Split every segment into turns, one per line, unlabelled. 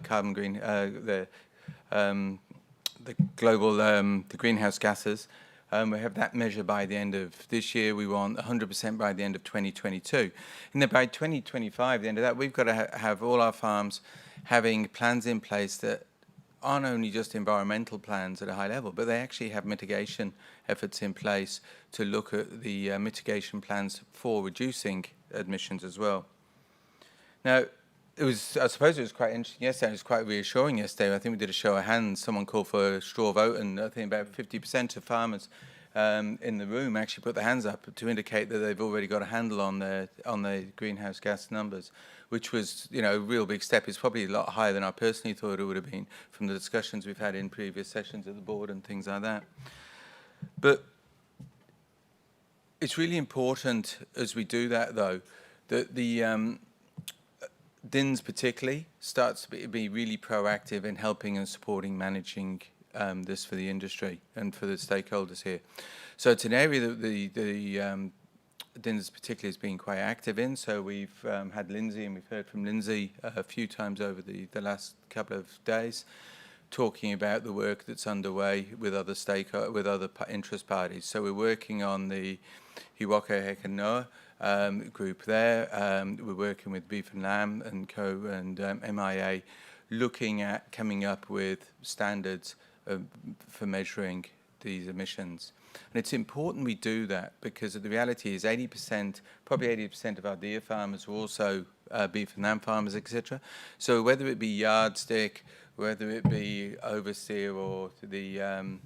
carbon green, the global the greenhouse gases. We have that measure by the end of this year. We want 100% by the end of 2022. And then by 2025, the end of that, we've got to have all our farms having plans in place that aren't only just environmental plans at a high level, but they actually have mitigation efforts in place to look at the mitigation plans for reducing emissions as well. Now, I suppose it was quite interesting yesterday. It was quite reassuring yesterday. I think we did a show of hands. Someone called for a straw vote, and I think about 50% of farmers in the room actually put their hands up to indicate that they've already got a handle on the greenhouse gas numbers, which was, a real big step. It's probably a lot higher than I personally thought it would have been from the discussions we've had in previous sessions of the board and things like that. But it's really important as we do that, though, that the DINS particularly starts to be really proactive in helping and supporting managing this for the industry and for the stakeholders here. So it's an area that the DINS particularly has been quite active in. So we've had Lindsay, and we've heard from Lindsay a few times over the last couple of days, talking about the work that's underway with other interest parties. So we're working on the Hiwaka Hekanoa group there. We're working with Beef and Lamb and Co. and MIA, looking at coming up with standards for measuring these emissions. And it's important we do that because the reality is probably 80% of our deer farmers are also beef and lamb farmers, etc. So whether it be yardstick, whether it be overseer or the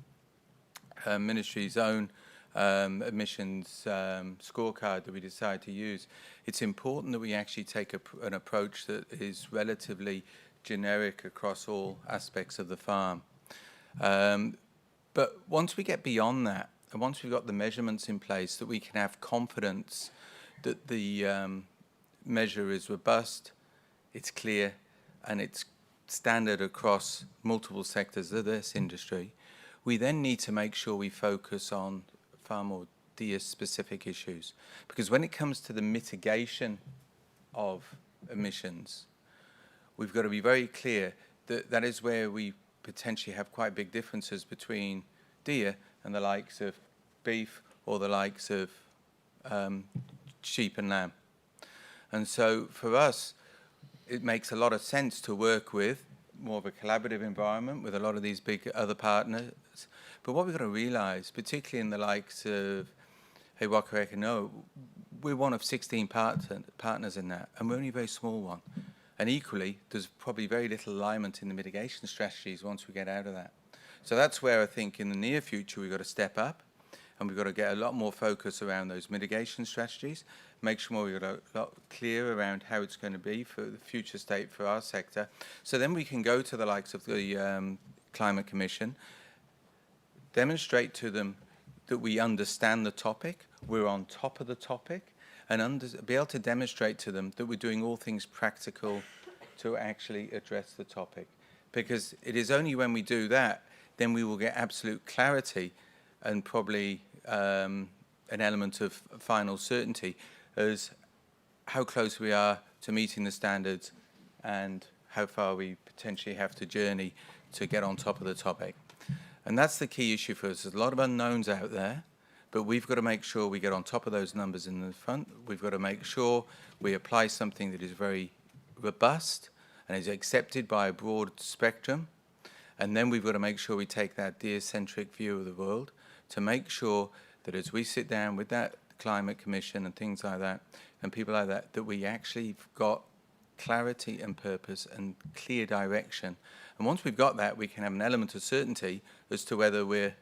ministry's own emissions scorecard that we decide to use, it's important that we actually take an approach that is relatively generic across all aspects of the farm. But once we get beyond that, and once we've got the measurements in place, that we can have confidence that the measure is robust, it's clear, and it's standard across multiple sectors of this industry, we then need to make sure we focus on far more deer-specific issues. Because when it comes to the mitigation of emissions, we've got to be very clear that that is where we potentially have quite big differences between deer and the likes of beef or the likes of sheep and lamb. And so for us, it makes a lot of sense to work with more of a collaborative environment with a lot of these big other partners. But what we've got to realize, particularly in the likes of Hiwaka Hekanoa, we're one of 16 partners in that, and we're only a very small one. And equally, there's probably very little alignment in the mitigation strategies once we get out of that. So that's where I think in the near future we've got to step up, and we've got to get a lot more focus around those mitigation strategies, make sure we've got a lot clear around how it's going to be for the future state for our sector. So then we can go to the likes of the Climate Commission, demonstrate to them that we understand the topic, we're on top of the topic, and be able to demonstrate to them that we're doing all things practical to actually address the topic. Because it is only when we do that, then we will get absolute clarity and probably an element of final certainty as how close we are to meeting the standards and how far we potentially have to journey to get on top of the topic. And that's the key issue for us. There's a lot of unknowns out there, but we've got to make sure we get on top of those numbers in the front. We've got to make sure we apply something that is very robust and is accepted by a broad spectrum. And then we've got to make sure we take that deer-centric view of the world to make sure that as we sit down with that Climate Commission and things like that, and people like that, that we actually got clarity and purpose and clear direction. And once we've got that, we can have an element of certainty as to whether we're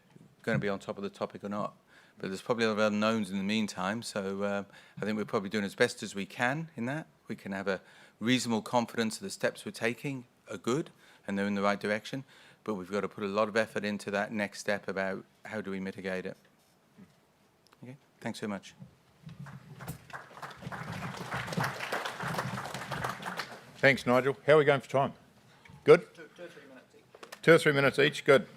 going to be on top of the topic or not. But there's probably a lot of unknowns in the meantime, so I think we're probably doing as best as we can in that. We can have a reasonable confidence that the steps we're taking are good and they're in the right direction, but we've got to put a lot of effort into that next step about how do we mitigate it. Okay, thanks very much.
Thanks, Nigel. How are we going for time? Good?
2 or 3 minutes each.
2 or 3 minutes each. Good.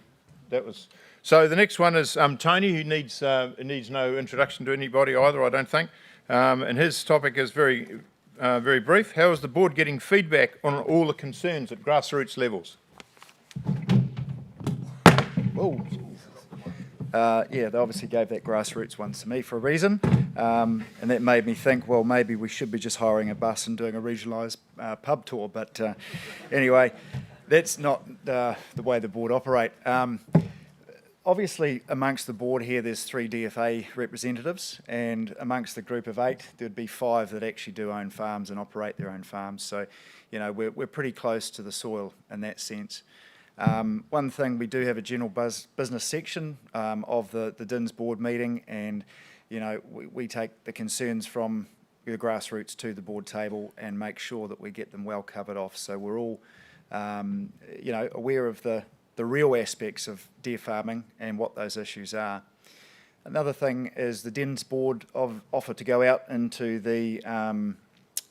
That was. So the next one is Tony, who needs no introduction to anybody either, I don't think. And his topic is very very brief. How is the board getting feedback on all the concerns at grassroots levels?
Oh, yeah, they obviously gave that grassroots one to me for a reason, and that made me think, well, maybe we should be just hiring a bus and doing a regionalised pub tour. But anyway, that's not the way the board operate. Obviously, amongst the board here, there's 3 DFA representatives, and amongst the group of 8, there'd be 5 that actually do own farms and operate their own farms. So, you know, we're pretty close to the soil in that sense. One thing, we do have a general business section of the DINS board meeting, and you know, we take the concerns from the grassroots to the board table and make sure that we get them well covered off. So we're all, you know, aware of the real aspects of deer farming and what those issues are. Another thing is the DINS board offer to go out into the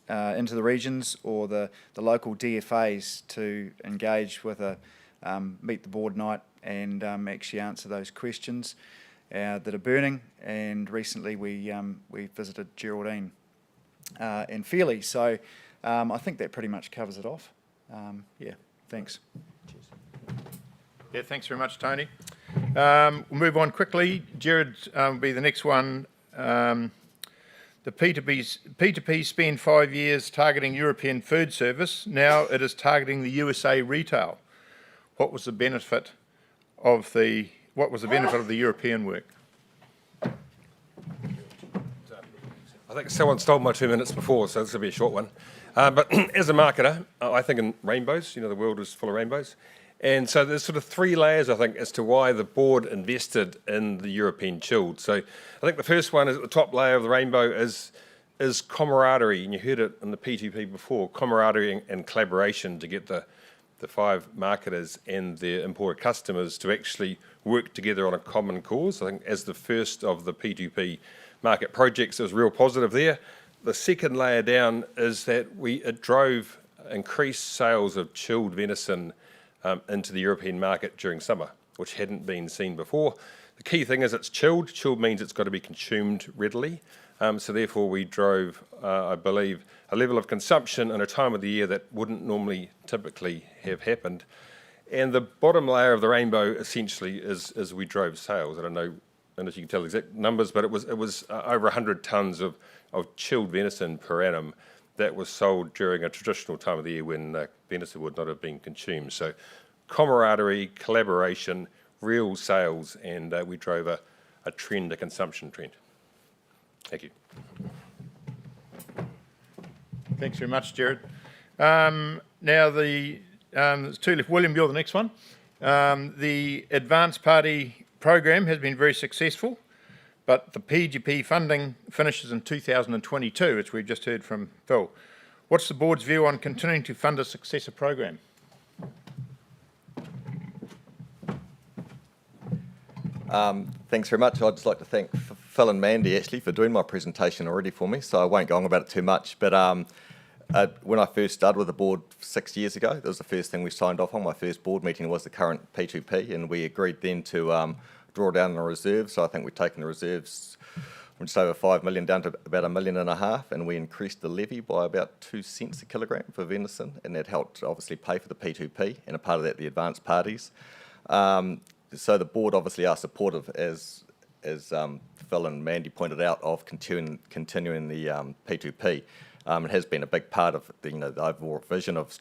regions or the local DFAs to engage with a meet the board night and actually answer those questions that are burning. And recently we visited Geraldine and Fairley. So I think that pretty much covers it off. Yeah, thanks. Cheers.
Yeah, thanks very much, Tony. We'll move on quickly. Jared will be the next one. The P2P spent 5 years targeting European food service. Now it is targeting the USA retail. What was the benefit of the European work?
I think someone stole my 2 minutes before, so this will be a short one. But as a marketer, I think in rainbows. You know, the world is full of rainbows. And so there's sort of 3 layers, I think, as to why the board invested in the European chilled. So I think the first one is at the top layer of the rainbow is camaraderie, and you heard it in the P2P before, camaraderie and collaboration to get the 5 marketers and their importer customers to actually work together on a common cause. I think as the first of the P2P market projects, it was real positive there. The second layer down is that it drove increased sales of chilled venison into the European market during summer, which hadn't been seen before. The key thing is it's chilled. Chilled means it's got to be consumed readily. So therefore we drove, I believe, a level of consumption in a time of the year that wouldn't normally typically have happened. And the bottom layer of the rainbow essentially is we drove sales. I don't know, and as you can tell exact numbers, but it was over 100 tonnes of chilled venison per annum that was sold during a traditional time of the year when venison would not have been consumed. So camaraderie, collaboration, real sales, and we drove a trend, a consumption trend. Thank you.
Thanks very much, Jared. Now there's 2 left. William, you're the next one. The Advanced Party program has been very successful, but the PGP funding finishes in 2022, which we've just heard from Phil. What's the board's view on continuing to fund a successor program?
Thanks very much. I'd just like to thank Phil and Mandy actually for doing my presentation already for me, so I won't go on about it too much. But when I first started with the board 6 years ago, that was the first thing we signed off on. My first board meeting was the current P2P, and we agreed then to draw down the reserves. So I think we've taken the reserves from just over 5 million down to about $1.5 million, and we increased the levy by about 2 cents a kilogram for venison, and that helped obviously pay for the P2P, and a part of that the advanced parties. So the board obviously are supportive, as Phil and Mandy pointed out, of continuing the P2P. It has been a big part of the overall vision of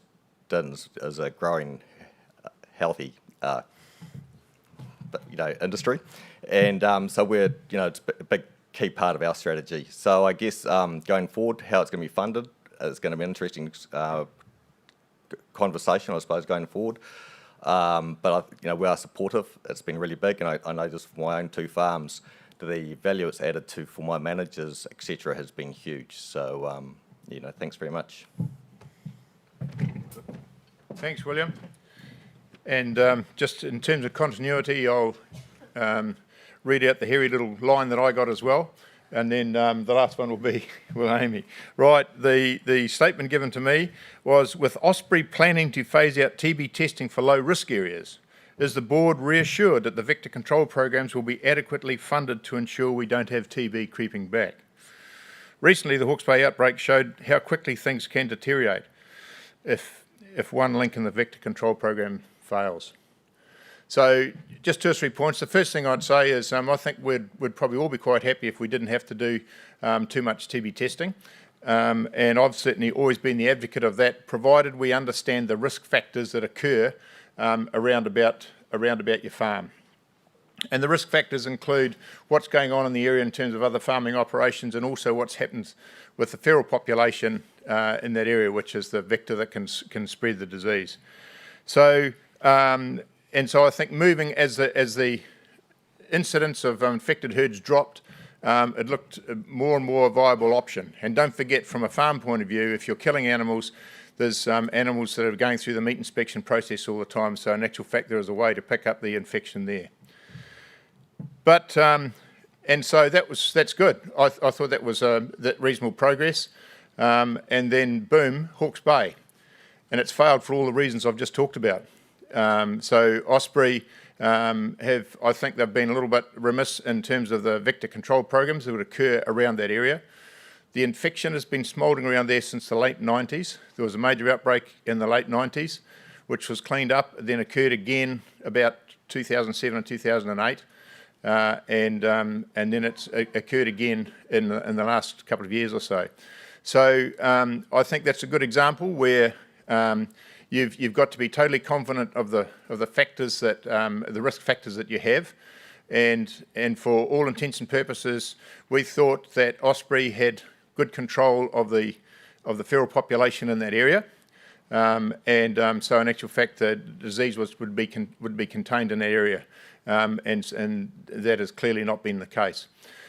DINS as a growing, healthy, industry, and so we're it's a big key part of our strategy. So I guess going forward, how it's going to be funded is going to be an interesting conversation, I suppose, going forward. But we are supportive. It's been really big, and I know just for my own 2 farms, the value it's added to for my managers, etc., has been huge. So thanks very much.
Thanks, William. And just in terms of continuity, I'll read out the hairy little line that I got as well, and then the last one will be Amy. Right, the statement given to me was, with Osprey planning to phase out TB testing for low-risk areas, is the board reassured that the vector control programs will be adequately funded to ensure we don't have TB creeping back? Recently, the Hawke's Bay outbreak showed how quickly things can deteriorate if one link in the vector control program fails. So just 2 or 3 points. The first thing I'd say is I think we'd probably all be quite happy if we didn't have to do too much TB testing. And I've certainly always been the advocate of that, provided we understand the risk factors that occur around about your farm. And the risk factors include what's going on in the area in terms of other farming operations, and also what's happened with the feral population in that area, which is the vector that can spread the disease. So, and so I think moving as the incidence of infected herds dropped, it looked more and more a viable option. And don't forget, from a farm point of view, if you're killing animals, there's animals that are going through the meat inspection process all the time, so in actual fact there is a way to pick up the infection there. But, and so that's good. I thought that was that reasonable progress. And then boom, Hawke's Bay. And it's failed for all the reasons I've just talked about. So Osprey I think they've been a little bit remiss in terms of the vector control programs that would occur around that area. The infection has been smouldering around there since the late 90s. There was a major outbreak in the late 90s, which was cleaned up, then occurred again about 2007 and 2008. And then it's occurred again in the last couple of years or so. So I think that's a good example where you've got to be totally confident of the factors that the risk factors that you have, and for all intents and purposes, we thought that Osprey had good control of the feral population in that area, so in actual fact the disease would be contained in that area. And that has clearly not been the case.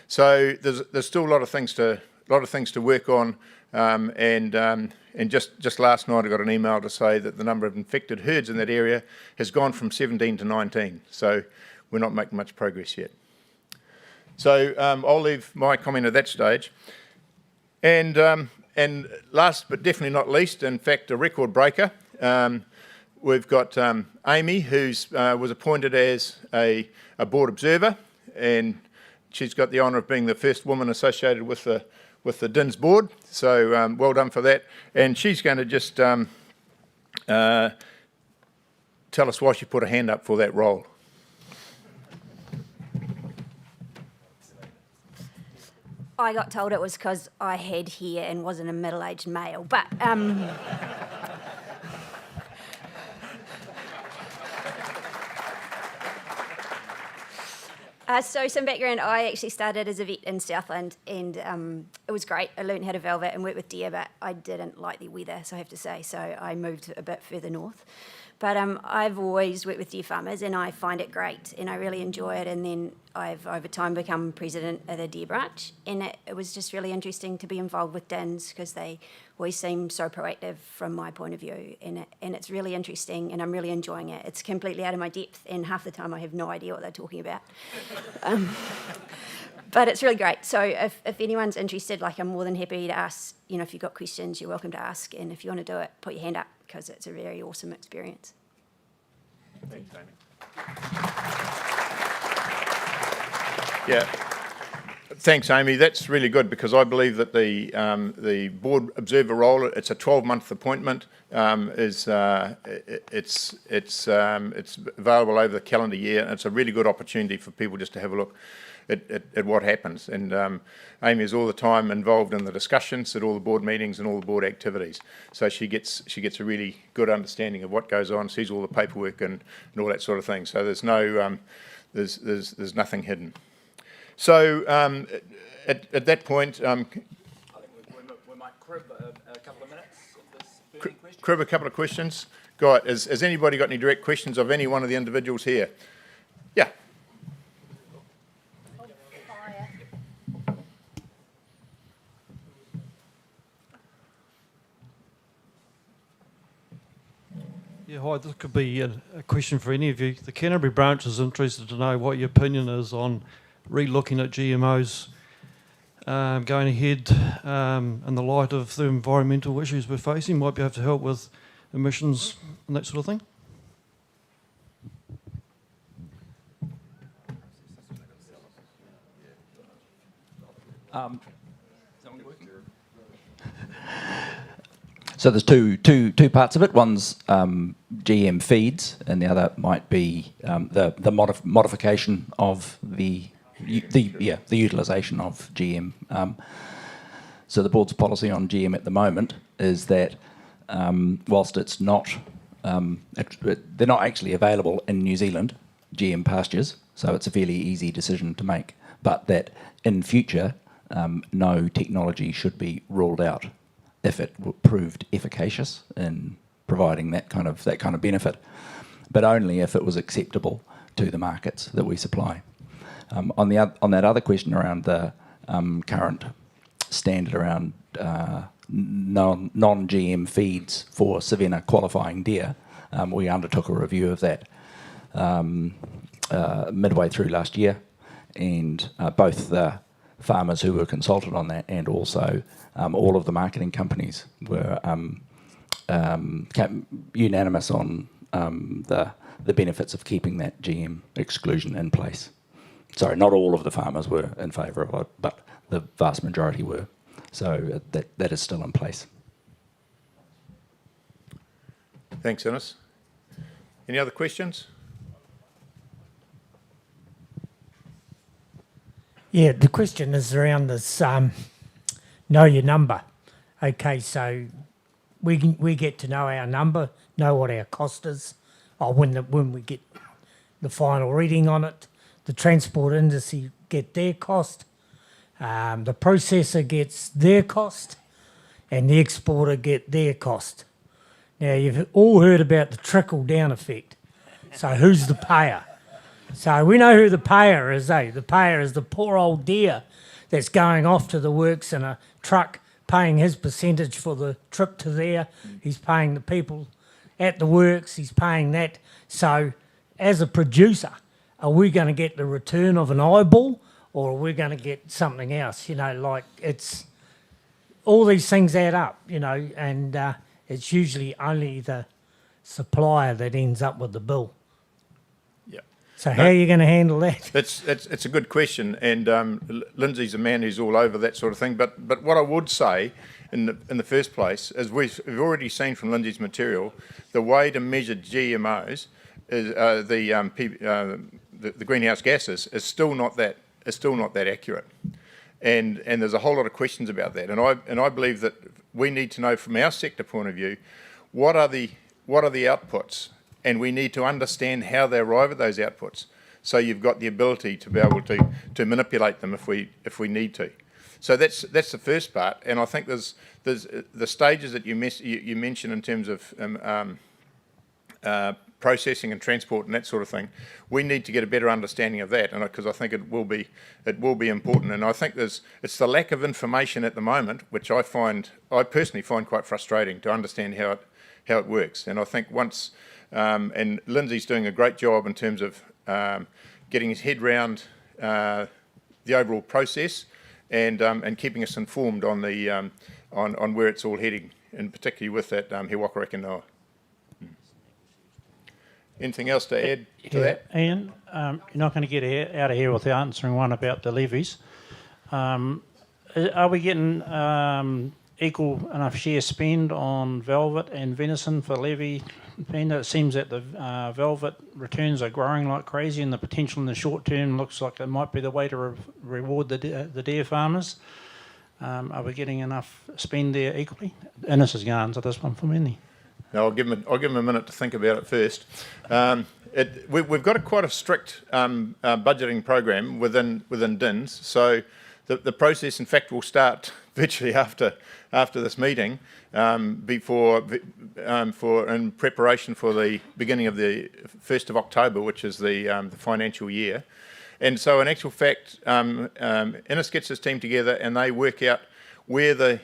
So there's still a lot of things to work on. And just last night I got an email to say that the number of infected herds in that area has gone from 17 to 19. So we're not making much progress yet. So I'll leave my comment at that stage. And last but definitely not least, in fact a record breaker. We've got Amy, who was appointed as a board observer, and she's got the honour of being the first woman associated with the DINS board. So well done for that. And she's going to just tell us why she put her hand up for that role.
I got told it was because I had hair and wasn't a middle-aged male, but so some background, I actually started as a vet in Southland, and it was great. I learned how to velvet and work with deer, but I didn't like the weather, so I have to say, so I moved a bit further north. But I've always worked with deer farmers, and I find it great, and I really enjoy it. And then I've, over time, become president of the deer branch, and it was just really interesting to be involved with DINS because they always seem so proactive from my point of view, and it's really interesting, and I'm really enjoying it. It's completely out of my depth, and half the time I have no idea what they're talking about. But it's really great. So if anyone's interested, like, I'm more than happy to ask. You know, if you've got questions, you're welcome to ask. And if you want to do it, put your hand up, because it's a very awesome experience.
Thanks, Amy. Yeah. Thanks, Amy. That's really good, because I believe that the board observer role, it's a 12-month appointment. It's available over the calendar year, and it's a really good opportunity for people just to have a look at what happens. And Amy is all the time involved in the discussions at all the board meetings and all the board activities. So she gets a really good understanding of what goes on, sees all the paperwork and all that sort of thing. So there's no there's nothing hidden. So at that point,
I think we might crib a couple of minutes if there's burning questions.
crib a couple of questions. Has anybody got any direct questions of any one of the individuals here? Yeah.
Yeah, hi, this could be a question for any of you. The Canterbury branch is interested to know what your opinion is on re-looking at GMOs going ahead in the light of the environmental issues we're facing. Might be able to help with emissions and that sort of thing.
So there's two parts of it. One's GM feeds, and the other might be the modification of the utilisation of GM. So the board's policy on GM at the moment is that whilst it's not, they're not actually available in New Zealand, GM pastures, so it's a fairly easy decision to make, but that in future no technology should be ruled out if it proved efficacious in providing that kind of benefit, but only if it was acceptable to the markets that we supply. On that other question around the current standard around non-GM feeds for Savannah qualifying deer, we undertook a review of that midway through last year, and both the farmers who were consulted on that and also all of the marketing companies were unanimous on the benefits of keeping that GM exclusion in place. Sorry, not all of the farmers were in favour of it, but the vast majority were. So that is still in place.
Thanks, Innes. Any other questions?
Yeah, the question is around this know your number. Okay, so we get to know our number, know what our cost is, or when we get the final reading on it. The transport industry get their cost, the processor gets their cost, and the exporter get their cost. Now, you've all heard about the trickle-down effect. So who's the payer? So we know who the payer is, eh? The payer is the poor old deer that's going off to the works in a truck, paying his percentage for the trip to there. He's paying the people at the works, he's paying that. So as a producer, are we going to get the return of an eyeball, or are we going to get something else? You know, like it's all these things add up, you know, and it's usually only the supplier that ends up with the bill.
Yeah.
So how are you going to handle that?
It's a good question, and Lindsay's a man who's all over that sort of thing. But what I would say in the first place is we've already seen from Lindsay's material the way to measure GMOs is the greenhouse gases is still not that accurate, and there's a whole lot of questions about that. And I believe that we need to know from our sector point of view what are the outputs, and we need to understand how they arrive at those outputs. So you've got the ability to be able to manipulate them if we need to. So that's the first part, and I think there's the stages that you mentioned in terms of processing and transport and that sort of thing. We need to get a better understanding of that, and because I think it will be important. And I think it's the lack of information at the moment, which I personally find quite frustrating to understand how it works. And I think once and Lindsay's doing a great job in terms of getting his head round the overall process and keeping us informed on the on where it's all heading, and particularly with that He Wakareka Noa. Anything else to add to that?
Ian, you're not going to get out of here without answering one about the levies. Are we getting equal enough share spend on velvet and venison for levy? It seems that the velvet returns are growing like crazy, and the potential in the short term looks like it might be the way to reward the deer farmers. Are we getting enough spend there equally? And this is going to answer this one for me.
No, I'll give him a minute to think about it first. We've got quite a strict budgeting program within DINS. So the process, in fact, will start virtually after this meeting, in preparation for the beginning of the 1st of October, which is the financial year. And so, in actual fact, Innes gets his team together and they work out where they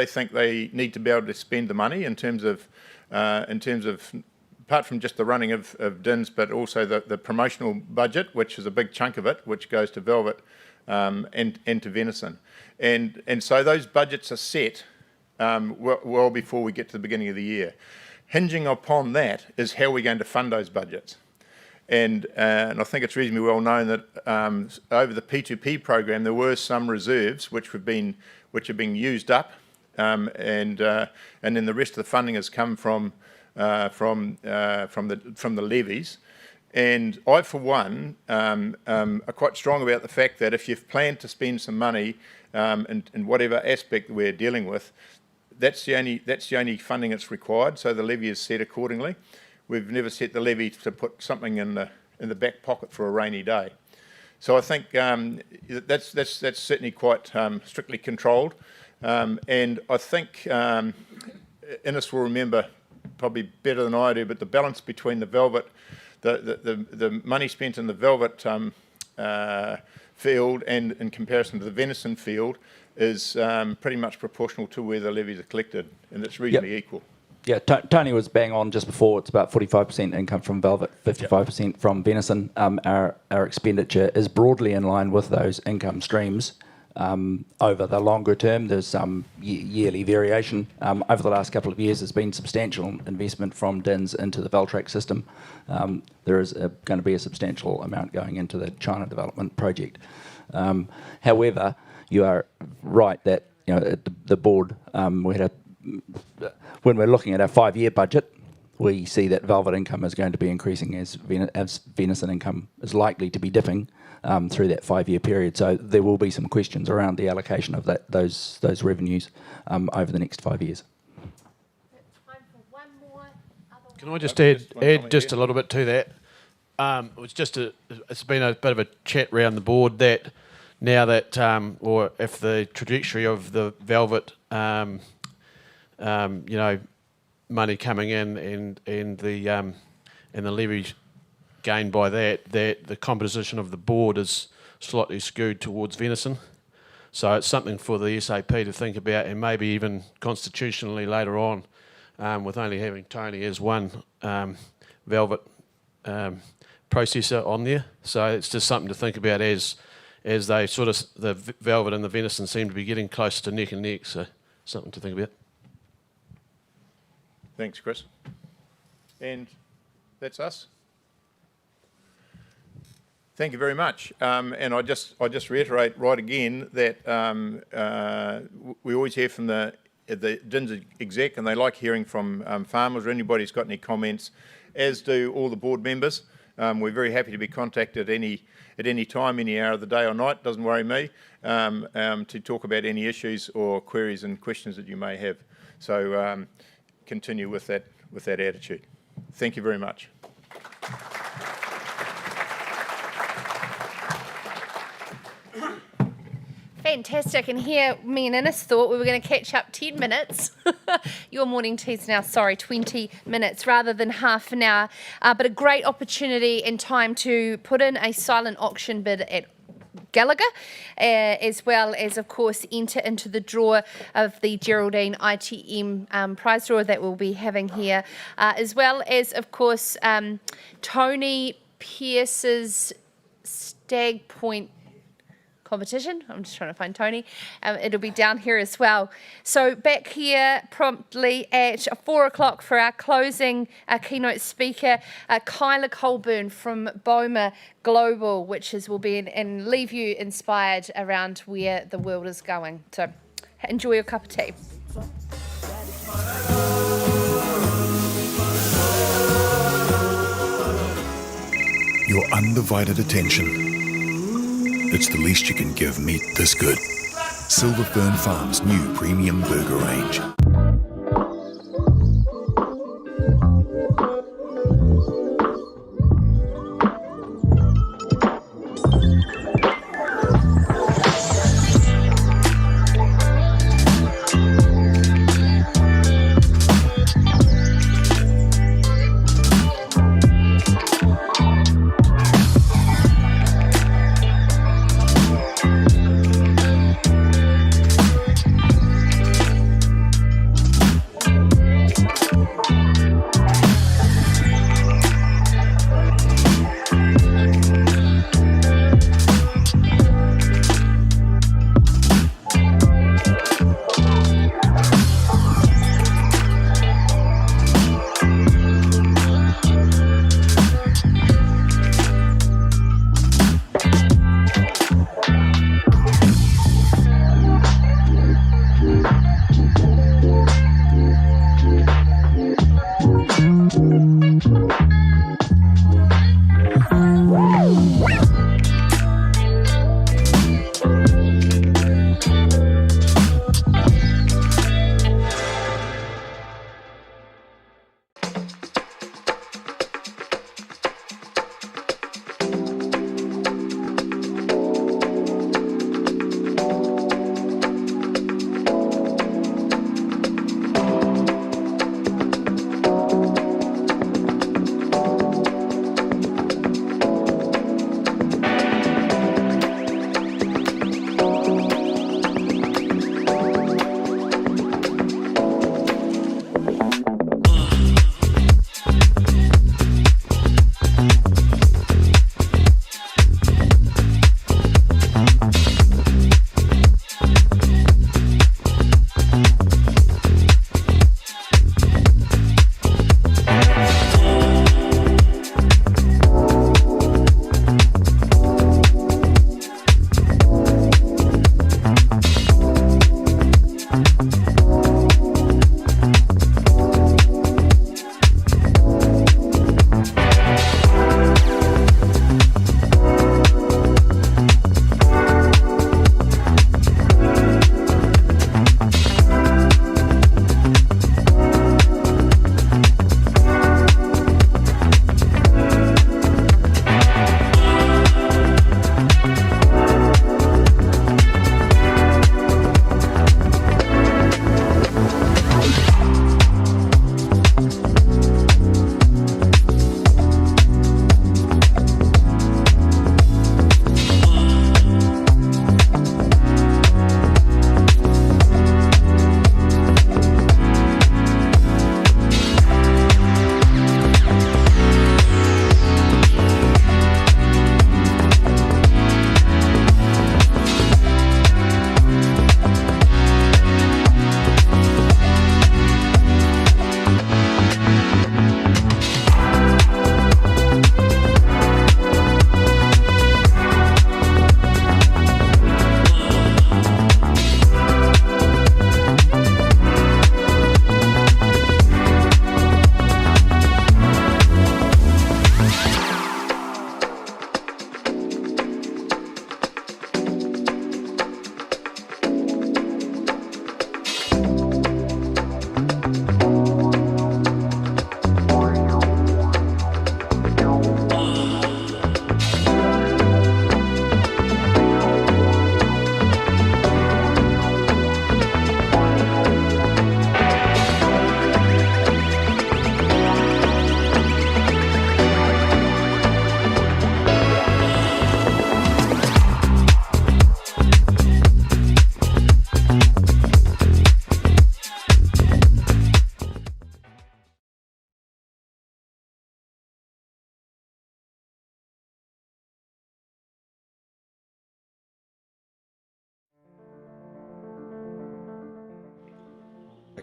think they need to be able to spend the money in terms of apart from just the running of DINS, but also the promotional budget, which is a big chunk of it, which goes to velvet and to venison. And so those budgets are set well before we get to the beginning of the year. Hinging upon that is how we're going to fund those budgets. And I think it's reasonably well known that over the P2P program there were some reserves which are being used up and then the rest of the funding has come from the levies. And I, for one, are quite strong about the fact that if you've planned to spend some money in whatever aspect we're dealing with, that's the only funding that's required. So the levy is set accordingly. We've never set the levy to put something in the back pocket for a rainy day. So I think that's certainly quite strictly controlled. And I think Innes will remember probably better than I do, but the balance between the Velvet, the money spent in the Velvet field and in comparison to the venison field is pretty much proportional to where the levies are collected, and it's reasonably equal.
Yeah, Tony was bang on just before. It's about 45% income from velvet, 55% from venison. Our expenditure is broadly in line with those income streams. Over the longer term, there's some yearly variation. Over the last couple of years, there's been substantial investment from DINS into the Veltrack system. There is going to be a substantial amount going into the China development project. However, you are right that at the board, when we're looking at our 5-year budget, we see that velvet income is going to be increasing as venison income is likely to be dipping through that 5-year period. So there will be some questions around the allocation of those revenues over the next 5 years.
Can I just add just a little bit to that? It's been a bit of a chat around the board that now that, or if the trajectory of the velvet, money coming in and the levies gained by that the composition of the board is slightly skewed towards venison. So it's something for the SAP to think about, and maybe even constitutionally later on, with only having Tony as one velvet processor on there. So it's just something to think about as they sort of, the velvet and the venison seem to be getting close to neck and neck. So something to think about.
Thanks, Chris. And that's us. Thank you very much. And I just reiterate right again that we always hear from the DINS exec, and they like hearing from farmers or anybody who's got any comments, as do all the board members. We're very happy to be contacted at any time, any hour of the day or night, doesn't worry me, to talk about any issues or queries and questions that you may have. So continue with that attitude. Thank you very much.
Fantastic. And here, me and Innes thought we were going to catch up 10 minutes. Your morning tea's now, 20 minutes rather than half an hour. But a great opportunity and time to put in a silent auction bid at Gallagher, as well as, of course, enter into the draw of the Geraldine ITM prize draw that we'll be having here, as well as, of course, Tony Pierce's Stag Point competition. I'm just trying to find Tony. It'll be down here as well. So back here promptly at 4 o'clock for our closing keynote speaker, Kyla Colburn from BOMA Global, which will be and leave you inspired around where the world is going. So enjoy your cup of tea.
Your undivided attention. It's the least you can give meat this good. Silver Fern Farms' new premium burger range.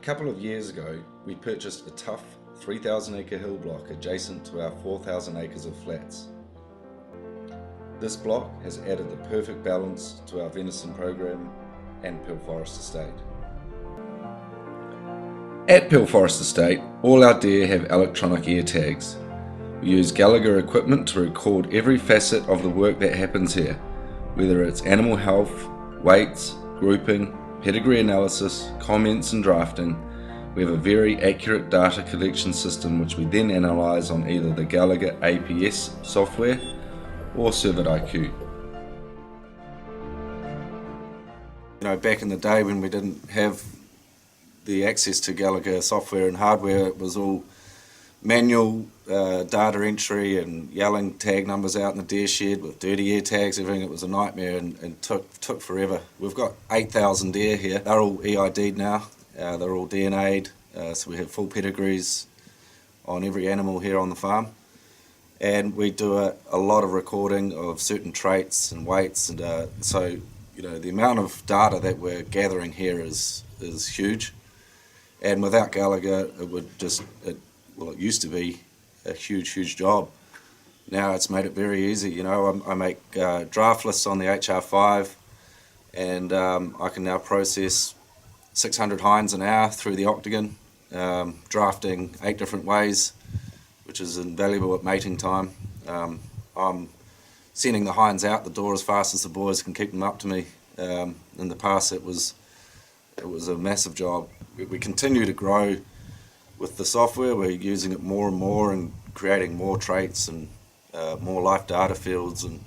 couple of years ago, we purchased a tough 3,000 acre hill block adjacent to our 4,000 acres of flats. This block has added the perfect balance to our venison program and Peel Forest Estate. At Peel Forest Estate, all our deer have electronic ear tags. We use Gallagher equipment to record every facet of the work that happens here, whether it's animal health, weights, grouping, pedigree analysis, comments and drafting. We have a very accurate data collection system which we then analyse on either the Gallagher APS software or CervidIQ. You know, back in the day when we didn't have the access to Gallagher software and hardware, it was all manual data entry and yelling tag numbers out in the deer shed with dirty ear tags, everything. It was a nightmare and took forever. We've got 8,000 deer here. They're all EID'd now. They're all DNA'd, so we have full pedigrees on every animal here on the farm. And we do a lot of recording of certain traits and weights, and so you know the amount of data that we're gathering here is huge. And without Gallagher, it used to be a huge job. Now it's made it very easy. You know, I make draft lists on the HR5, and I can now process 600 hinds an hour through the Octagon, drafting 8 different ways, which is invaluable at mating time. I'm sending the hinds out the door as fast as the boys can keep them up to me. In the past, it was a massive job. We continue to grow with the software. We're using it more and more and creating more traits and more life data fields, and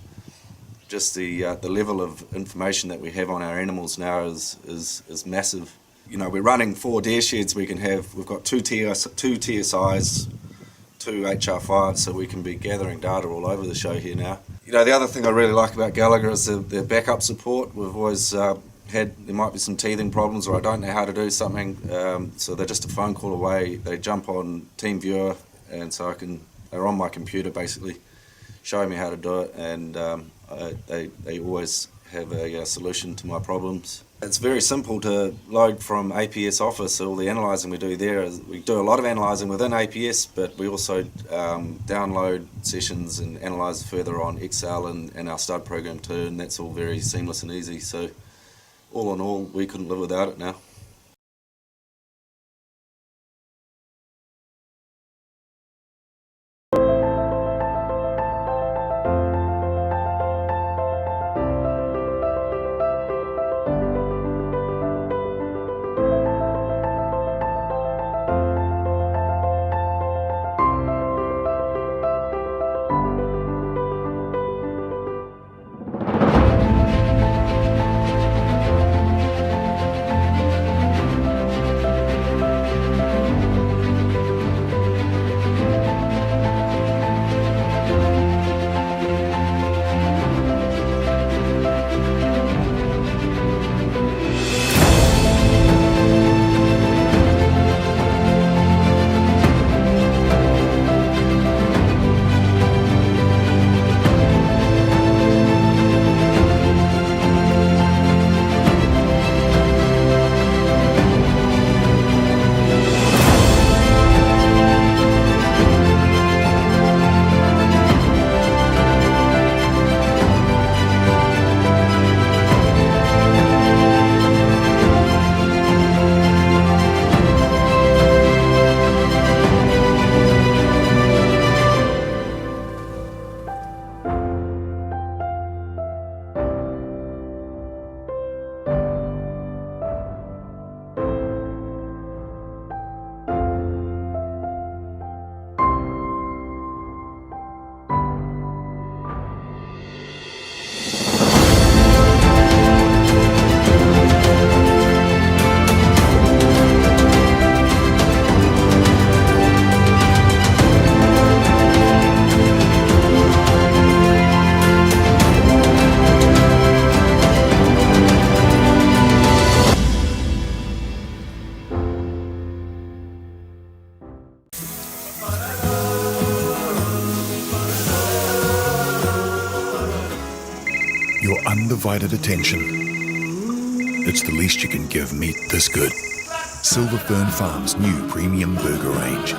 just the level of information that we have on our animals now is massive. You know, we're running 4 deer sheds. We've got 2 TSIs, 2 HR5s, so we can be gathering data all over the show here now. You know, the other thing I really like about Gallagher is their backup support. We've always there might be some teething problems, or I don't know how to do something, so they're just a phone call away. They jump on TeamViewer, and so they're on my computer basically, showing me how to do it, and they always have a solution to my problems. It's very simple to load from APS Office. All the analysing we do there we do a lot of analysing within APS, but we also download sessions and analyse further on Excel and our stud program too, and that's all very seamless and easy. So all in all, we couldn't live without it now.
Your undivided attention. It's the least you can give meat this good. Silver Fern Farms' new premium burger range.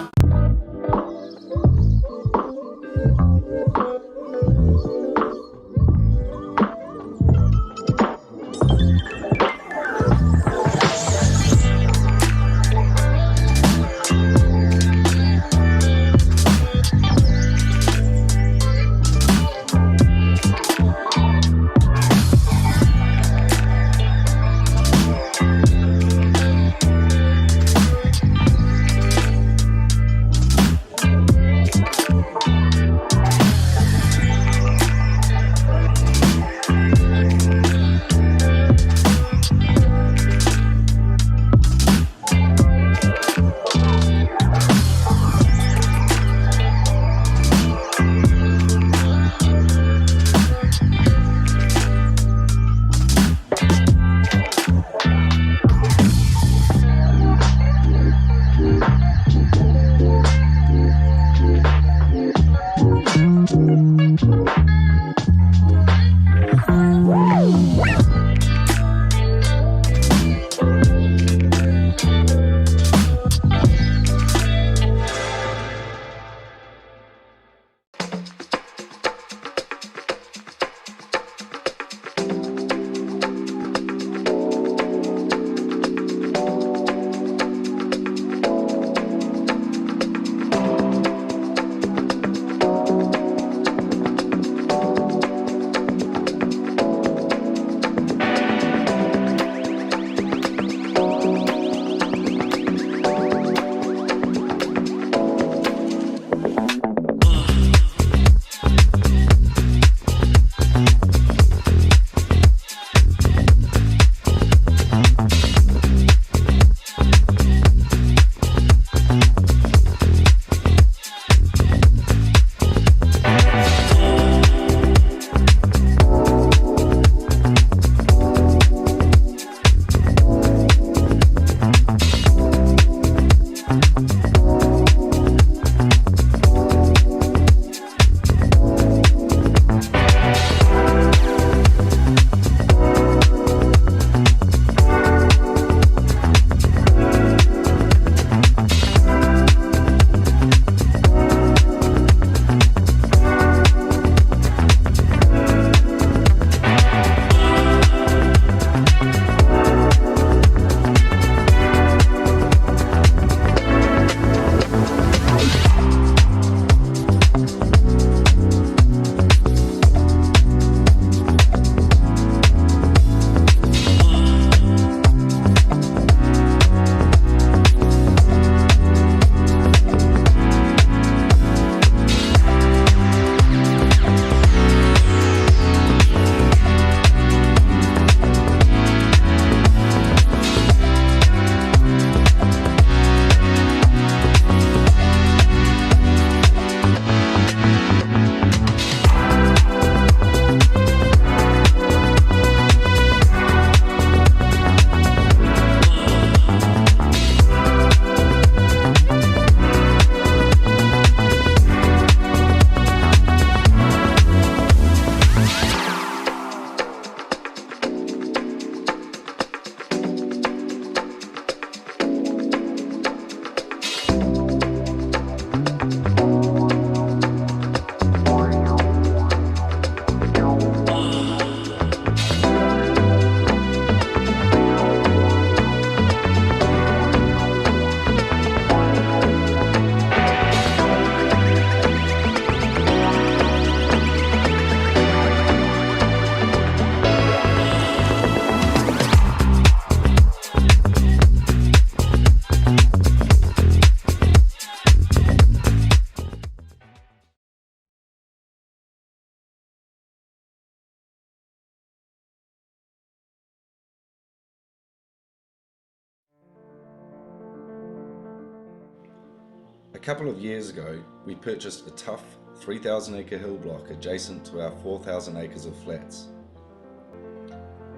A couple of years ago, we purchased a tough 3,000 acre hill block adjacent to our 4,000 acres of flats.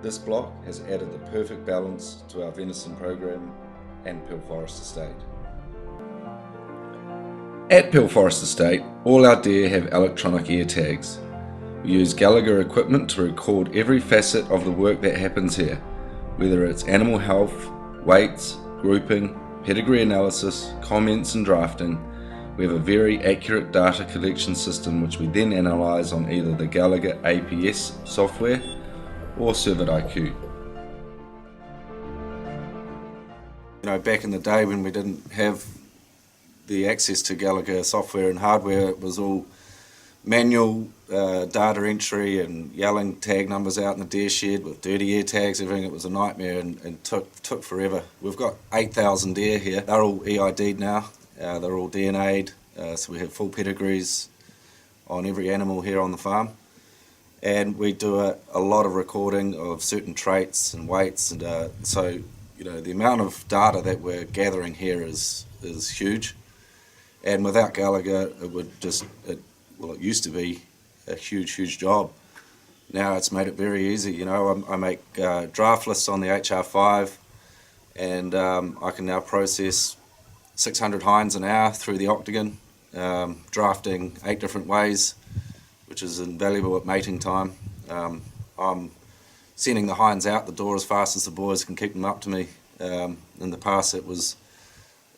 This block has added the perfect balance to our venison program and Peel Forest Estate. At Peel Forest Estate, all our deer have electronic ear tags. We use Gallagher equipment to record every facet of the work that happens here, whether it's animal health, weights, grouping, pedigree analysis, comments and drafting. We have a very accurate data collection system which we then analyse on either the Gallagher APS software or CervidIQ. You know, back in the day when we didn't have the access to Gallagher software and hardware, it was all manual data entry and yelling tag numbers out in the deer shed with dirty air tags, everything. It was a nightmare and took forever. We've got 8,000 deer here. They're all EID'd now. They're all DNA'd, so we have full pedigrees on every animal here on the farm. And we do a lot of recording of certain traits and weights, and so you know the amount of data that we're gathering here is huge. And without Gallagher, it would just it used to be a huge job. Now it's made it very easy. You know, I make draft lists on the HR5, and I can now process 600 hinds an hour through the Octagon, drafting 8 different ways, which is invaluable at mating time. I'm sending the hinds out the door as fast as the boys can keep them up to me. In the past, it was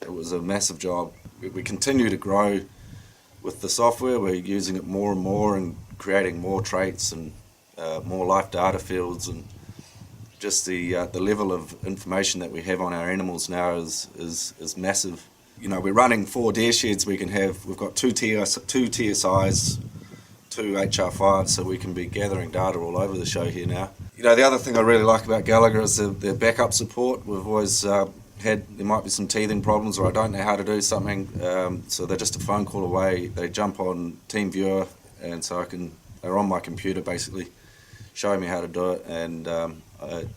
a massive job. We continue to grow with the software. We're using it more and more and creating more traits and more life data fields, and just the level of information that we have on our animals now is massive. You know, we're running 4 deer sheds. We've got 2 TSIs, 2 HR5s, so we can be gathering data all over the show here now. You know, the other thing I really like about Gallagher is their backup support. We've always there might be some teething problems, or I don't know how to do something, so they're just a phone call away. They jump on TeamViewer, and so they're on my computer basically, showing me how to do it, and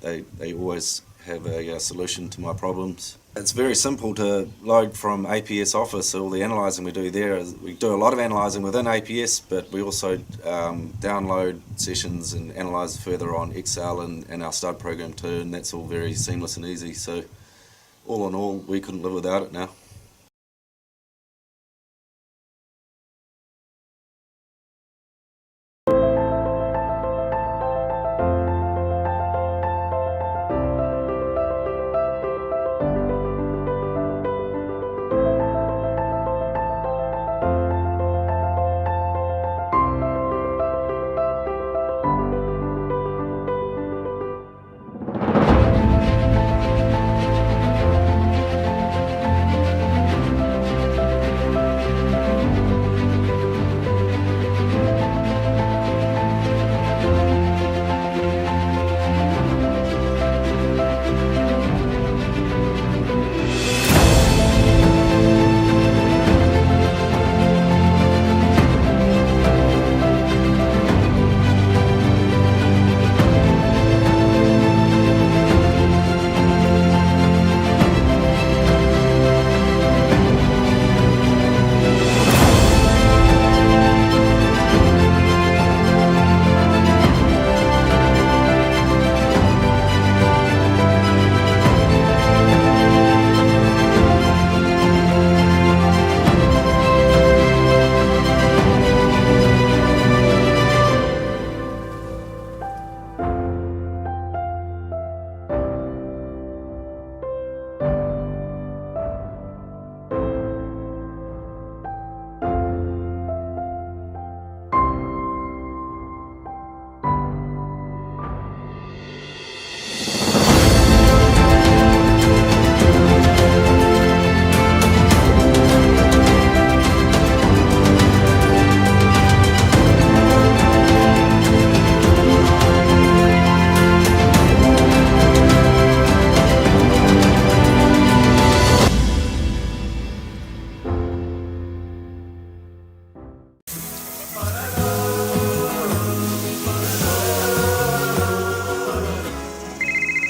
they always have a solution to my problems. It's very simple to load from APS Office. All the analysing we do there we do a lot of analysing within APS, but we also download sessions and analyse further on Excel and our stud program too, and that's all very seamless and easy. So all in all, we couldn't live without it now.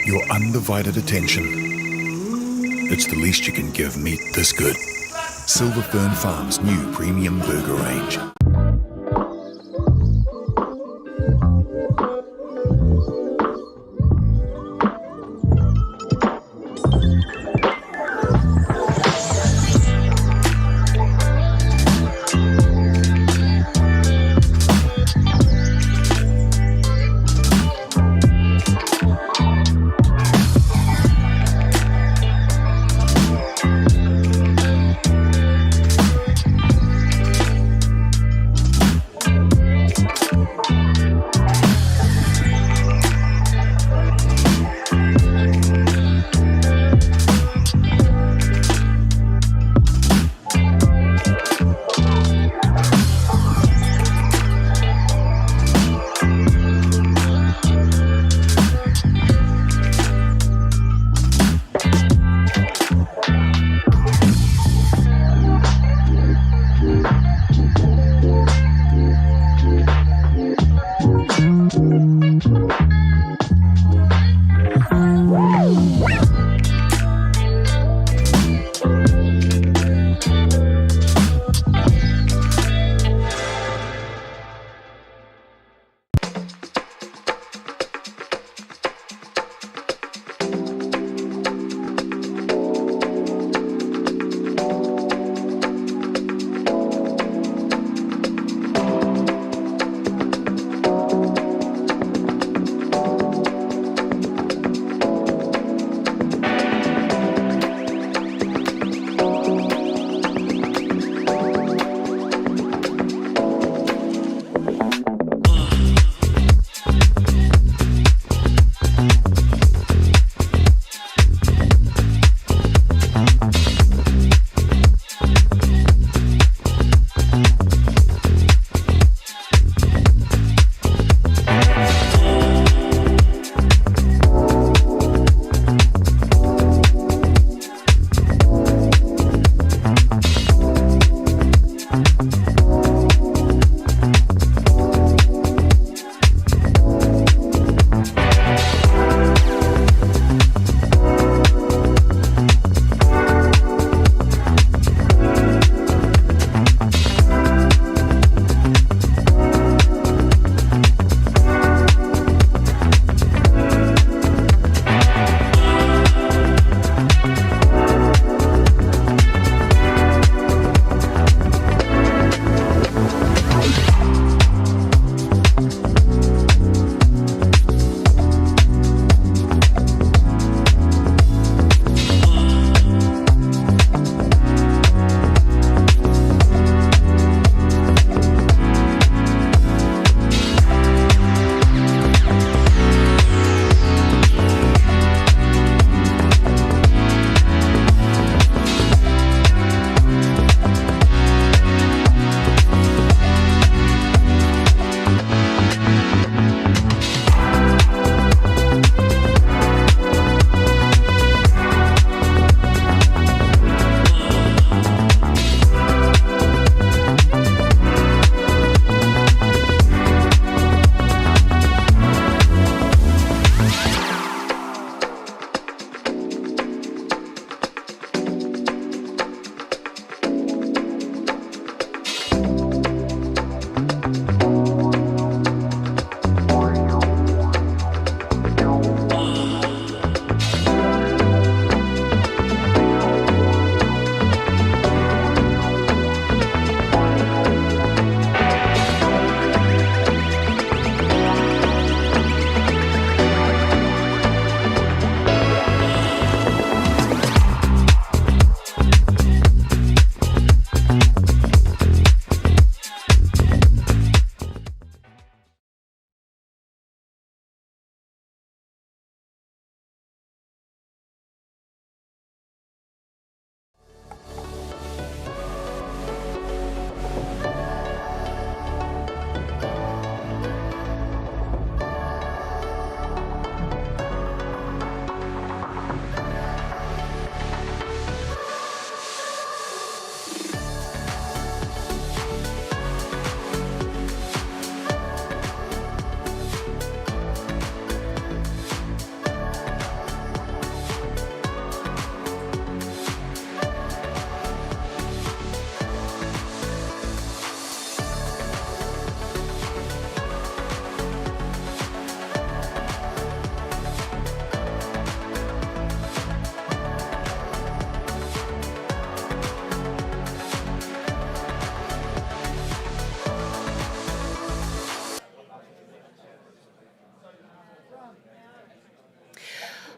Your undivided attention. It's the least you can give meat this good. Silver Fern Farms' new premium burger range.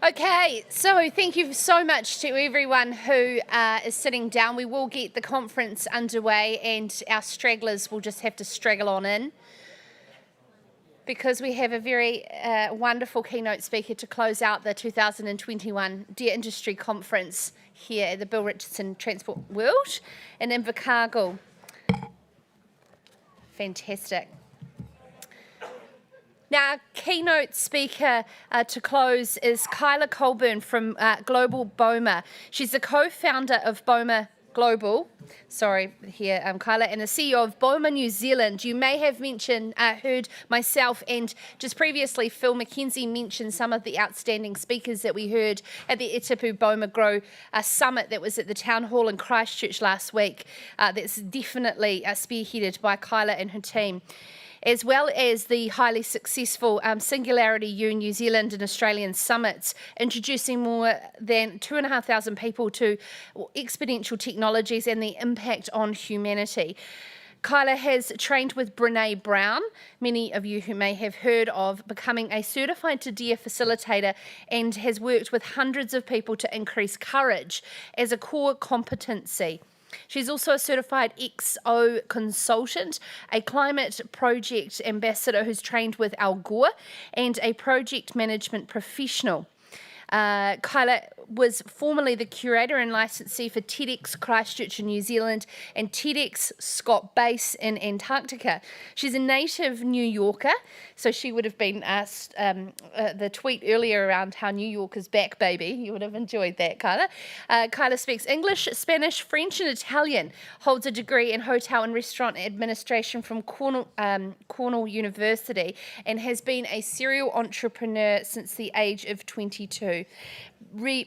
Okay, so thank you so much to everyone who is sitting down. We will get the conference underway and our stragglers will just have to straggle on in because we have a very wonderful keynote speaker to close out the 2021 Deer Industry Conference here at the Bill Richardson Transport World in Invercargill. Fantastic. Now, keynote speaker to close is Kyla Colburn from Global BOMA. She's the co-founder of BOMA Global. Sorry, here, Kyla, and the CEO of BOMA New Zealand. You may have heard myself and just previously Phil McKenzie mention some of the outstanding speakers that we heard at the Itipu BOMA Grow Summit that was at the Town Hall in Christchurch last week. That's definitely spearheaded by Kyla and her team, as well as the highly successful Singularity U New Zealand and Australian summits, introducing more than 2,500 people to exponential technologies and the impact on humanity. Kyla has trained with Brene Brown, many of you who may have heard of, becoming a certified to deer facilitator, and has worked with hundreds of people to increase courage as a core competency. She's also a certified XO consultant, a climate project ambassador who's trained with Al Gore, and a project management professional. Kyla was formerly the curator and licensee for TEDx Christchurch in New Zealand and TEDx Scott Base in Antarctica. She's a native New Yorker, so she would have been asked the tweet earlier around how New York is back, baby. You would have enjoyed that, Kyla. Kyla speaks English, Spanish, French and Italian, holds a degree in hotel and restaurant administration from Cornell University, and has been a serial entrepreneur since the age of 22.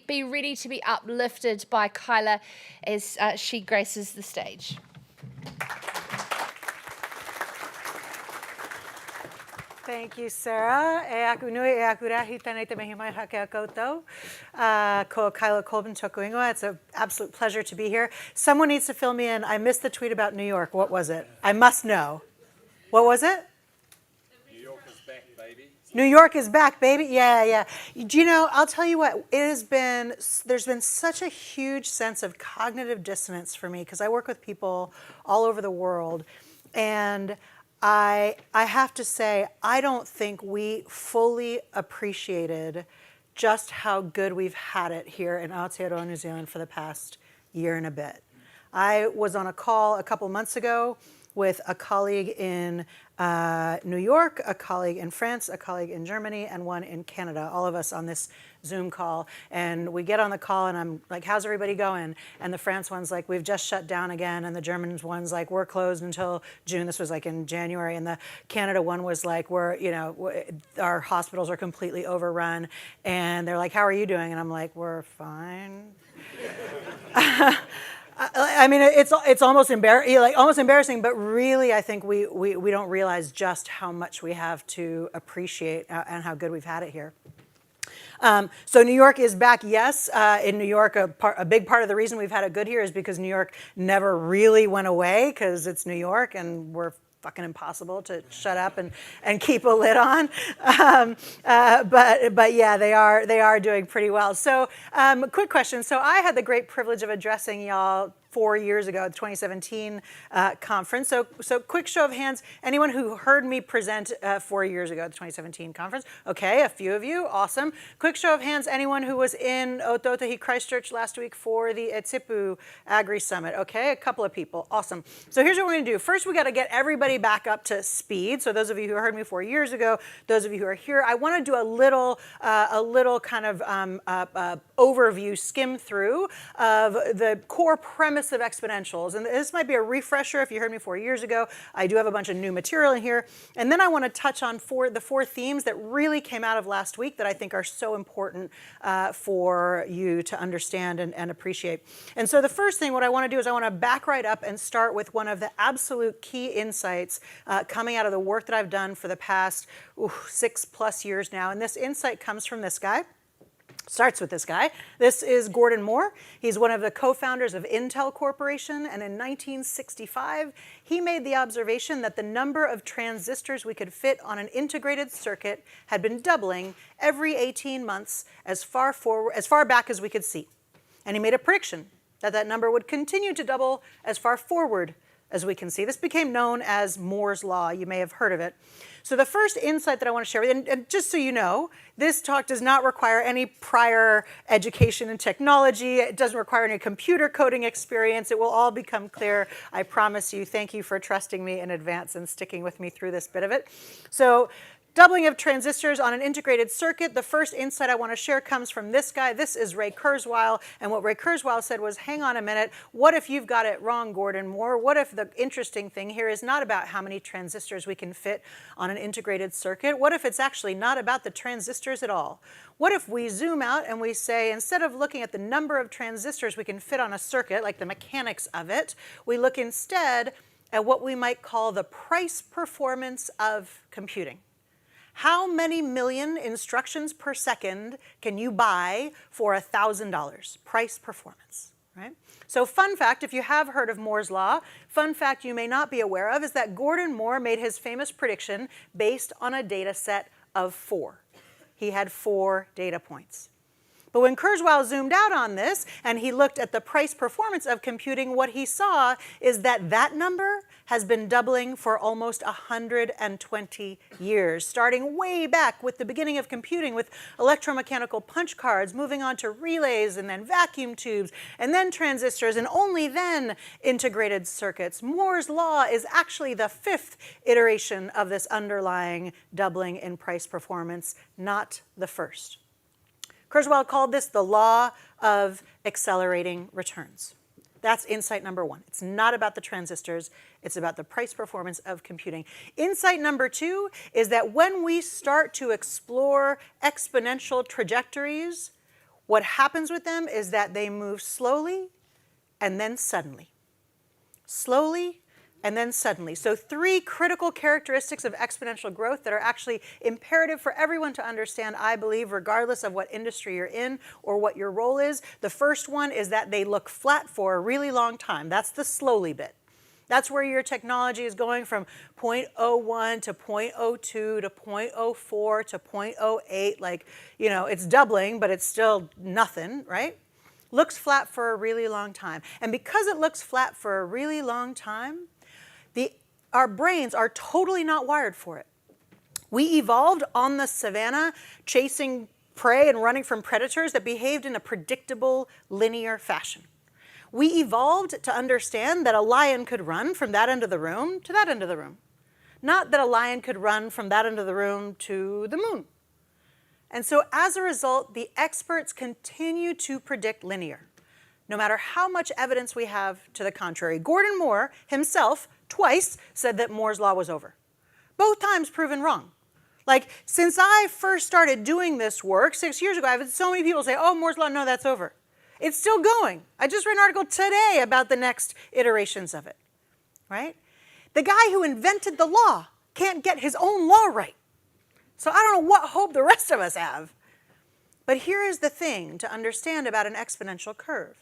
Be ready to be uplifted by Kyla as she graces the stage.
Thank you, Sarah. Ko Kyla Colburn toku ingoa. It's an absolute pleasure to be here. Someone needs to fill me in. I missed the tweet about New York. What was it? I must know. What was it? New York is back, baby. Yeah. Do you know, I'll tell you what, there's been such a huge sense of cognitive dissonance for me because I work with people all over the world. And I have to say, I don't think we fully appreciated just how good we've had it here in Aotearoa, New Zealand for the past year and a bit. I was on a call a couple months ago with a colleague in New York, a colleague in France, a colleague in Germany, and one in Canada, all of us on this Zoom call. And we get on the call and I'm like, how's everybody going? And the France one's like, we've just shut down again. And the German one's like, we're closed until June. This was like in January. And the Canada one was like, our hospitals are completely overrun. And they're like, how are you doing? And I'm like, we're fine. I mean, it's almost embarrassing, but really, I think we don't realize just how much we have to appreciate and how good we've had it here. So New York is back, yes. In New York, a big part of the reason we've had it good here is because New York never really went away because it's New York and we're fucking impossible to shut up and keep a lid on. But yeah, they are doing pretty well. So quick question. So I had the great privilege of addressing y'all 4 years ago at the 2017 conference. So quick show of hands, anyone who heard me present 4 years ago at the 2017 conference? Okay, a few of you, awesome. Quick show of hands, anyone who was in Otautahi Christchurch last week for the Itipu Agri Summit? Okay, a couple of people, awesome. So here's what we're gonna do. First, we gotta get everybody back up to speed. So those of you who heard me 4 years ago, those of you who are here, I wanna do a little kind of overview, skim through of the core premise of exponentials. And this might be a refresher if you heard me 4 years ago. I do have a bunch of new material in here. And then I want to touch on the four themes that really came out of last week that I think are so important for you to understand and appreciate. And so the first thing, what I want to do is I want to back right up and start with one of the absolute key insights coming out of the work that I've done for the past 6+ years now. And this insight comes from this guy. Starts with this guy. This is Gordon Moore. He's one of the co-founders of Intel Corporation, and in 1965, he made the observation that the number of transistors we could fit on an integrated circuit had been doubling every 18 months as far back as we could see. And he made a prediction that that number would continue to double as far forward as we can see. This became known as Moore's Law. You may have heard of it. So the first insight that I want to share with you, and just so you know, this talk does not require any prior education in technology. It doesn't require any computer coding experience. It will all become clear, I promise you. Thank you for trusting me in advance and sticking with me through this bit of it. So doubling of transistors on an integrated circuit. The first insight I want to share comes from this guy. This is Ray Kurzweil. And what Ray Kurzweil said was, hang on a minute. What if you've got it wrong, Gordon Moore? What if the interesting thing here is not about how many transistors we can fit on an integrated circuit? What if it's actually not about the transistors at all? What if we zoom out and we say, instead of looking at the number of transistors we can fit on a circuit, like the mechanics of it, we look instead at what we might call the price performance of computing. How many million instructions per second can you buy for $1,000? Price performance, right? So fun fact, if you have heard of Moore's Law, fun fact you may not be aware of is that Gordon Moore made his famous prediction based on a data set of 4. He had 4 data points. But when Kurzweil zoomed out on this and he looked at the price performance of computing, what he saw is that that number has been doubling for almost 120 years, starting way back with the beginning of computing with electromechanical punch cards, moving on to relays and then vacuum tubes and then transistors and only then integrated circuits. Moore's Law is actually the 5th iteration of this underlying doubling in price performance, not the first. Kurzweil called this the law of accelerating returns. That's insight number 1. It's not about the transistors. It's about the price performance of computing. Insight number 2 is that when we start to explore exponential trajectories, what happens with them is that they move slowly and then suddenly. Slowly and then suddenly. So 3 critical characteristics of exponential growth that are actually imperative for everyone to understand, I believe, regardless of what industry you're in or what your role is. The first one is that they look flat for a really long time. That's the slowly bit. That's where your technology is going from 0.01 to 0.02 to 0.04 to 0.08. Like, you know, it's doubling, but it's still nothing, right? Looks flat for a really long time. And because it looks flat for a really long time, our brains are totally not wired for it. We evolved on the savannah chasing prey and running from predators that behaved in a predictable, linear fashion. We evolved to understand that a lion could run from that end of the room to that end of the room. Not that a lion could run from that end of the room to the moon. And so as a result, the experts continue to predict linear, no matter how much evidence we have to the contrary. Gordon Moore himself twice said that Moore's Law was over. Both times proven wrong. Like, since I first started doing this work 6 years ago, I've had so many people say, oh, Moore's Law, no, that's over. It's still going. I just read an article today about the next iterations of it, right? The guy who invented the law can't get his own law right. So I don't know what hope the rest of us have. But here is the thing to understand about an exponential curve.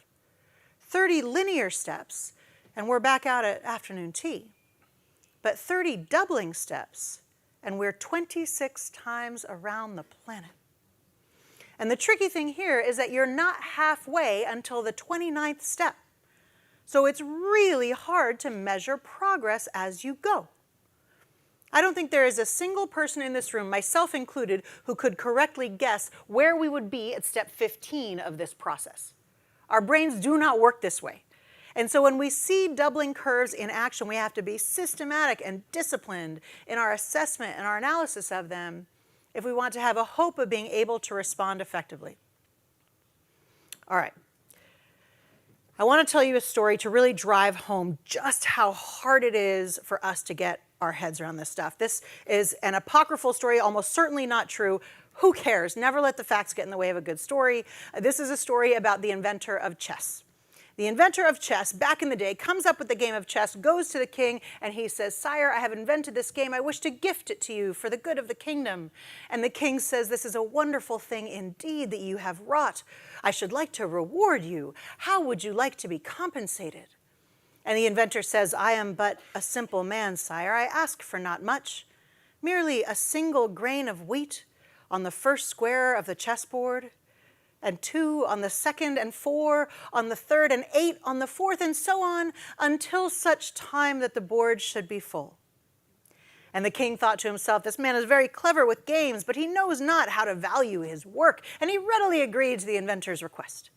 30 linear steps, and we're back out at afternoon tea. But 30 doubling steps, and we're 26 times around the planet. And the tricky thing here is that you're not halfway until the 29th step. So it's really hard to measure progress as you go. I don't think there is a single person in this room, myself included, who could correctly guess where we would be at step 15 of this process. Our brains do not work this way. And so when we see doubling curves in action, we have to be systematic and disciplined in our assessment and our analysis of them if we want to have a hope of being able to respond effectively. All right. I want to tell you a story to really drive home just how hard it is for us to get our heads around this stuff. This is an apocryphal story, almost certainly not true. Who cares? Never let the facts get in the way of a good story. This is a story about the inventor of chess. The inventor of chess back in the day comes up with the game of chess, goes to the king, and he says, "Sire, I have invented this game. I wish to gift it to you for the good of the kingdom." And the king says, "This is a wonderful thing indeed that you have wrought. I should like to reward you. How would you like to be compensated?" And the inventor says, "I am but a simple man, sire. I ask for not much. Merely a single grain of wheat on the first square of the chessboard, and 2 on the second, and 4 on the third, and 8 on the fourth, and so on, until such time that the board should be full." And the king thought to himself, "This man is very clever with games, but he knows not how to value his work." And he readily agreed to the inventor's request.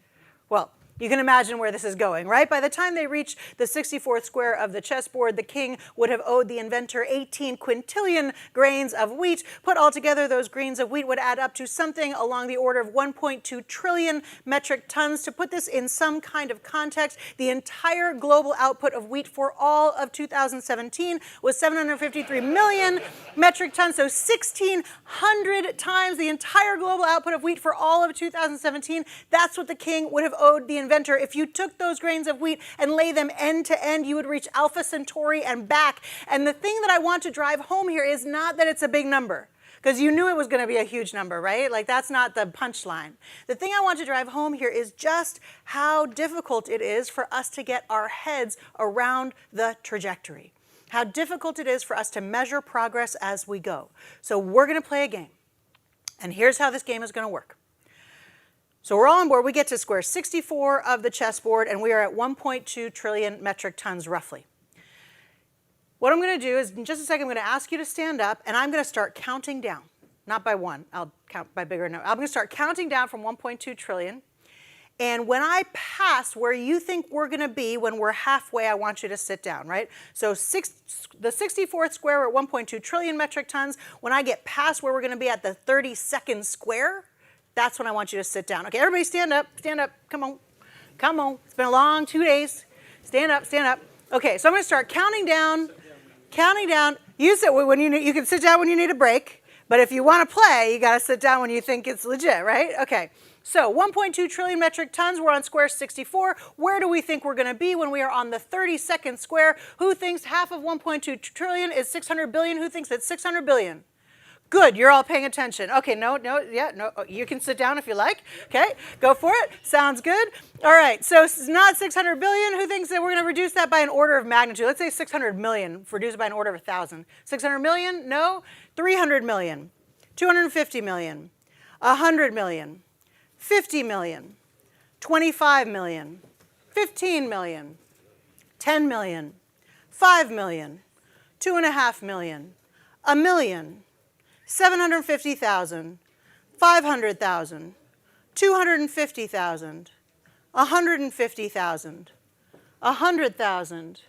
Well, you can imagine where this is going, right? By the time they reach the 64th square of the chessboard, the king would have owed the inventor 18 quintillion grains of wheat. Put all together, those grains of wheat would add up to something along the order of 1.2 trillion metric tons. To put this in some kind of context, the entire global output of wheat for all of 2017 was 753 million metric tons, so 1,600 times the entire global output of wheat for all of 2017. That's what the king would have owed the inventor. If you took those grains of wheat and lay them end to end, you would reach Alpha Centauri and back. And the thing that I want to drive home here is not that it's a big number, because you knew it was going to be a huge number, right? Like, that's not the punchline. The thing I want to drive home here is just how difficult it is for us to get our heads around the trajectory, how difficult it is for us to measure progress as we go. So we're going to play a game, and here's how this game is going to work. So we're all on board. We get to square 64 of the chessboard, and we are at 1.2 trillion metric tons roughly. What I'm going to do is, in just a second, I'm going to ask you to stand up, and I'm going to start counting down. Not by 1. I'll count by bigger number. I'm going to start counting down from 1.2 trillion. And when I pass where you think we're going to be when we're halfway, I want you to sit down, right? So the 64th square, we're at 1.2 trillion metric tons. When I get past where we're going to be at the 32nd square, that's when I want you to sit down. Okay, everybody stand up, come on, come on. It's been a long 2 days. Stand up, stand up. Okay, so I'm gonna start counting down. You sit when you can sit down when you need a break, but if you wanna play, you gotta sit down when you think it's legit, right? Okay, so 1.2 trillion metric tons, we're on square 64. Where do we think we're gonna be when we are on the 32nd square? Who thinks half of 1.2 trillion is 600 billion? Who thinks it's 600 billion? Good, you're all paying attention. Okay, no, you can sit down if you like. Okay, go for it. Sounds good. All right, so it's not 600 billion. Who thinks that we're going to reduce that by an order of magnitude? Let's say 600 million, reduce it by an order of 1,000. 600 million? No. 300 million. 250 million. 100 million. 50 million. 25 million. 15 million. 10 million. 5 million. 2.5 million. 1 million. 750,000, 500,000, 250,000, 150,000, 100,000,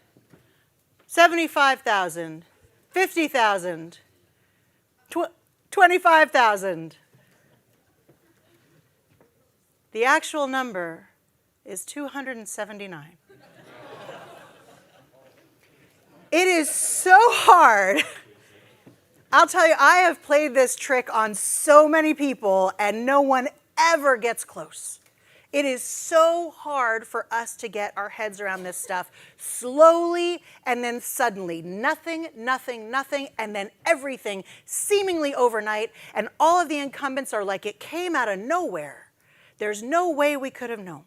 75,000, 50,000, 25,000. The actual number is 279. It is so hard. I'll tell you, I have played this trick on so many people, and no one ever gets close. It is so hard for us to get our heads around this stuff slowly and then suddenly. Nothing, nothing, nothing, and then everything seemingly overnight, and all of the incumbents are like it came out of nowhere. There's no way we could have known.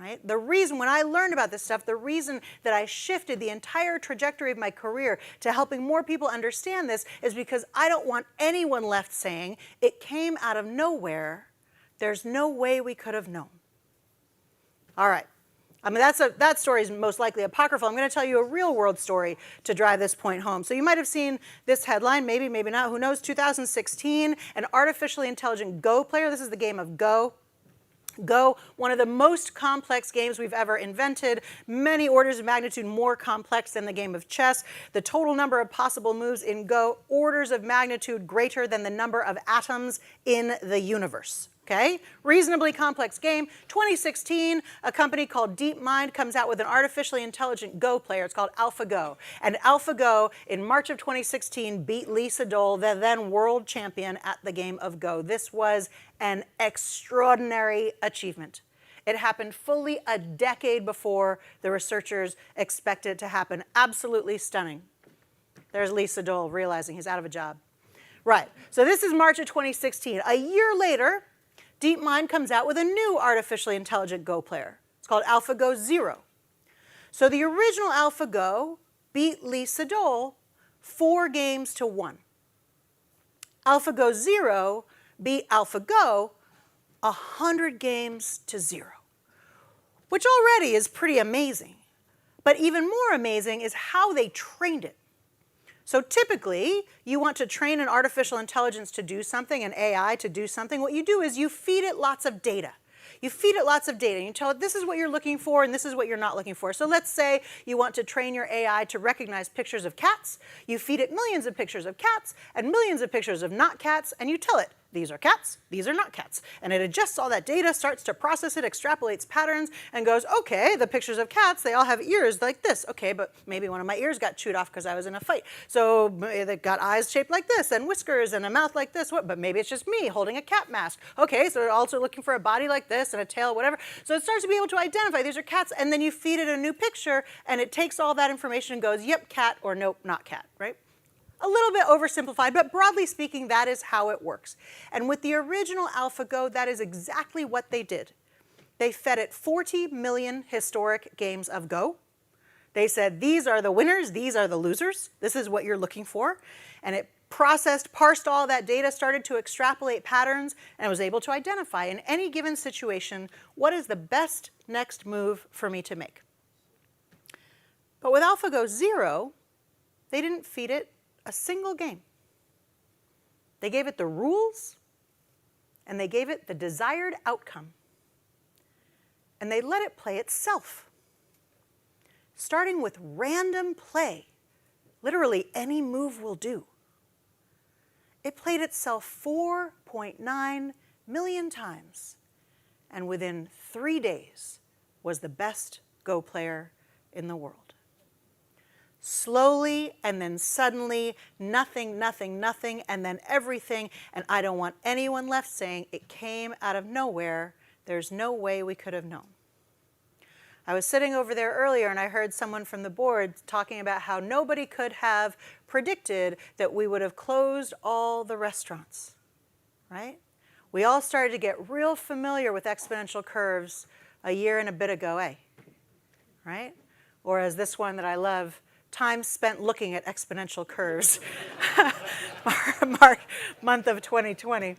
Right? The reason, when I learned about this stuff, the reason that I shifted the entire trajectory of my career to helping more people understand this is because I don't want anyone left saying, it came out of nowhere. There's no way we could have known. All right. I mean, that story is most likely apocryphal. I'm going to tell you a real world story to drive this point home. So you might have seen this headline, maybe, maybe not, who knows, 2016, an artificially intelligent Go player. This is the game of Go. Go, one of the most complex games we've ever invented, many orders of magnitude more complex than the game of chess. The total number of possible moves in Go, orders of magnitude greater than the number of atoms in the universe. Okay, reasonably complex game. 2016, a company called DeepMind comes out with an artificially intelligent Go player. It's called AlphaGo. And AlphaGo, in March of 2016, beat Lee Sedol, the then world champion at the game of Go. This was an extraordinary achievement. It happened fully a decade before the researchers expected it to happen. Absolutely stunning. There's Lee Sedol realizing he's out of a job. Right, so this is March of 2016. A year later, DeepMind comes out with a new artificially intelligent Go player. It's called AlphaGo Zero. So the original AlphaGo beat Lee Sedol 4 games to 1. AlphaGo Zero beat AlphaGo 100 games to 0, which already is pretty amazing. But even more amazing is how they trained it. So typically, you want to train an artificial intelligence to do something, an AI to do something. What you do is you feed it lots of data. You feed it lots of data. And you tell it this is what you're looking for and this is what you're not looking for. So let's say you want to train your AI to recognize pictures of cats. You feed it millions of pictures of cats and millions of pictures of not cats, and you tell it, these are cats, these are not cats. And it adjusts all that data, starts to process it, extrapolates patterns, and goes, okay, the pictures of cats, they all have ears like this. Okay, but maybe one of my ears got chewed off because I was in a fight. So they got eyes shaped like this, and whiskers, and a mouth like this. What? But maybe it's just me holding a cat mask. Okay, so they're also looking for a body like this, and a tail, whatever. So it starts to be able to identify these are cats, and then you feed it a new picture, and it takes all that information and goes, yep, cat, or nope, not cat, right? A little bit oversimplified, but broadly speaking, that is how it works. And with the original AlphaGo, that is exactly what they did. They fed it 40 million historic games of Go. They said, these are the winners, these are the losers, this is what you're looking for. And it processed, parsed all that data, started to extrapolate patterns, and was able to identify in any given situation, what is the best next move for me to make. But with AlphaGo Zero, they didn't feed it a single game. They gave it the rules, and they gave it the desired outcome. And they let it play itself. Starting with random play, literally any move will do. It played itself 4.9 million times, and within 3 days was the best Go player in the world. Slowly, and then suddenly, nothing, nothing, nothing, and then everything. And I don't want anyone left saying it came out of nowhere. There's no way we could have known. I was sitting over there earlier and I heard someone from the board talking about how nobody could have predicted that we would have closed all the restaurants, right? We all started to get real familiar with exponential curves a year and a bit ago, right? Or as this one that I love, time spent looking at exponential curves. Month of 2020.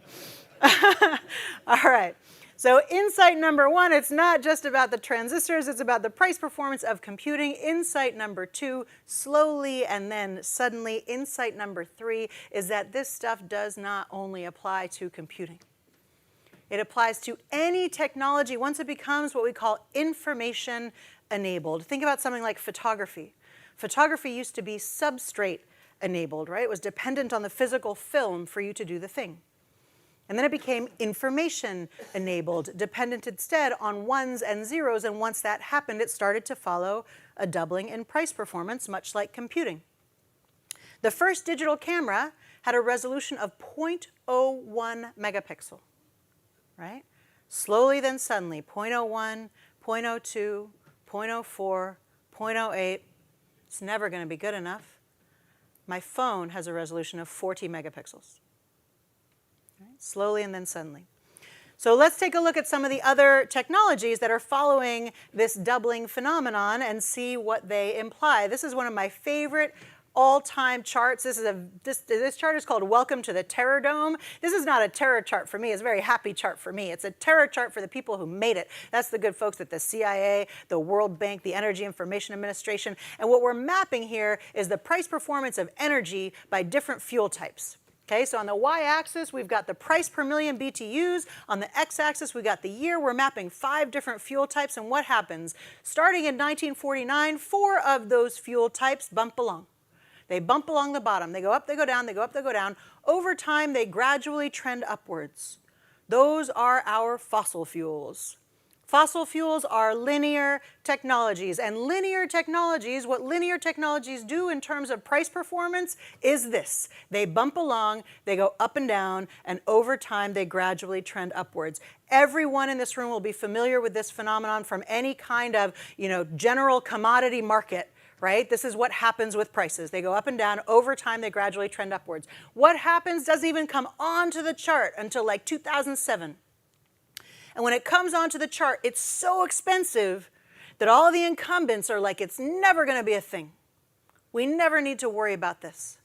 All right. So insight number 1, it's not just about the transistors, it's about the price performance of computing. Insight number 2, slowly and then suddenly. Insight number 3 is that this stuff does not only apply to computing. It applies to any technology once it becomes what we call information enabled. Think about something like photography. Photography used to be substrate enabled, right? It was dependent on the physical film for you to do the thing. And then it became information enabled, dependent instead on ones and zeros, and once that happened, it started to follow a doubling in price performance, much like computing. The first digital camera had a resolution of 0.01 megapixel, right? Slowly then suddenly, 0.01, 0.02, 0.04, 0.08, it's never going to be good enough. My phone has a resolution of 40 megapixels. Right? Slowly and then suddenly. So let's take a look at some of the other technologies that are following this doubling phenomenon and see what they imply. This is one of my favorite all-time charts. This chart is called Welcome to the Terror Dome. This is not a terror chart for me. It's a very happy chart for me. It's a terror chart for the people who made it. That's the good folks at the CIA, the World Bank, the Energy Information Administration. And what we're mapping here is the price performance of energy by different fuel types. Okay, so on the y-axis, we've got the price per million BTUs. On the x-axis, we've got the year. We're mapping 5 different fuel types, and what happens? Starting in 1949, 4 of those fuel types bump along. They bump along the bottom. They go up, they go down, they go up, they go down. Over time, they gradually trend upwards. Those are our fossil fuels. Fossil fuels are linear technologies, and linear technologies, what linear technologies do in terms of price performance is this. They bump along, they go up and down, and over time they gradually trend upwards. Everyone in this room will be familiar with this phenomenon from any kind of, general commodity market, right? This is what happens with prices. They go up and down. Over time, they gradually trend upwards. What happens doesn't even come onto the chart until like 2007. And when it comes onto the chart, it's so expensive that all the incumbents are like, it's never going to be a thing. We never need to worry about this.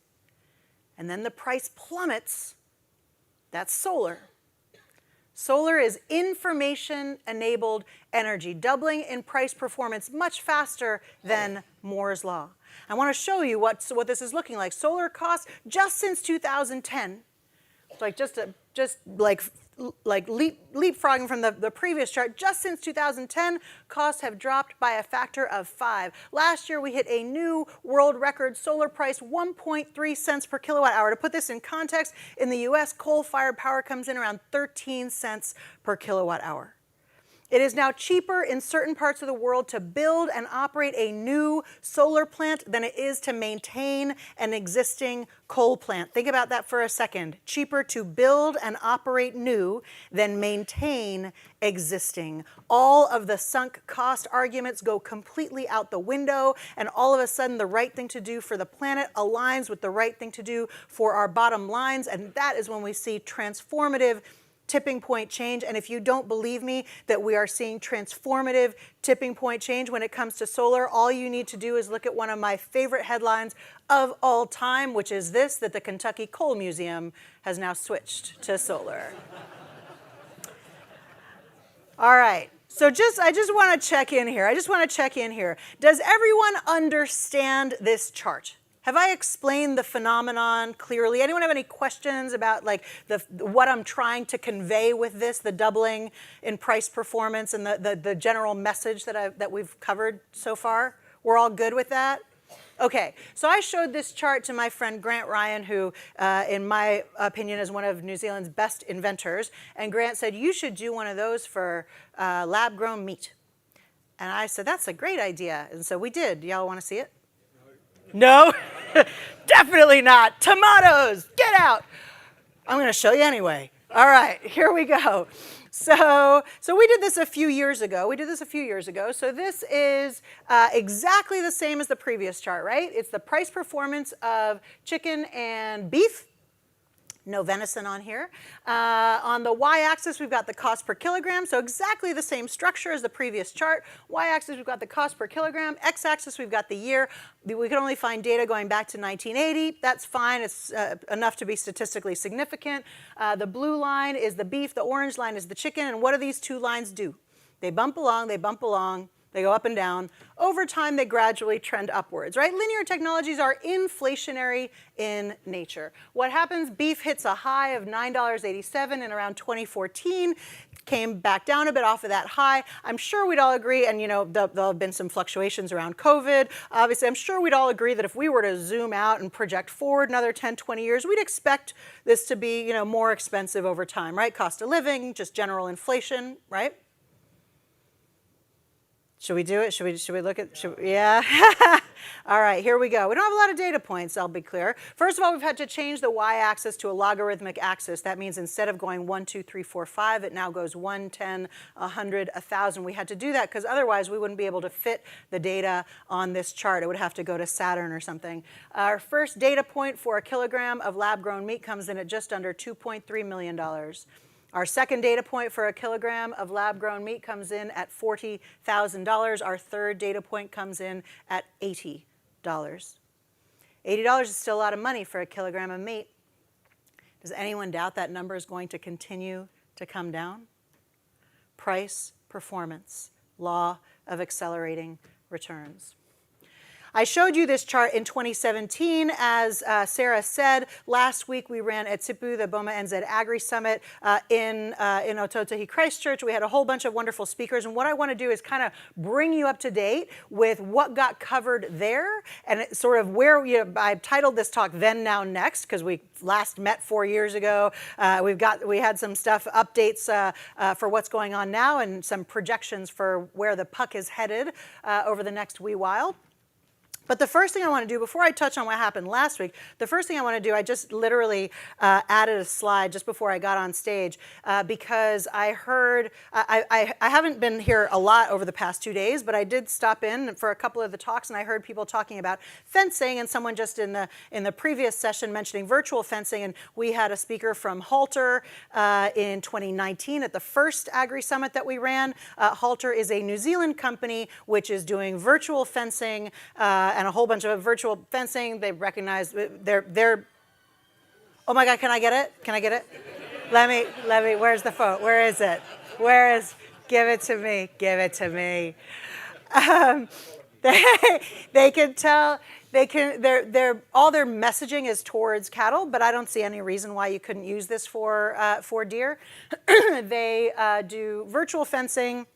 And then the price plummets. That's solar. Solar is information-enabled energy, doubling in price performance much faster than Moore's Law. I want to show you what this is looking like. Solar costs just since 2010, leapfrogging from the previous chart, just since 2010, costs have dropped by a factor of 5. Last year, we hit a new world record solar price, 1.3 cents per kilowatt hour. To put this in context, in the US, coal-fired power comes in around 13 cents per kilowatt hour. It is now cheaper in certain parts of the world to build and operate a new solar plant than it is to maintain an existing coal plant. Think about that for a second. Cheaper to build and operate new than maintain existing. All of the sunk cost arguments go completely out the window, and all of a sudden the right thing to do for the planet aligns with the right thing to do for our bottom lines, and that is when we see transformative tipping point change. And if you don't believe me that we are seeing transformative tipping point change when it comes to solar, all you need to do is look at one of my favorite headlines of all time, which is this, that the Kentucky Coal Museum has now switched to solar. All right. So I just want to check in here. Does everyone understand this chart? Have I explained the phenomenon clearly? Anyone have any questions about what I'm trying to convey with this, the doubling in price performance and the general message that we've covered so far? We're all good with that? Okay, so I showed this chart to my friend Grant Ryan, who, in my opinion, is one of New Zealand's best inventors. And Grant said, you should do one of those for lab-grown meat. And I said, that's a great idea. And so we did. Y'all want to see it? No? Definitely not. Tomatoes, get out. I'm going to show you anyway. All right, here we go. So we did this a few years ago. So this is exactly the same as the previous chart, right? It's the price performance of chicken and beef. No venison on here. On the y-axis, we've got the cost per kilogram, so exactly the same structure as the previous chart. Y-axis, we've got the cost per kilogram. X-axis, we've got the year. We can only find data going back to 1980. That's fine. It's enough to be statistically significant. The blue line is the beef. The orange line is the chicken. And what do these two lines do? They bump along. They go up and down. Over time, they gradually trend upwards, right? Linear technologies are inflationary in nature. What happens? Beef hits a high of $9.87 in around 2014, came back down a bit off of that high. I'm sure we'd all agree, and there'll have been some fluctuations around COVID. Obviously, I'm sure we'd all agree that if we were to zoom out and project forward another 10, 20 years, we'd expect this to be, more expensive over time, right? Cost of living, just general inflation, right? Should we do it? Should we look at, yeah? All right, here we go. We don't have a lot of data points, I'll be clear. First of all, we've had to change the y-axis to a logarithmic axis. That means instead of going 1, 2, 3, 4, 5, it now goes 1, 10, 100, 1,000. We had to do that because otherwise we wouldn't be able to fit the data on this chart. It would have to go to Saturn or something. Our first data point for a kilogram of lab-grown meat comes in at just under $2.3 million. Our second data point for a kilogram of lab-grown meat comes in at $40,000. Our third data point comes in at $80. $80 is still a lot of money for a kilogram of meat. Does anyone doubt that number is going to continue to come down? Price, performance, law of accelerating returns. I showed you this chart in 2017. As Sarah said, last week we ran at Sipu, the Boma NZ Agri Summit in Otautahi Christchurch. We had a whole bunch of wonderful speakers, and what I want to do is kind of bring you up to date with what got covered there, and it's sort of where I titled this talk "Then, Now, Next" because we last met 4 years ago. We had some stuff updates for what's going on now, and some projections for where the puck is headed over the next wee while. But the first thing I want to do, before I touch on what happened last week, the first thing I want to do, I just literally added a slide just before I got on stage because I heard, I haven't been here a lot over the past 2 days, but I did stop in for a couple of the talks, and I heard people talking about fencing, and someone just in the previous session mentioning virtual fencing, and we had a speaker from Halter in 2019 at the first Agri Summit that we ran. Halter is a New Zealand company which is doing virtual fencing and a whole bunch of virtual fencing. They recognize they're. Oh my God! Can I get it? Can I get it? Let me. Where's the phone? Where is it? Where is? Give it to me. Give it to me. They can tell. They can. All their messaging is towards cattle, but I don't see any reason why you couldn't use this for deer. They do virtual fencing.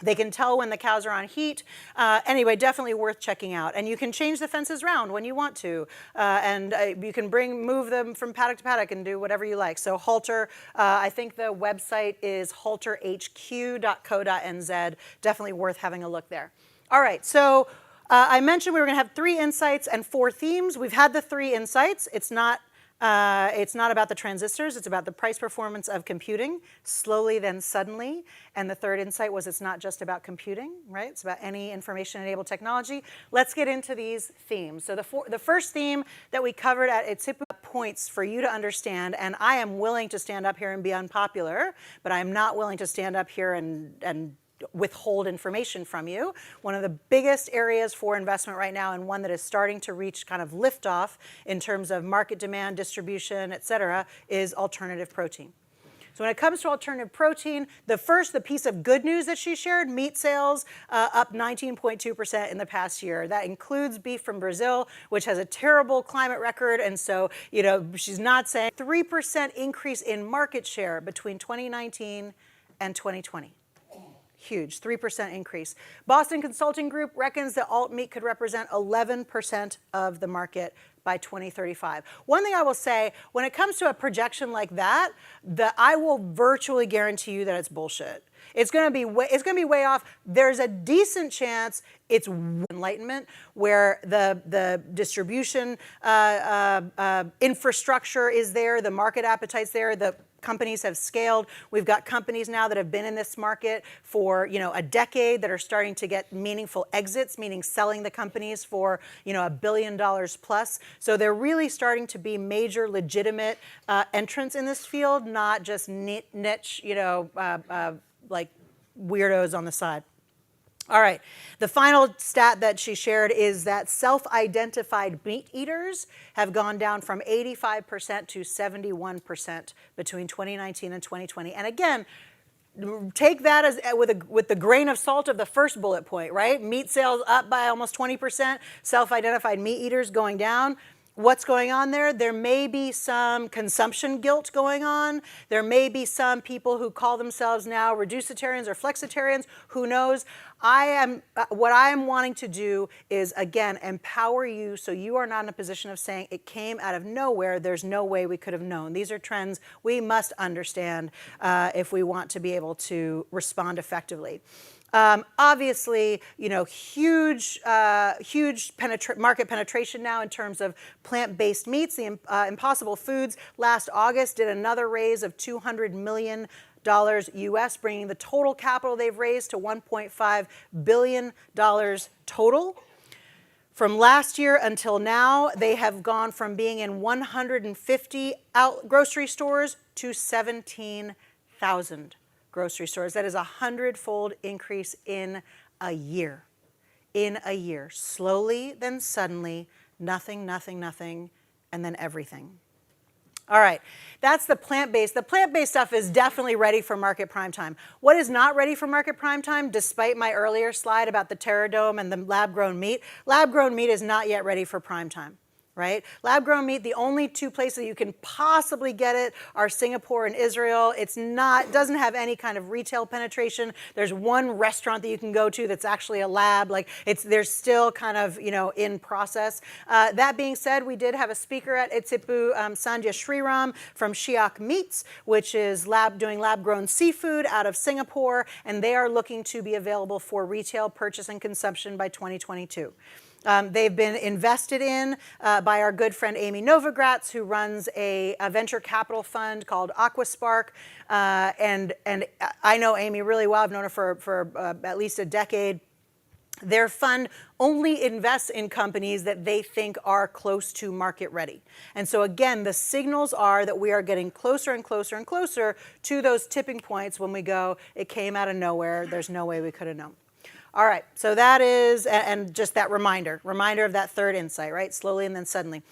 They can tell when the cows are on heat. Anyway, definitely worth checking out. And you can change the fences round when you want to. And you can move them from paddock to paddock and do whatever you like. So Halter, I think the website is halterhq.co.nz. Definitely worth having a look there. All right, so I mentioned we were going to have 3 insights and 4 themes. We've had the 3 insights. It's not about the transistors, it's about the price performance of computing, slowly then suddenly. And the 3rd insight was it's not just about computing, right? It's about any information-enabled technology. Let's get into these themes. So the first theme that we covered at Tsipu points for you to understand, and I am willing to stand up here and be unpopular, but I'm not willing to stand up here and withhold information from you. One of the biggest areas for investment right now, and one that is starting to reach kind of liftoff in terms of market demand, distribution, et cetera, is alternative protein. So when it comes to alternative protein, the piece of good news that she shared, meat sales up 19.2% in the past year. That includes beef from Brazil, which has a terrible climate record. And so, she's not saying 3% increase in market share between 2019 and 2020. Huge, 3% increase. Boston Consulting Group reckons that alt meat could represent 11% of the market by 2035. One thing I will say, when it comes to a projection like that, I will virtually guarantee you that it's bullshit. It's going to be way off. There's a decent chance it's enlightenment where the distribution infrastructure is there, the market appetite's there, the companies have scaled. We've got companies now that have been in this market for a decade that are starting to get meaningful exits, meaning selling the companies for $1 billion plus. So they're really starting to be major legitimate entrants in this field, not just niche, like weirdos on the side. All right, the final stat that she shared is that self-identified meat eaters have gone down from 85% to 71% between 2019 and 2020. And again, take that as with the grain of salt of the first bullet point, right? Meat sales up by almost 20%, self-identified meat eaters going down. What's going on there? There may be some consumption guilt going on. There may be some people who call themselves now reducitarians or flexitarians. Who knows? What I am wanting to do is, again, empower you so you are not in a position of saying it came out of nowhere. There's no way we could have known. These are trends we must understand if we want to be able to respond effectively. Obviously, huge market penetration now in terms of plant-based meats. The Impossible Foods last August did another raise of $200 million US, bringing the total capital they've raised to $1.5 billion total. From last year until now, they have gone from being in 150 grocery stores to 17,000 grocery stores. That is a 100-fold increase in a year. In a year. Slowly, then suddenly, nothing, and then everything. All right, that's the plant-based. The plant-based stuff is definitely ready for market prime time. What is not ready for market prime time, despite my earlier slide about the Terradome and the lab-grown meat? Lab-grown meat is not yet ready for prime time. Right? Lab-grown meat, the only two places you can possibly get it are Singapore and Israel. It's not, doesn't have any kind of retail penetration. There's one restaurant that you can go to that's actually a lab. Like there's still kind of, in process. That being said, we did have a speaker at Itsipu, Sandhya Sriram from Shiok Meats, which is doing lab-grown seafood out of Singapore, and they are looking to be available for retail purchase and consumption by 2022. They've been invested in by our good friend Amy Novogratz, who runs a venture capital fund called Aquaspark. And I know Amy really well. I've known her for at least a decade. Their fund only invests in companies that they think are close to market ready. And so again, the signals are that we are getting closer and closer and closer to those tipping points when we go, it came out of nowhere, there's no way we could have known. All right, so that is, and just that reminder of that third insight, right? Slowly and then suddenly.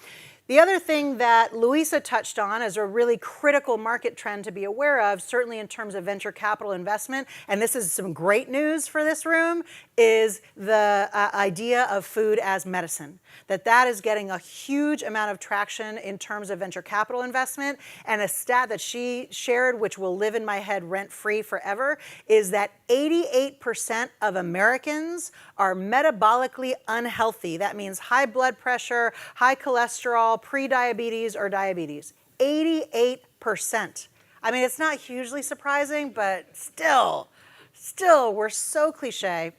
The other thing that Louisa touched on as a really critical market trend to be aware of, certainly in terms of venture capital investment, and this is some great news for this room, is the idea of food as medicine. That is getting a huge amount of traction in terms of venture capital investment. And a stat that she shared, which will live in my head rent-free forever, is that 88% of Americans are metabolically unhealthy. That means high blood pressure, high cholesterol, pre-diabetes, or diabetes. 88%. I mean, it's not hugely surprising, but still, we're so cliche.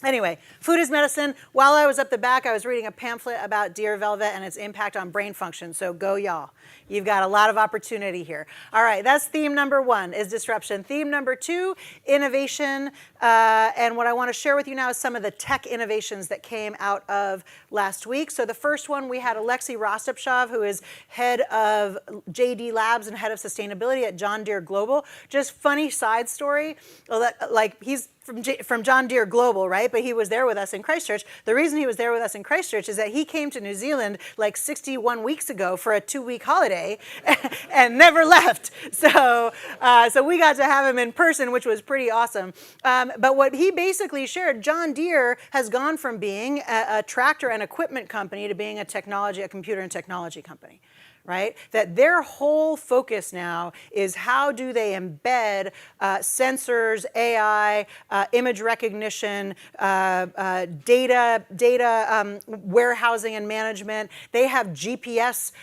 Anyway, food is medicine. While I was up the back, I was reading a pamphlet about deer velvet and its impact on brain function. So go y'all. You've got a lot of opportunity here. All right, that's theme number one, is disruption. Theme number two, innovation. And what I want to share with you now is some of the tech innovations that came out of last week. So the first one, we had Alexei Rostopchov, who is head of JD Labs and head of sustainability at John Deere Global. Just funny side story, like he's from John Deere Global, right? But he was there with us in Christchurch. The reason he was there with us in Christchurch is that he came to New Zealand like 61 weeks ago for a 2-week holiday and never left. So we got to have him in person, which was pretty awesome. But what he basically shared, John Deere has gone from being a tractor and equipment company to being a computer and technology company. Right? That their whole focus now is how do they embed sensors, AI, image recognition, data warehousing and management. They have GPS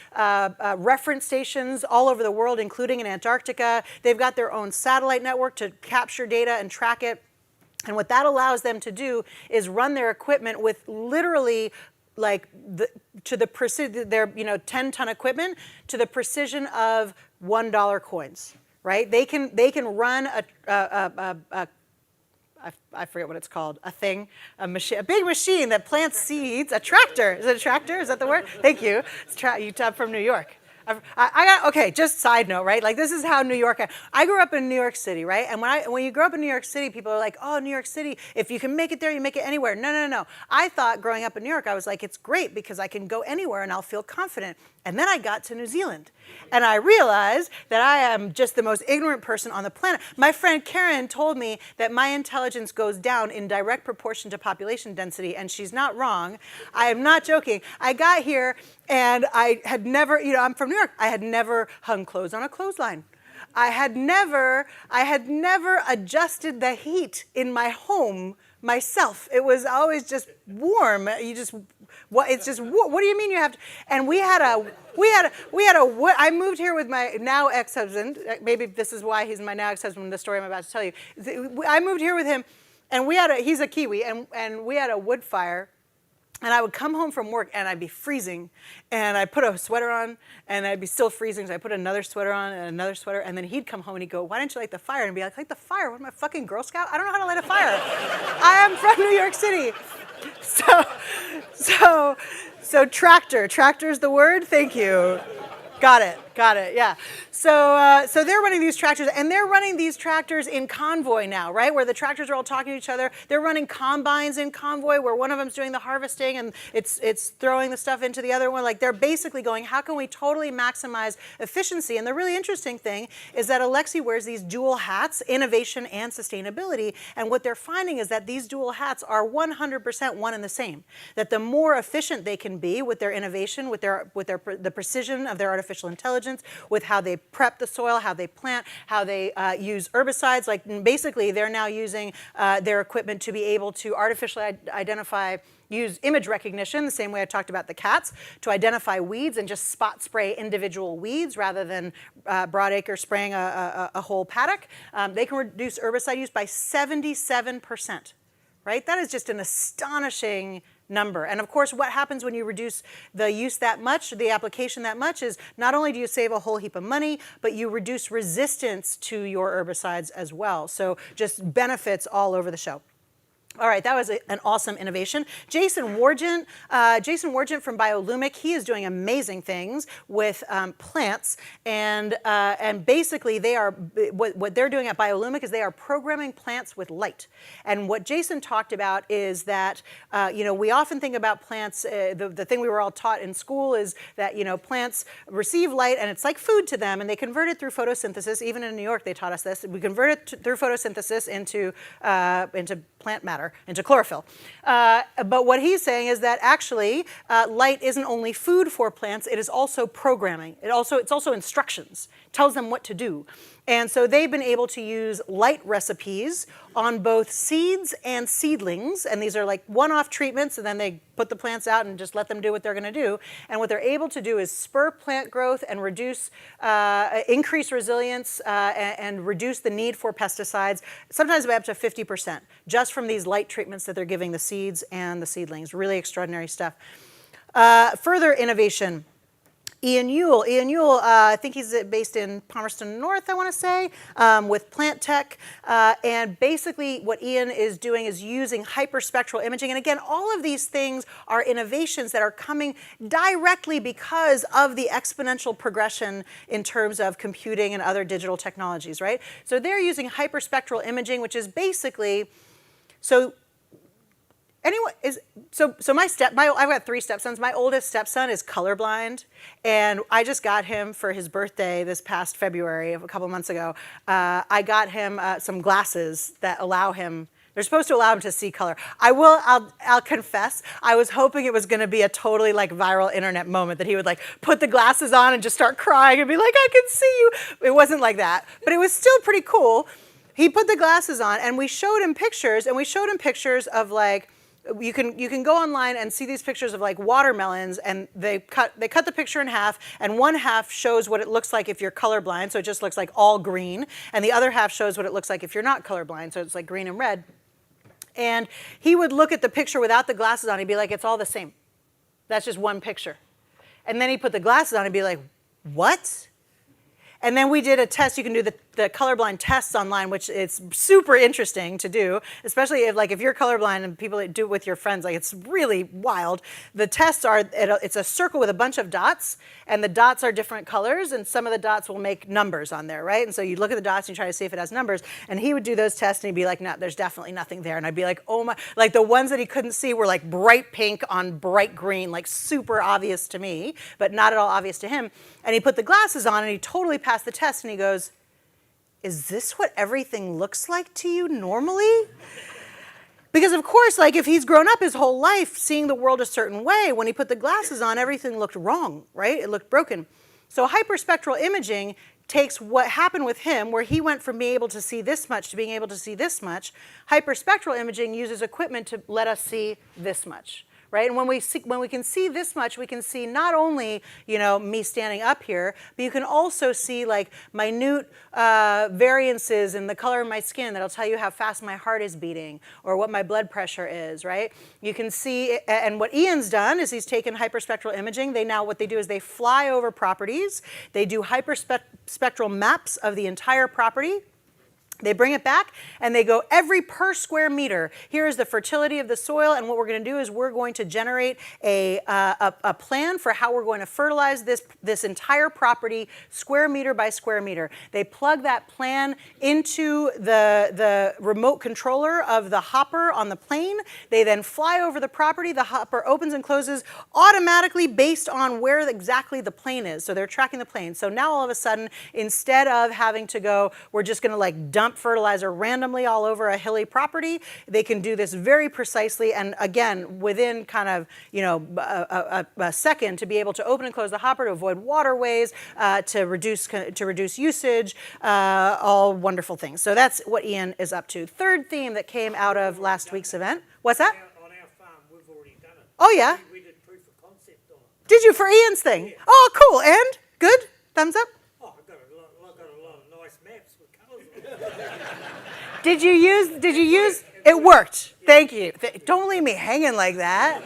reference stations all over the world, including in Antarctica. They've got their own satellite network to capture data and track it. And what that allows them to do is run their equipment with literally to the precision, their 10-ton equipment to the precision of $1 coins, right? They can run I forget what it's called, a big machine that plants seeds, a tractor. Is it a tractor? Is that the word? Thank you. I'm from New York. Okay, just side note, right? Like this is how New York, I grew up in New York City, right? And when you grow up in New York City, people are like, oh, New York City, if you can make it there, you make it anywhere. No. I thought growing up in New York, I was like, it's great because I can go anywhere and I'll feel confident. And then I got to New Zealand and I realized that I am just the most ignorant person on the planet. My friend Karen told me that my intelligence goes down in direct proportion to population density, and she's not wrong. I am not joking. I got here and I had never, I'm from New York. I had never hung clothes on a clothesline. I had never adjusted the heat in my home myself. It was always just warm. What do you mean you have to? And I moved here with my now ex-husband. Maybe this is why he's my now ex-husband, the story I'm about to tell you. I moved here with him, and he's a Kiwi, and we had a wood fire. And I would come home from work and I'd be freezing, and I'd put a sweater on and I'd be still freezing, so I put another sweater on and another sweater, and then he'd come home and he'd go, why didn't you light the fire? And I'd be like, light the fire? What am I, fucking Girl Scout? I don't know how to light a fire. I am from New York City. So tractor. Tractor's the word? Thank you. Got it. Got it. Yeah. So so they're running these tractors, and they're running these tractors in convoy now, right? Where the tractors are all talking to each other. They're running combines in convoy, where one of them's doing the harvesting and it's throwing the stuff into the other one. Like they're basically going, how can we totally maximize efficiency? And the really interesting thing is that Alexi wears these dual hats, innovation and sustainability. And what they're finding is that these dual hats are 100% one and the same. That the more efficient they can be with their innovation, with the precision of their artificial intelligence, with how they prep the soil, how they plant, how they use herbicides. Like basically, they're now using their equipment to be able to artificially identify, use image recognition, the same way I talked about the cats, to identify weeds and just spot spray individual weeds rather than broadacre spraying a whole paddock. They can reduce herbicide use by 77%. Right? That is just an astonishing number. And of course, what happens when you reduce the use that much, the application that much, is not only do you save a whole heap of money, but you reduce resistance to your herbicides as well. So just benefits all over the show. All right, that was an awesome innovation. Jason Wargent from Biolumic, he is doing amazing things with plants, and basically they are what they're doing at Biolumic is they are programming plants with light. And what Jason talked about is that we often think about plants. The thing we were all taught in school is that plants receive light and it's like food to them, and they convert it through photosynthesis. Even in New York, they taught us this. We convert it through photosynthesis into plant matter, into chlorophyll. But what he's saying is that actually light isn't only food for plants, it is also programming. It's also instructions. It tells them what to do. And so they've been able to use light recipes on both seeds and seedlings. And these are like one-off treatments, and then they put the plants out and just let them do what they're going to do. And what they're able to do is spur plant growth and increase resilience and reduce the need for pesticides, sometimes by up to 50%, just from these light treatments that they're giving the seeds and the seedlings. Really extraordinary stuff. Further innovation. Ian Yule, I think he's based in Palmerston North, I want to say, with Plant Tech. And basically what Ian is doing is using hyperspectral imaging. And again, all of these things are innovations that are coming directly because of the exponential progression in terms of computing and other digital technologies, right? So they're using hyperspectral imaging, which is basically, I've got 3 stepsons. My oldest stepson is colorblind, and I just got him for his birthday this past February, a couple months ago. I got him some glasses that allow him. They're supposed to allow him to see color. I'll confess, I was hoping it was going to be a totally viral internet moment, that he would put the glasses on and just start crying and be like, I can see you. It wasn't like that, but it was still pretty cool. He put the glasses on, and we showed him pictures, of you can go online and see these pictures of watermelons, and they cut the picture in half, and one half shows what it looks like if you're colorblind, so it just looks like all green, and the other half shows what it looks like if you're not colorblind, so it's like green and red. And he would look at the picture without the glasses on, he'd be like, it's all the same. That's just one picture. And then he put the glasses on and be like, what? And then we did a test. You can do the colorblind tests online, which is super interesting to do, especially if you're colorblind and people do it with your friends. It's really wild. The tests are, it's a circle with a bunch of dots, and the dots are different colors, and some of the dots will make numbers on there, right? And so you look at the dots and you try to see if it has numbers, and he would do those tests, and he'd be like, no, there's definitely nothing there. And I'd be like, oh my, the ones that he couldn't see were bright pink on bright green, super obvious to me, but not at all obvious to him. And he put the glasses on, and he totally passed the test, and he goes, is this what everything looks like to you normally? Because of course, if he's grown up his whole life seeing the world a certain way, when he put the glasses on, everything looked wrong, right? It looked broken. So hyperspectral imaging takes what happened with him, where he went from being able to see this much to being able to see this much. Hyperspectral imaging uses equipment to let us see this much. Right? And when we can see this much, we can see not only, me standing up here, but you can also see minute variances in the color of my skin that'll tell you how fast my heart is beating or what my blood pressure is, right? You can see, and what Ian's done is he's taken hyperspectral imaging. What they do is they fly over properties. They do hyperspectral maps of the entire property. They bring it back and they go every per square meter. Here is the fertility of the soil, and what we're going to do is we're going to generate a plan for how we're going to fertilize this entire property square meter by square meter. They plug that plan into the remote controller of the hopper on the plane. They then fly over the property. The hopper opens and closes automatically based on where exactly the plane is. So they're tracking the plane. So now all of a sudden, instead of having to go, we're just going to like dump fertilizer randomly all over a hilly property. They can do this very precisely, and again, within kind of a second, to be able to open and close the hopper to avoid waterways, to reduce usage, all wonderful things. So that's what Ian is up to. Third theme that came out of last week's event. What's that?
On our farm, we've already done it.
Oh yeah.
We did proof of concept on it.
Did you for Ian's thing?
Yeah.
Oh, cool. And good. Thumbs up.
Oh, I've got a lot of nice maps with colours on it.
Did you use, it worked. Thank you. Don't leave me hanging like that.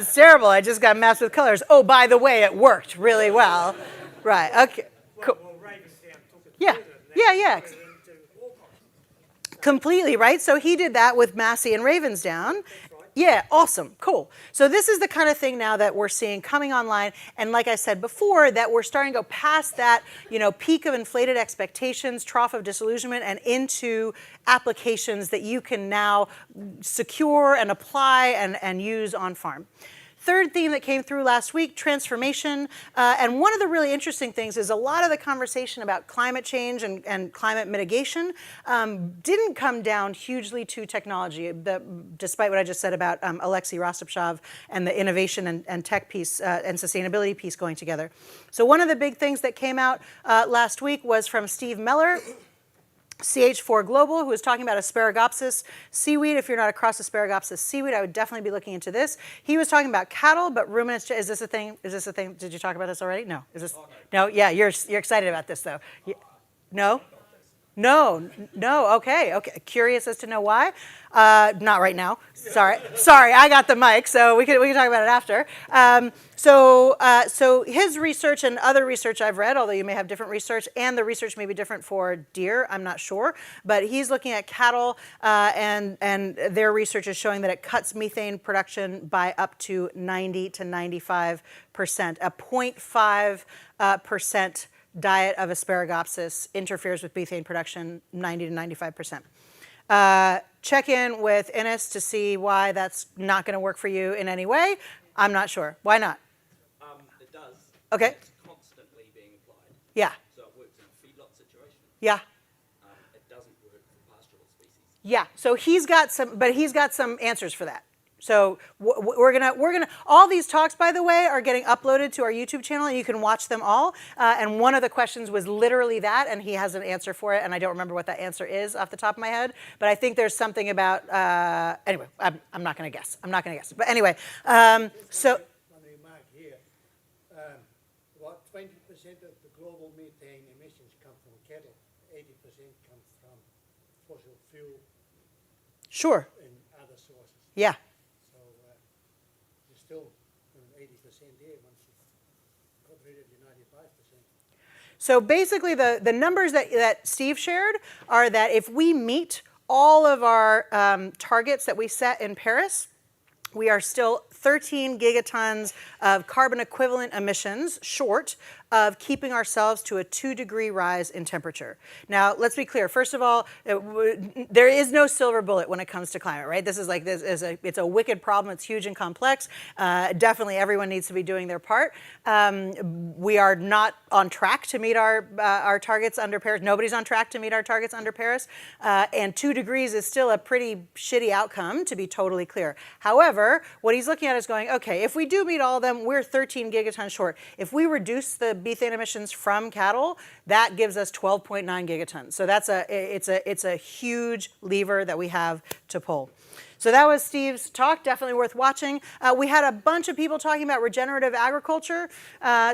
It's terrible. I just got maps with colors. Oh, by the way, it worked really well. Right, okay, cool. Yeah. Completely, right? So he did that with Massey and Ravensdown. Yeah, awesome, cool. So this is the kind of thing now that we're seeing coming online, and like I said before, that we're starting to go past that, peak of inflated expectations, trough of disillusionment, and into applications that you can now secure and apply and use on farm. Third theme that came through last week, transformation. And one of the really interesting things is a lot of the conversation about climate change and climate mitigation didn't come down hugely to technology, despite what I just said about Alexei Rostopchinov and the innovation and tech piece and sustainability piece going together. So one of the big things that came out last week was from Steve Meller, CH4 Global, who was talking about Asparagopsis seaweed. If you're not across Asparagopsis seaweed, I would definitely be looking into this. He was talking about cattle, but ruminants. Is this a thing? Is this a thing? Did you talk about this already? No. Is this? No. Yeah, you're excited about this though. No. No. Okay. Curious as to know why. Not right now. Sorry. I got the mic, so we can talk about it after. So his research and other research I've read, although you may have different research, and the research may be different for deer, I'm not sure. But he's looking at cattle, and their research is showing that it cuts methane production by up to 90 to 95%. A 0.5% diet of Asparagopsis interferes with methane production 90 to 95%. Check in with Innes to see why that's not going to work for you in any way. I'm not sure. Why not?
It does.
Okay.
It's constantly being applied.
Yeah.
So it works in a feedlot situation.
Yeah.
It doesn't work for pastoral species.
Yeah. So he's got some answers for that. So we're gonna. All these talks, by the way, are getting uploaded to our YouTube channel, and you can watch them all. And one of the questions was literally that, and he has an answer for it, and I don't remember what that answer is off the top of my head. But I think there's something about. Anyway, I'm not gonna guess. But anyway, so.
About 20% of the global methane emissions come from cattle. 80% comes from fossil fuel.
Sure.
And other sources.
Yeah.
Still 80% there once you got rid of the 95%.
So basically the numbers that Steve shared are that if we meet all of our targets that we set in Paris, we are still 13 gigatons of carbon equivalent emissions short of keeping ourselves to a 2-degree rise in temperature. Now, let's be clear. First of all, there is no silver bullet when it comes to climate, right? It's a wicked problem. It's huge and complex. Definitely everyone needs to be doing their part. We are not on track to meet our targets under Paris. Nobody's on track to meet our targets under Paris. And 2 degrees is still a pretty shitty outcome, to be totally clear. However, what he's looking at is going, okay, if we do meet all of them, we're 13 gigatons short. If we reduce the methane emissions from cattle, that gives us 12.9 gigatons. So it's a huge lever that we have to pull. So that was Steve's talk, definitely worth watching. We had a bunch of people talking about regenerative agriculture.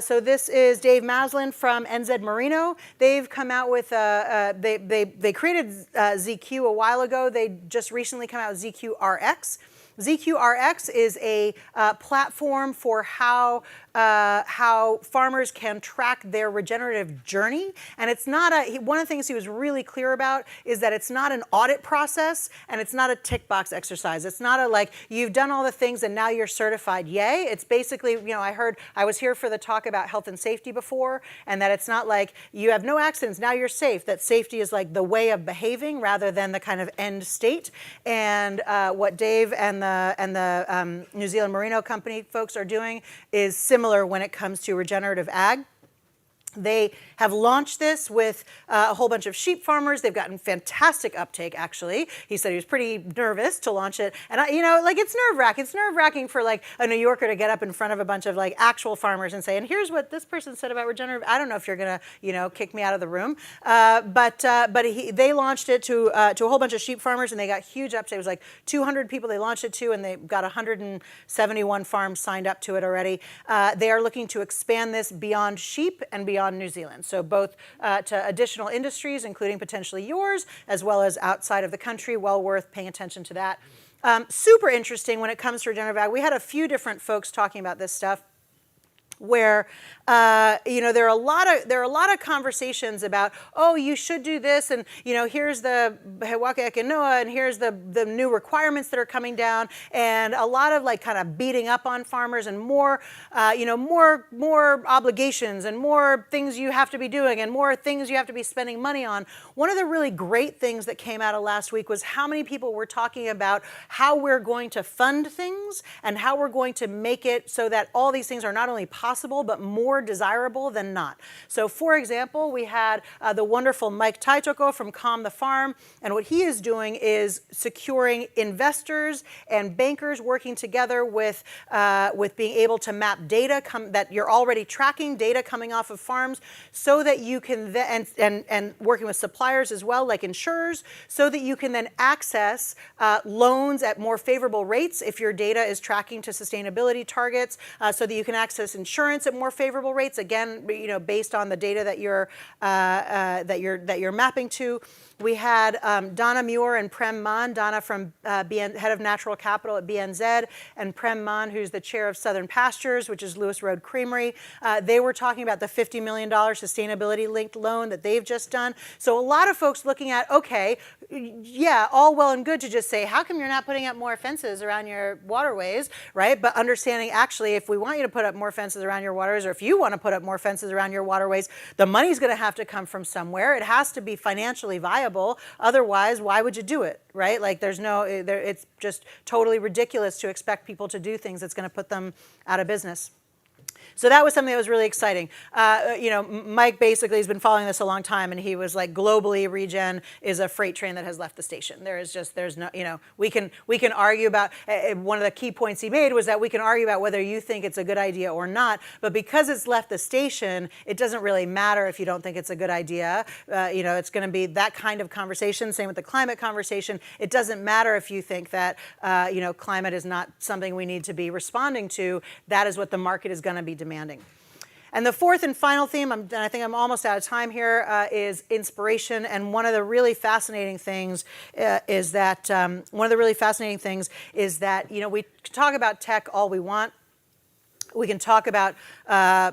So this is Dave Maslin from NZ Merino. They've come out with, they created ZQ a while ago. They just recently come out with ZQ RX. ZQ RX is a platform for how how farmers can track their regenerative journey. And it's not one of the things he was really clear about is that it's not an audit process and it's not a tick box exercise. It's not a like, you've done all the things and now you're certified, yay. It's basically, I was here for the talk about health and safety before, and that it's not like you have no accidents, now you're safe, that safety is like the way of behaving rather than the kind of end state. And what Dave and the New Zealand Merino Company folks are doing is similar when it comes to regenerative ag. They have launched this with a whole bunch of sheep farmers. They've gotten fantastic uptake, actually. He said he was pretty nervous to launch it. And, it's nerve-wracking. It's nerve-wracking for, like, a New Yorker to get up in front of a bunch of, like, actual farmers and say, and here's what this person said about regenerative. I don't know if you're going to, kick me out of the room. But they launched it to a whole bunch of sheep farmers, and they got huge uptake. It was like 200 people they launched it to, and they got 171 farms signed up to it already. They are looking to expand this beyond sheep and beyond New Zealand. So both to additional industries, including potentially yours, as well as outside of the country. Well worth paying attention to that. Super interesting when it comes to regenerative ag. We had a few different folks talking about this stuff, where there are a lot of conversations about, oh, you should do this, and here's the He Waka Eke Noa, and here's the new requirements that are coming down, and a lot of like kind of beating up on farmers and more obligations and more things you have to be doing and more things you have to be spending money on. One of the really great things that came out of last week was how many people were talking about how we're going to fund things and how we're going to make it so that all these things are not only possible, but more desirable than not. So for example, we had the wonderful Mike Taitoko from Calm the Farm, and what he is doing is securing investors and bankers working together with being able to map data that you're already tracking, data coming off of farms, so that you can then, and working with suppliers as well, like insurers, so that you can then access loans at more favorable rates if your data is tracking to sustainability targets, so that you can access insurance at more favorable rates, again, based on the data that you're mapping to. We had Donna Muir and Prem Maan, Donna from head of natural capital at BNZ, and Prem Maan, who's the chair of Southern Pastures, which is Lewis Road Creamery. They were talking about the $50 million sustainability-linked loan that they've just done. So a lot of folks looking at, okay, yeah, all well and good to just say, how come you're not putting up more fences around your waterways, right? But understanding, actually, if we want you to put up more fences around your waterways, or if you want to put up more fences around your waterways, the money's going to have to come from somewhere. It has to be financially viable. Otherwise, why would you do it, right? Like it's just totally ridiculous to expect people to do things that's going to put them out of business. So that was something that was really exciting. Mike basically has been following this a long time, and he was like, globally, regen is a freight train that has left the station. There's no, we can argue about, one of the key points he made was that we can argue about whether you think it's a good idea or not, but because it's left the station, it doesn't really matter if you don't think it's a good idea. It's going to be that kind of conversation. Same with the climate conversation. It doesn't matter if you think that, climate is not something we need to be responding to. That is what the market is going to be demanding. And the fourth and final theme, and I think I'm almost out of time here, is inspiration. And one of the really fascinating things is that we talk about tech all we want. We can talk about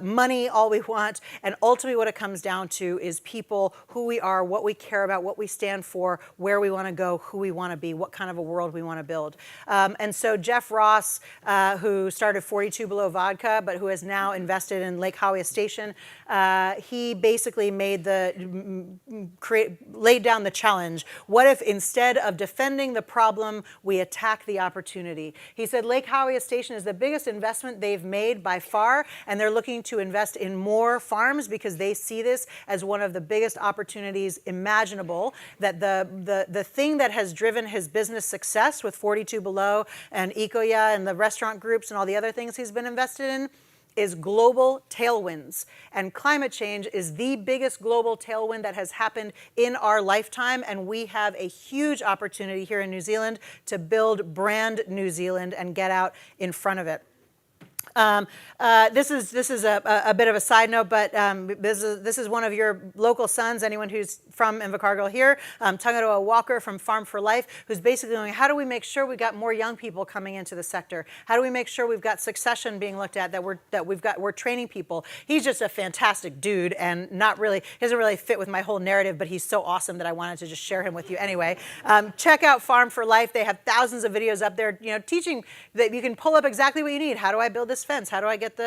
money all we want, and ultimately what it comes down to is people, who we are, what we care about, what we stand for, where we want to go, who we want to be, what kind of a world we want to build. And so Jeff Ross, who started 42 Below Vodka, but who has now invested in Lake Howea Station, he basically laid down the challenge. What if instead of defending the problem, we attack the opportunity? He said Lake Howea Station is the biggest investment they've made by far, and they're looking to invest in more farms because they see this as one of the biggest opportunities imaginable. That the thing that has driven his business success with 42 Below and Ikoya and the restaurant groups and all the other things he's been invested in is global tailwinds. And climate change is the biggest global tailwind that has happened in our lifetime, and we have a huge opportunity here in New Zealand to build brand New Zealand and get out in front of it. This is a bit of a side note, but this is one of your local sons, anyone who's from Invercargill here, Tangaloa Walker from Farm for Life, who's basically going, how do we make sure we got more young people coming into the sector? How do we make sure we've got succession being looked at, that we're training people? He's just a fantastic dude, and he doesn't really fit with my whole narrative, but he's so awesome that I wanted to just share him with you anyway. Check out Farm for Life. They have thousands of videos up there, teaching that you can pull up exactly what you need. How do I build this fence? How do I get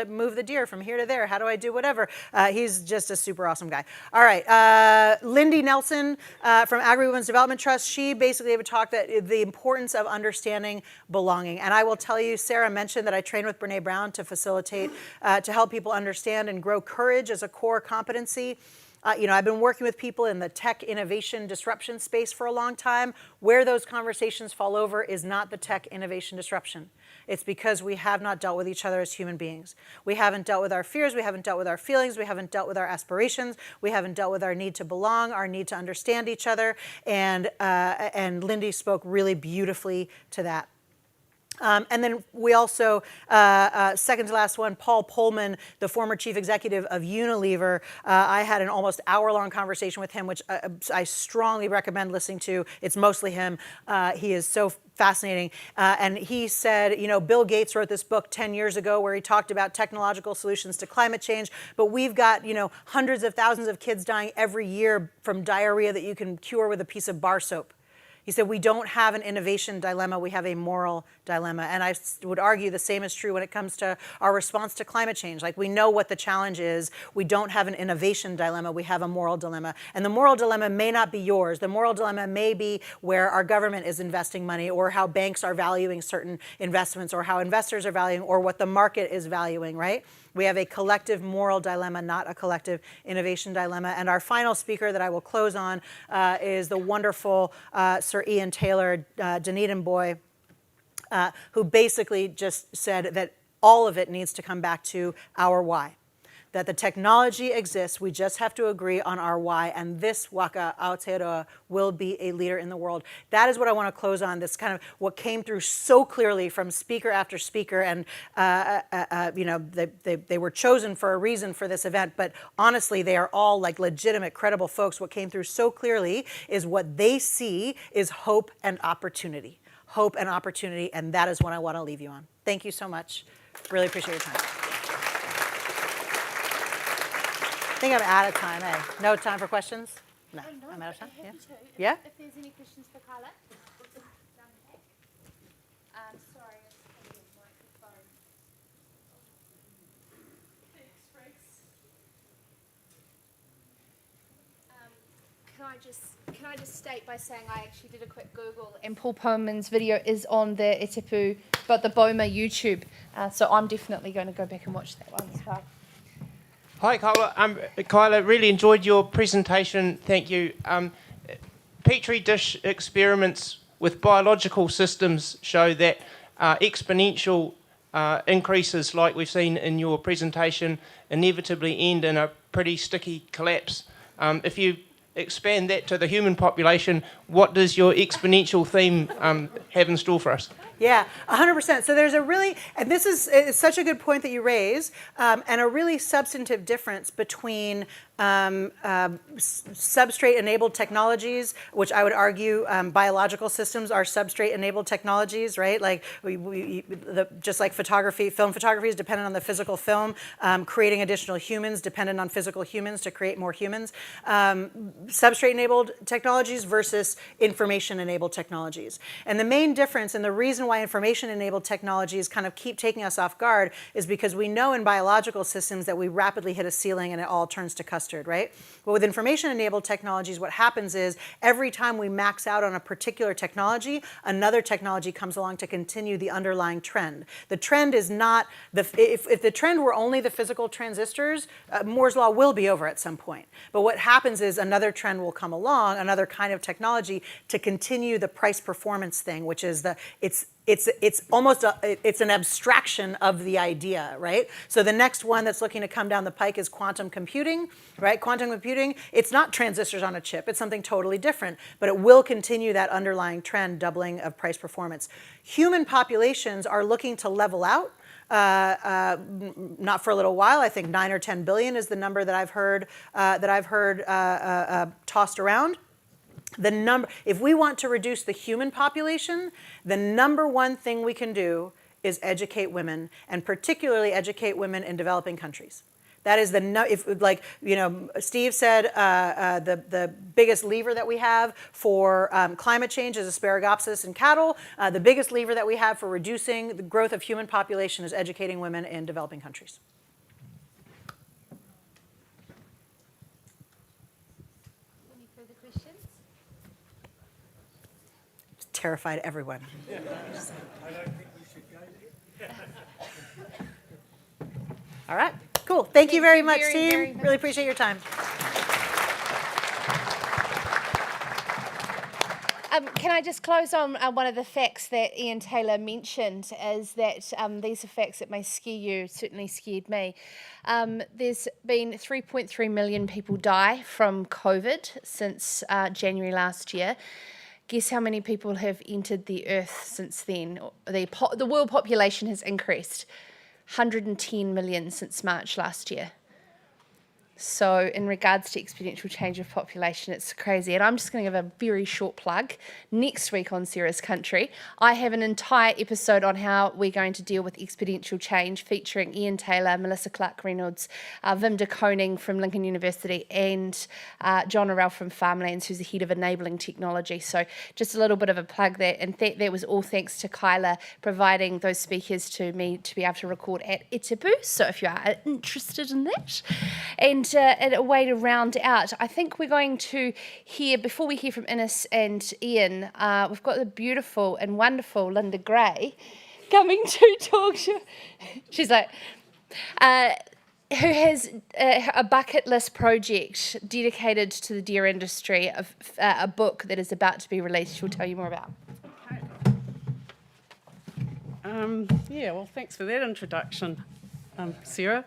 move the deer from here to there? How do I do whatever? He's just a super awesome guy. All right, Lindy Nelson from Agri Women's Development Trust, she basically gave a talk that the importance of understanding belonging. And I will tell you, Sarah mentioned that I trained with Brene Brown to facilitate, to help people understand and grow courage as a core competency. I've been working with people in the tech innovation disruption space for a long time. Where those conversations fall over is not the tech innovation disruption. It's because we have not dealt with each other as human beings. We haven't dealt with our fears, we haven't dealt with our feelings, we haven't dealt with our aspirations, we haven't dealt with our need to belong, our need to understand each other, and Lindy spoke really beautifully to that. And then we also, second to last one, Paul Pullman, the former chief executive of Unilever. I had an almost hour-long conversation with him, which I strongly recommend listening to. It's mostly him. He is so fascinating. And he said, Bill Gates wrote this book 10 years ago where he talked about technological solutions to climate change, but we've got, hundreds of thousands of kids dying every year from diarrhea that you can cure with a piece of bar soap. He said, we don't have an innovation dilemma, we have a moral dilemma. And I would argue the same is true when it comes to our response to climate change. Like, we know what the challenge is. We don't have an innovation dilemma, we have a moral dilemma. And the moral dilemma may not be yours. The moral dilemma may be where our government is investing money, or how banks are valuing certain investments, or how investors are valuing, or what the market is valuing, right? We have a collective moral dilemma, not a collective innovation dilemma. And our final speaker that I will close on is the wonderful Sir Ian Taylor, Dunedin boy, who basically just said that all of it needs to come back to our why. That the technology exists, we just have to agree on our why, and this Waka Aotearoa will be a leader in the world. That is what I want to close on, this kind of what came through so clearly from speaker after speaker, and they were chosen for a reason for this event, but honestly, they are all like legitimate, credible folks. What came through so clearly is what they see is hope and opportunity. Hope and opportunity, and that is what I want to leave you on. Thank you so much. Really appreciate your time. I think I'm out of time, eh? No time for questions? No, I'm out of time. Yeah. Yeah?
If there's any questions for Carla. Sorry, I just had your microphone. Can I just state by saying I actually did a quick Google, and Paul Pullman's video is on the Etepu, but the BOMA YouTube. So I'm definitely going to go back and watch that one as well.
Hi, Kyla. Really enjoyed your presentation. Thank you. Petri dish experiments with biological systems show that exponential increases, like we've seen in your presentation, inevitably end in a pretty sticky collapse. If you expand that to the human population, what does your exponential theme have in store for us?
Yeah, 100%. So there's and this is such a good point that you raise, and a really substantive difference between substrate-enabled technologies, which I would argue biological systems are substrate-enabled technologies, right? Like just like photography, film photography is dependent on the physical film, creating additional humans dependent on physical humans to create more humans. Substrate-enabled technologies versus information-enabled technologies. And the main difference, and the reason why information-enabled technologies kind of keep taking us off guard, is because we know in biological systems that we rapidly hit a ceiling and it all turns to custard, right? But with information-enabled technologies, what happens is every time we max out on a particular technology, another technology comes along to continue the underlying trend. The trend is not, if the trend were only the physical transistors, Moore's Law will be over at some point. But what happens is another trend will come along, another kind of technology, to continue the price performance thing, which is it's almost it's an abstraction of the idea, right? So the next one that's looking to come down the pike is quantum computing, right? Quantum computing, it's not transistors on a chip, it's something totally different, but it will continue that underlying trend, doubling of price performance. Human populations are looking to level out. not for a little while. I think 9 or 10 billion is the number that I've heard tossed around. If we want to reduce the human population, the number one thing we can do is educate women, and particularly educate women in developing countries. That is Steve said, the biggest lever that we have for climate change is Asparagopsis in cattle. The biggest lever that we have for reducing the growth of human population is educating women in developing countries.
Any further questions?
Terrified everyone.
I don't think we should go there.
All right, cool. Thank you very much,
very,
team.
very much.
Really appreciate your time.
Can I just close on one of the facts that Ian Taylor mentioned, is that these are facts that may scare you, certainly scared me. There's been 3.3 million people die from COVID since January last year. Guess how many people have entered the earth since then? The world population has increased 110 million since March last year. So in regards to exponential change of population, it's crazy. And I'm just going to give a very short plug. Next week on Sarah's Country, I have an entire episode on how we're going to deal with exponential change, featuring Ian Taylor, Melissa Clark-Reynolds, Wim de Koning from Lincoln University, and John Orell from Farmlands, who's the head of enabling technology. So just a little bit of a plug there. And that was all thanks to Kyla providing those speakers to me to be able to record at Itipu. So if you are interested in that. And a way to round out, I think we're going to hear, before we hear from Ines and Ian, we've got the beautiful and wonderful Linda Gray coming to talk to, she's like, who has a bucket list project dedicated to the deer industry, a book that is about to be released. She'll tell you more about.
Yeah, well, thanks for that introduction, Sarah.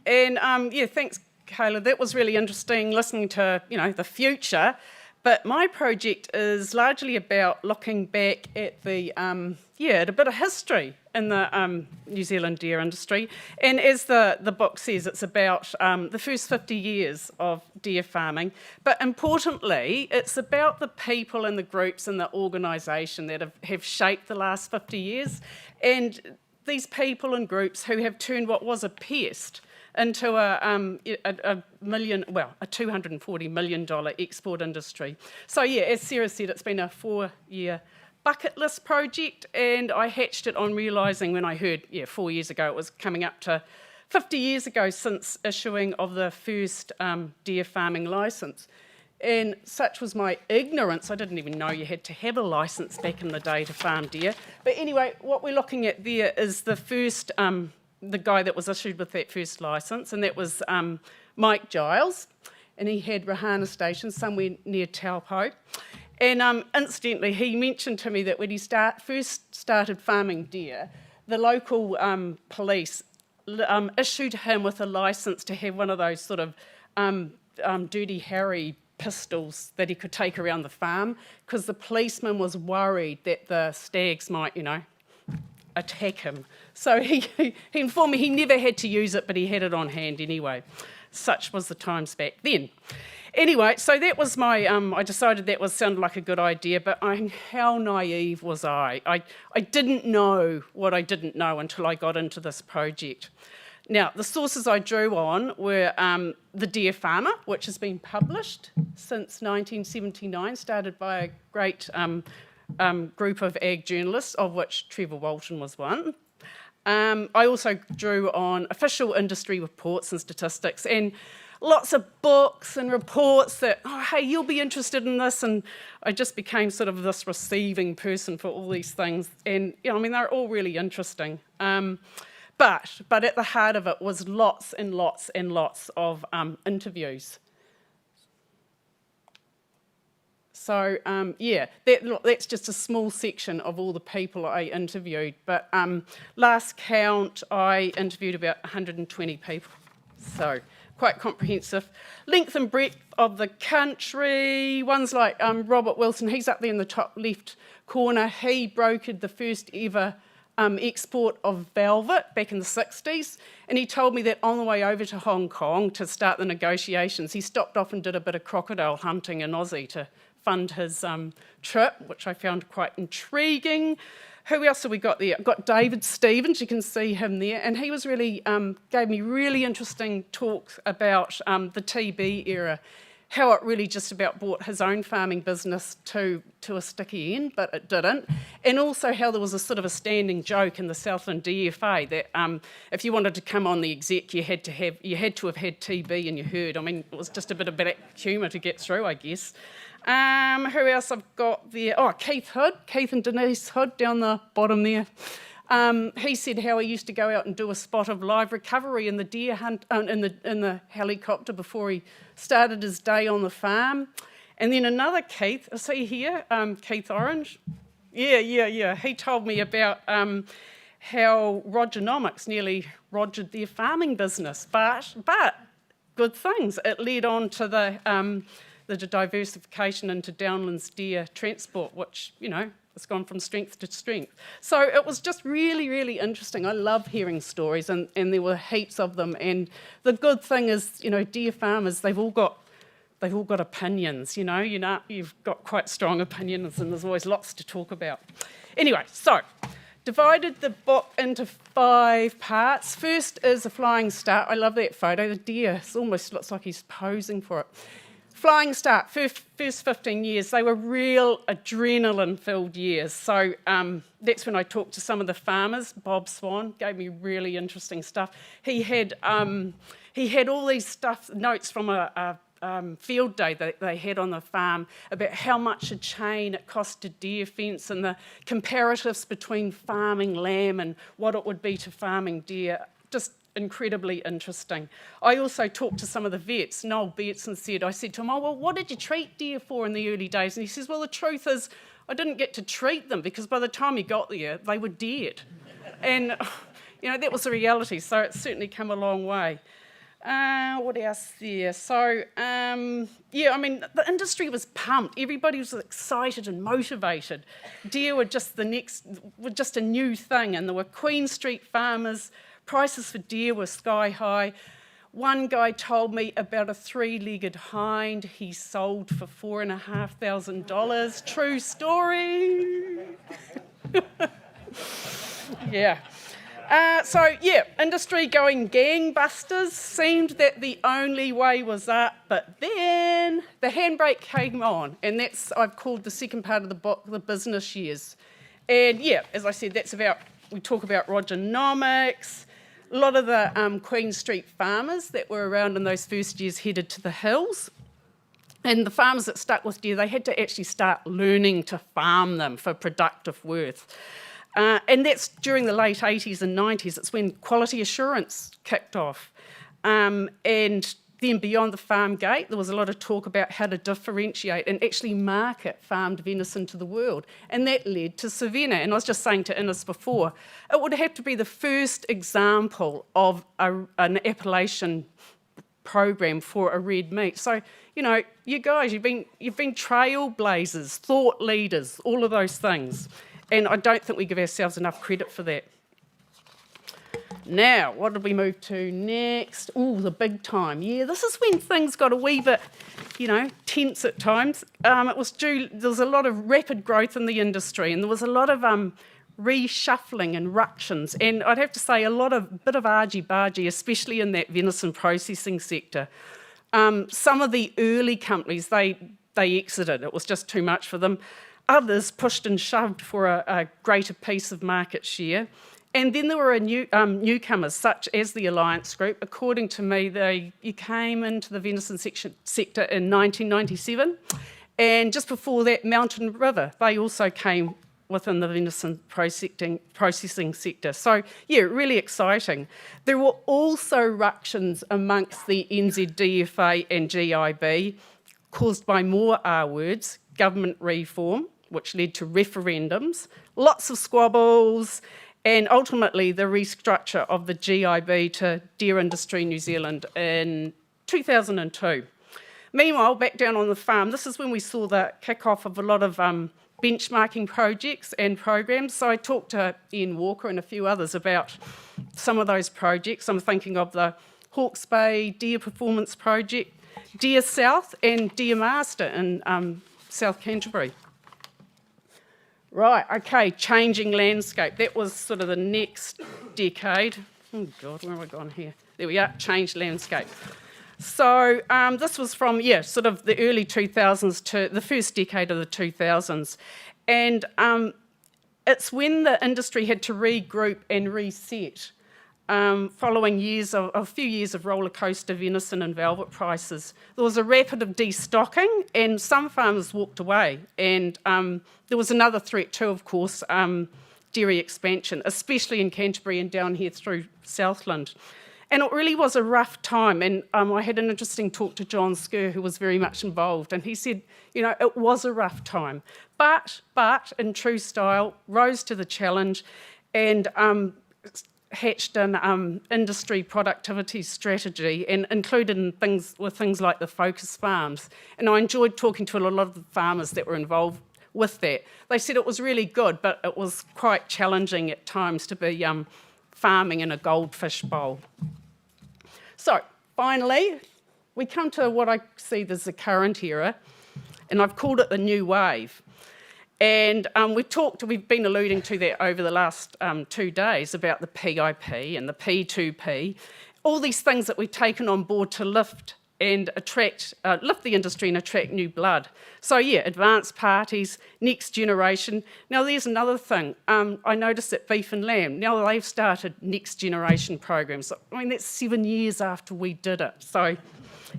And yeah, thanks, Kayla. That was really interesting, listening to, the future. But my project is largely about looking back at the, at a bit of history in the New Zealand deer industry. And as the book says, it's about the first 50 years of deer farming. But importantly, it's about the people and the groups and the organisation that have shaped the last 50 years. And these people and groups who have turned what was a pest into a $240 million export industry. So yeah, as Sarah said, it's been a 4-year bucket list project, and I hatched it on realising when I heard, 4 years ago, it was coming up to 50 years ago since issuing of the first deer farming licence. And such was my ignorance, I didn't even know you had to have a licence back in the day to farm deer. But anyway, what we're looking at there is the first, the guy that was issued with that first licence, and that was Mike Giles, and he had Rahana Station somewhere near Taupo. And incidentally, he mentioned to me that when he first started farming deer, the local police issued him with a licence to have one of those sort of Dirty Harry pistols that he could take around the farm, because the policeman was worried that the stags might, attack him. So he informed me he never had to use it, but he had it on hand anyway. Such was the times back then. Anyway, so that was my, I decided that sounded like a good idea, but how naive was I? I didn't know what I didn't know until I got into this project. Now, the sources I drew on were The Deer Farmer, which has been published since 1979, started by a great group of ag journalists, of which Trevor Walton was one. I also drew on official industry reports and statistics, and lots of books and reports that, hey, you'll be interested in this, and I just became sort of this receiving person for all these things, and they're all really interesting. But at the heart of it was lots and lots and lots of interviews. So, that's just a small section of all the people I interviewed. But last count, I interviewed about 120 people. So, quite comprehensive. Length and breadth of the country. Ones like Robert Wilson, he's up there in the top left corner. He brokered the first ever export of velvet back in the 60s, and he told me that on the way over to Hong Kong to start the negotiations, he stopped off and did a bit of crocodile hunting in Aussie to fund his trip, which I found quite intriguing. Who else have we got there? I've got David Stevens, you can see him there, and he was really, gave me really interesting talks about the TB era, how it really just about brought his own farming business to a sticky end, but it didn't. And also how there was a sort of a standing joke in the Southland DFA that if you wanted to come on the exec, you had to have had TB in your herd. I mean, it was just a bit of black humour to get through, I guess. Who else I've got there? Oh, Keith and Denise Hood down the bottom there. He said how he used to go out and do a spot of live recovery in the deer hunt in the helicopter before he started his day on the farm. And then another Keith, is he here? Keith Orange. Yeah. He told me about how Rogernomics nearly rogered their farming business, but good things. It led on to the diversification into downlands deer transport, which, you know, it's gone from strength to strength. So it was just really, really interesting. I love hearing stories, and there were heaps of them. And the good thing is, you know, deer farmers, they've all got opinions, you know, you've got quite strong opinions, and there's always lots to talk about. Anyway, so divided the book into 5 parts. First is a flying start. I love that photo. The deer, it almost looks like he's posing for it. Flying start, first 15 years, they were real adrenaline-filled years. So that's when I talked to some of the farmers. Bob Swan gave me really interesting stuff. He had all these notes from a field day that they had on the farm about how much a chain it cost to deer fence and the comparatives between farming lamb and what it would be to farming deer. Just incredibly interesting. I also talked to some of the vets. Noel Beetson I said to him, oh, well, what did you treat deer for in the early days? And he says, well, the truth is, I didn't get to treat them because by the time he got there, they were dead. And, you know, that was the reality. So it's certainly come a long way. What else there? So, yeah, I mean, the industry was pumped. Everybody was excited and motivated. Deer were just a new thing, and there were Queen Street farmers. Prices for deer were sky high. One guy told me about a 3-legged hind he sold for $4,500. True story. Yeah. So, industry going gangbusters. Seemed that the only way was up, but then the handbrake came on, and that's, I've called the second part of the book, the business years. And yeah, as I said, we talk about Rogernomics. A lot of the Queen Street farmers that were around in those first years headed to the hills. And the farmers that stuck with deer, they had to actually start learning to farm them for productive worth. And that's during the late 80s and 90s. It's when quality assurance kicked off. And then beyond the farm gate, there was a lot of talk about how to differentiate and actually market farmed venison to the world. And that led to Savannah. And I was just saying to Innes before, it would have to be the first example of an appellation program for a red meat. So, you know, you guys, you've been trailblazers, thought leaders, all of those things. And I don't think we give ourselves enough credit for that. Now, what did we move to next? Oh, the big time. Yeah, this is when things got a wee bit, you know, tense at times. There was a lot of rapid growth in the industry, and there was a lot of reshuffling and ructions. And I'd have to say bit of argy-bargy, especially in that venison processing sector. Some of the early companies, they exited. It was just too much for them. Others pushed and shoved for a greater piece of market share. And then there were newcomers, such as the Alliance Group. According to me, you came into the venison sector in 1997. And just before that, Mountain River, they also came within the venison processing sector. So, yeah, really exciting. There were also ructions amongst the NZDFA and GIB, caused by more R words, government reform, which led to referendums, lots of squabbles, and ultimately the restructure of the GIB to Deer Industry New Zealand in 2002. Meanwhile, back down on the farm, this is when we saw the kick-off of a lot of benchmarking projects and programs. So I talked to Ian Walker and a few others about some of those projects. I'm thinking of the Hawke's Bay Deer Performance Project, Deer South and Deer Master in South Canterbury. Right, okay, changing landscape. That was sort of the next decade. Oh God, where have I gone here? There we are, changed landscape. So this was from, sort of the early 2000s to the first decade of the 2000s. And it's when the industry had to regroup and reset following a few years of roller coaster venison and velvet prices. There was a rapid of destocking and some farmers walked away. And there was another threat too, of course, dairy expansion, especially in Canterbury and down here through Southland. And it really was a rough time. And I had an interesting talk to John Skerr, who was very much involved. And he said, it was a rough time. But in true style, rose to the challenge and hatched an industry productivity strategy and included in things like the focus farms. And I enjoyed talking to a lot of the farmers that were involved with that. They said it was really good, but it was quite challenging at times to be farming in a goldfish bowl. So finally, we come to what I see as the current era, and I've called it the new wave. And we've been alluding to that over the last 2 days about the PIP and the P2P, all these things that we've taken on board to lift the industry and attract new blood. So advanced parties, next generation. Now there's another thing. I noticed that Beef and Lamb, now they've started next generation programs. I mean, that's 7 years after we did it. So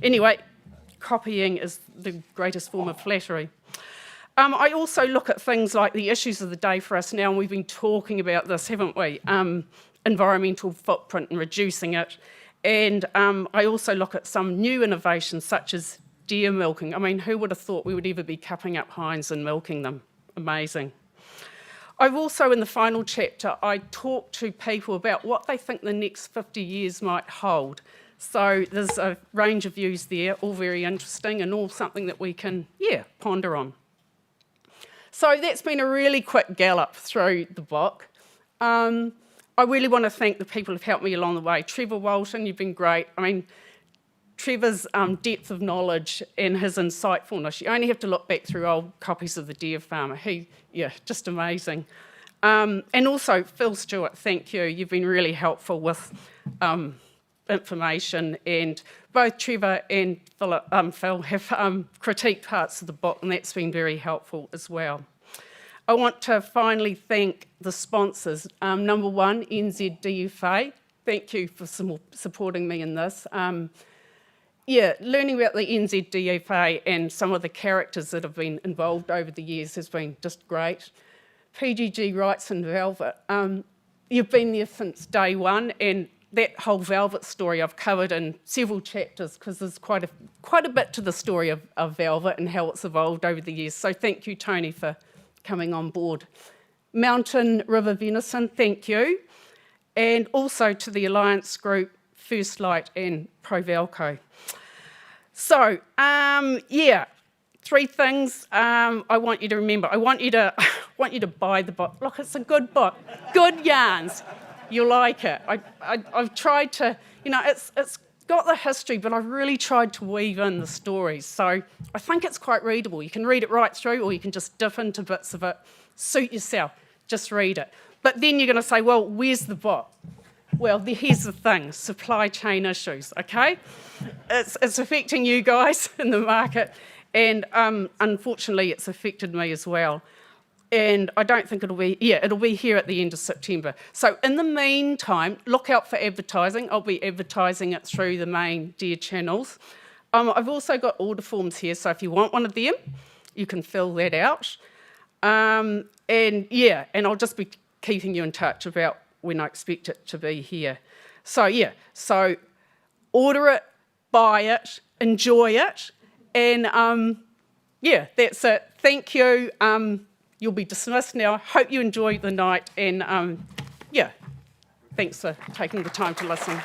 anyway, copying is the greatest form of flattery. I also look at things like the issues of the day for us now, and we've been talking about this, haven't we? Environmental footprint and reducing it. And I also look at some new innovations such as deer milking. I mean, who would have thought we would ever be cupping up hinds and milking them? Amazing. I've also, in the final chapter, I talk to people about what they think the next 50 years might hold. So there's a range of views there, all very interesting and all something that we can, ponder on. So that's been a really quick gallop through the book. I really want to thank the people who've helped me along the way. Trevor Walton, you've been great. I mean, Trevor's depth of knowledge and his insightfulness, you only have to look back through old copies of The Deer Farmer. Just amazing. And also, Phil Stewart, thank you. You've been really helpful with information, and both Trevor and Phil have critiqued parts of the book, and that's been very helpful as well. I want to finally thank the sponsors. Number one, NZDFA. Thank you for supporting me in this. Learning about the NZDFA and some of the characters that have been involved over the years has been just great. PGG Wrights and Velvet. You've been there since day one, and that whole Velvet story I've covered in several chapters because there's quite a bit to the story of Velvet and how it's evolved over the years. So thank you, Tony, for coming on board. Mountain River Venison, thank you. And also to the Alliance Group, First Light and Provalco. So, 3 things I want you to remember. I want you to buy the book. Look, it's a good book. Good yarns. You'll like it. I've tried to, it's got the history, but I've really tried to weave in the stories. So I think it's quite readable. You can read it right through, or you can just dip into bits of it. Suit yourself. Just read it. But then you're going to say, well, where's the book? Well, here's the thing, supply chain issues, okay? It's affecting you guys in the market, and unfortunately it's affected me as well. And I don't think it'll be here at the end of September. So in the meantime, look out for advertising. I'll be advertising it through the main Deer channels. I've also got order forms here, so if you want one of them, you can fill that out. And I'll just be keeping you in touch about when I expect it to be here. So order it, buy it, enjoy it, and that's it. Thank you. You'll be dismissed now. Hope you enjoyed the night, and thanks for taking the time to listen.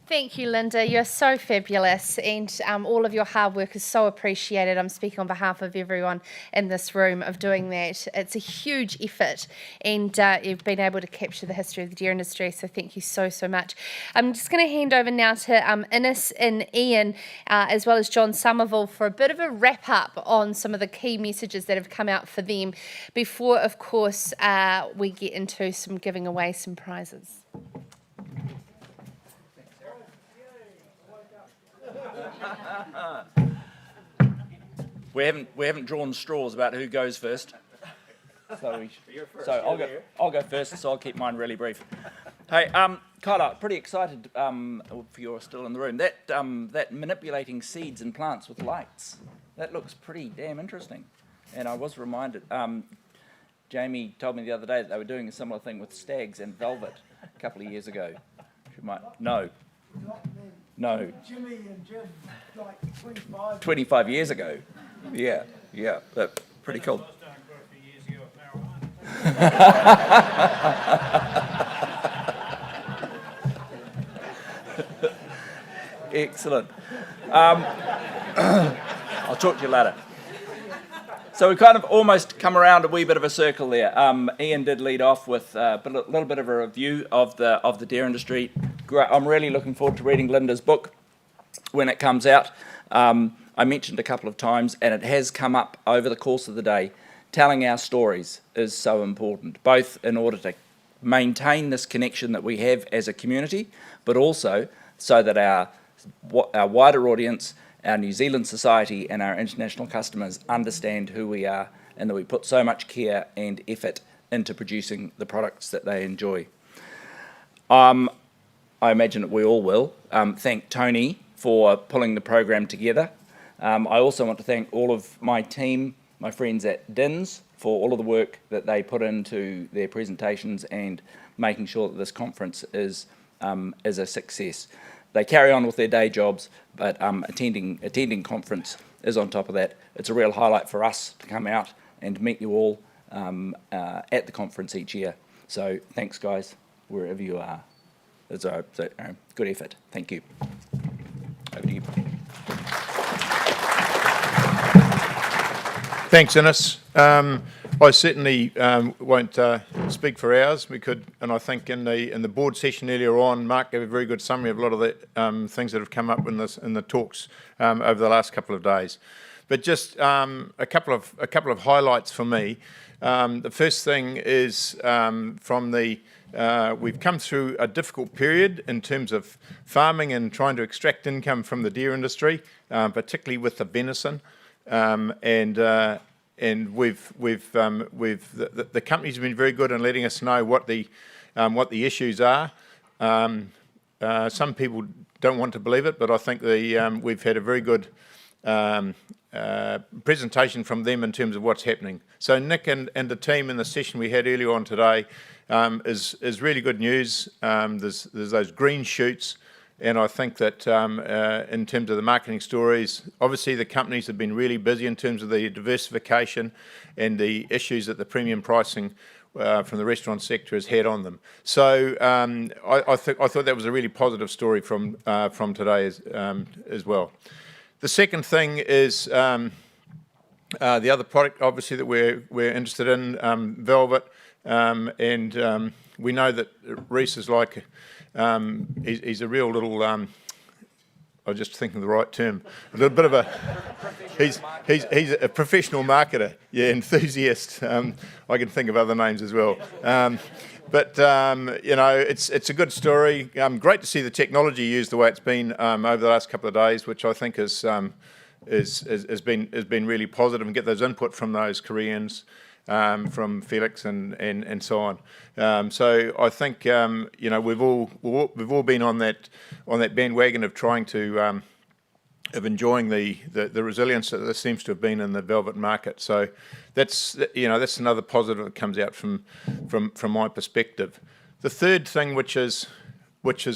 Thank you, Linda. You're so fabulous, and all of your hard work is so appreciated. I'm speaking on behalf of everyone in this room of doing that. It's a huge effort, and you've been able to capture the history of the deer industry, so thank you so, so much. I'm just going to hand over now to Innes and Ian, as well as John Somerville, for a bit of a wrap-up on some of the key messages that have come out for them before, of course, we get into some giving away some prizes.
We haven't drawn straws about who goes first. So I'll go first. So I'll keep mine really brief. Hey, Kyla, pretty excited. If you're still in the room, that manipulating seeds and plants with lights, that looks pretty damn interesting. And I was reminded. Jamie told me the other day that they were doing a similar thing with stags and velvet a couple of years ago. No.
Jimmy and Jim, like
25 years ago. Yeah, that's pretty cool. Excellent. I'll talk to you later. So we kind of almost come around a wee bit of a circle there. Ian did lead off with a little bit of a review of the deer industry. I'm really looking forward to reading Linda's book when it comes out. I mentioned a couple of times, and it has come up over the course of the day, telling our stories is so important, both in order to maintain this connection that we have as a community, but also so that our wider audience, our New Zealand society and our international customers understand who we are and that we put so much care and effort into producing the products that they enjoy. I imagine that we all will. Thank Tony for pulling the program together. I also want to thank all of my team, my friends at DINS, for all of the work that they put into their presentations and making sure that this conference is a success. They carry on with their day jobs, but attending conference is on top of that. It's a real highlight for us to come out and meet you all at the conference each year. So thanks, guys, wherever you are. It's a good effort. Thank you. Over to you.
Thanks, Innes. I certainly won't speak for hours. We could, and I think in the board session earlier on, Mark gave a very good summary of a lot of the things that have come up in the talks over the last couple of days. But just a couple of highlights for me. The first thing is we've come through a difficult period in terms of farming and trying to extract income from the deer industry, particularly with the venison. And we've the companies have been very good in letting us know what the issues are. Some people don't want to believe it, but I think we've had a very good presentation from them in terms of what's happening. So Nick and the team in the session we had earlier on today is really good news. There's those green shoots. And I think that in terms of the marketing stories, obviously the companies have been really busy in terms of the diversification and the issues that the premium pricing from the restaurant sector has had on them. So I thought that was a really positive story from today as well. The second thing is the other product, obviously, that we're interested in, velvet, and we know that Reese is like. He's a real little. I'm just thinking of the right term. A little bit of a. He's a professional marketer. Yeah, enthusiast. I can think of other names as well. But it's a good story. Great to see the technology used the way it's been over the last couple of days, which I think has been really positive, and get those input from those Koreans. From Felix and so on. So I think we've all been on that bandwagon of trying to of enjoying the resilience that there seems to have been in the velvet market. So that's another positive that comes out from my perspective. The third thing, which is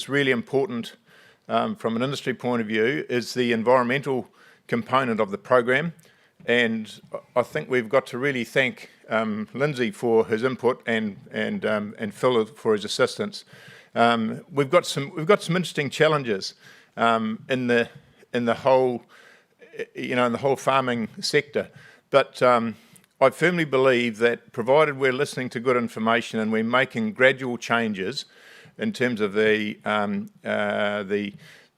really important from an industry point of view, is the environmental component of the program. And I think we've got to really thank Lindsay for his input and Phil for his assistance We've got some interesting challenges in the whole, in the whole farming sector. But I firmly believe that provided we're listening to good information and we're making gradual changes in terms of the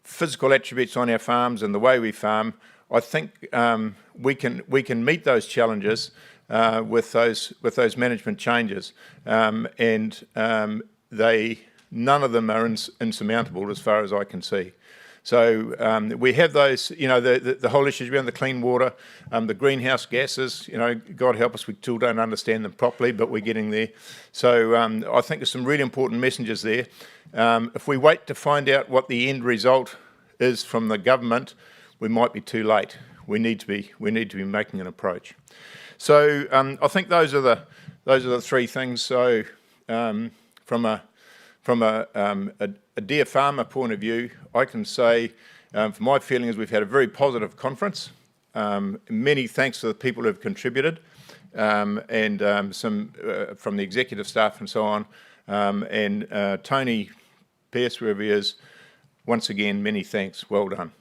physical attributes on our farms and the way we farm, I think we can meet those challenges with those management changes, and none of them are insurmountable as far as I can see. So we have those, the whole issues around the clean water, the greenhouse gases, God help us, we still don't understand them properly, but we're getting there. So I think there's some really important messages there. If we wait to find out what the end result is from the government, we might be too late. We need to be making an approach. So I think those are the three things. So from a deer farmer point of view, I can say, from my feeling is we've had a very positive conference. Many thanks to the people who have contributed, and some from the executive staff and so on. And Tony Pearce, wherever he is, once again, many thanks. Well done.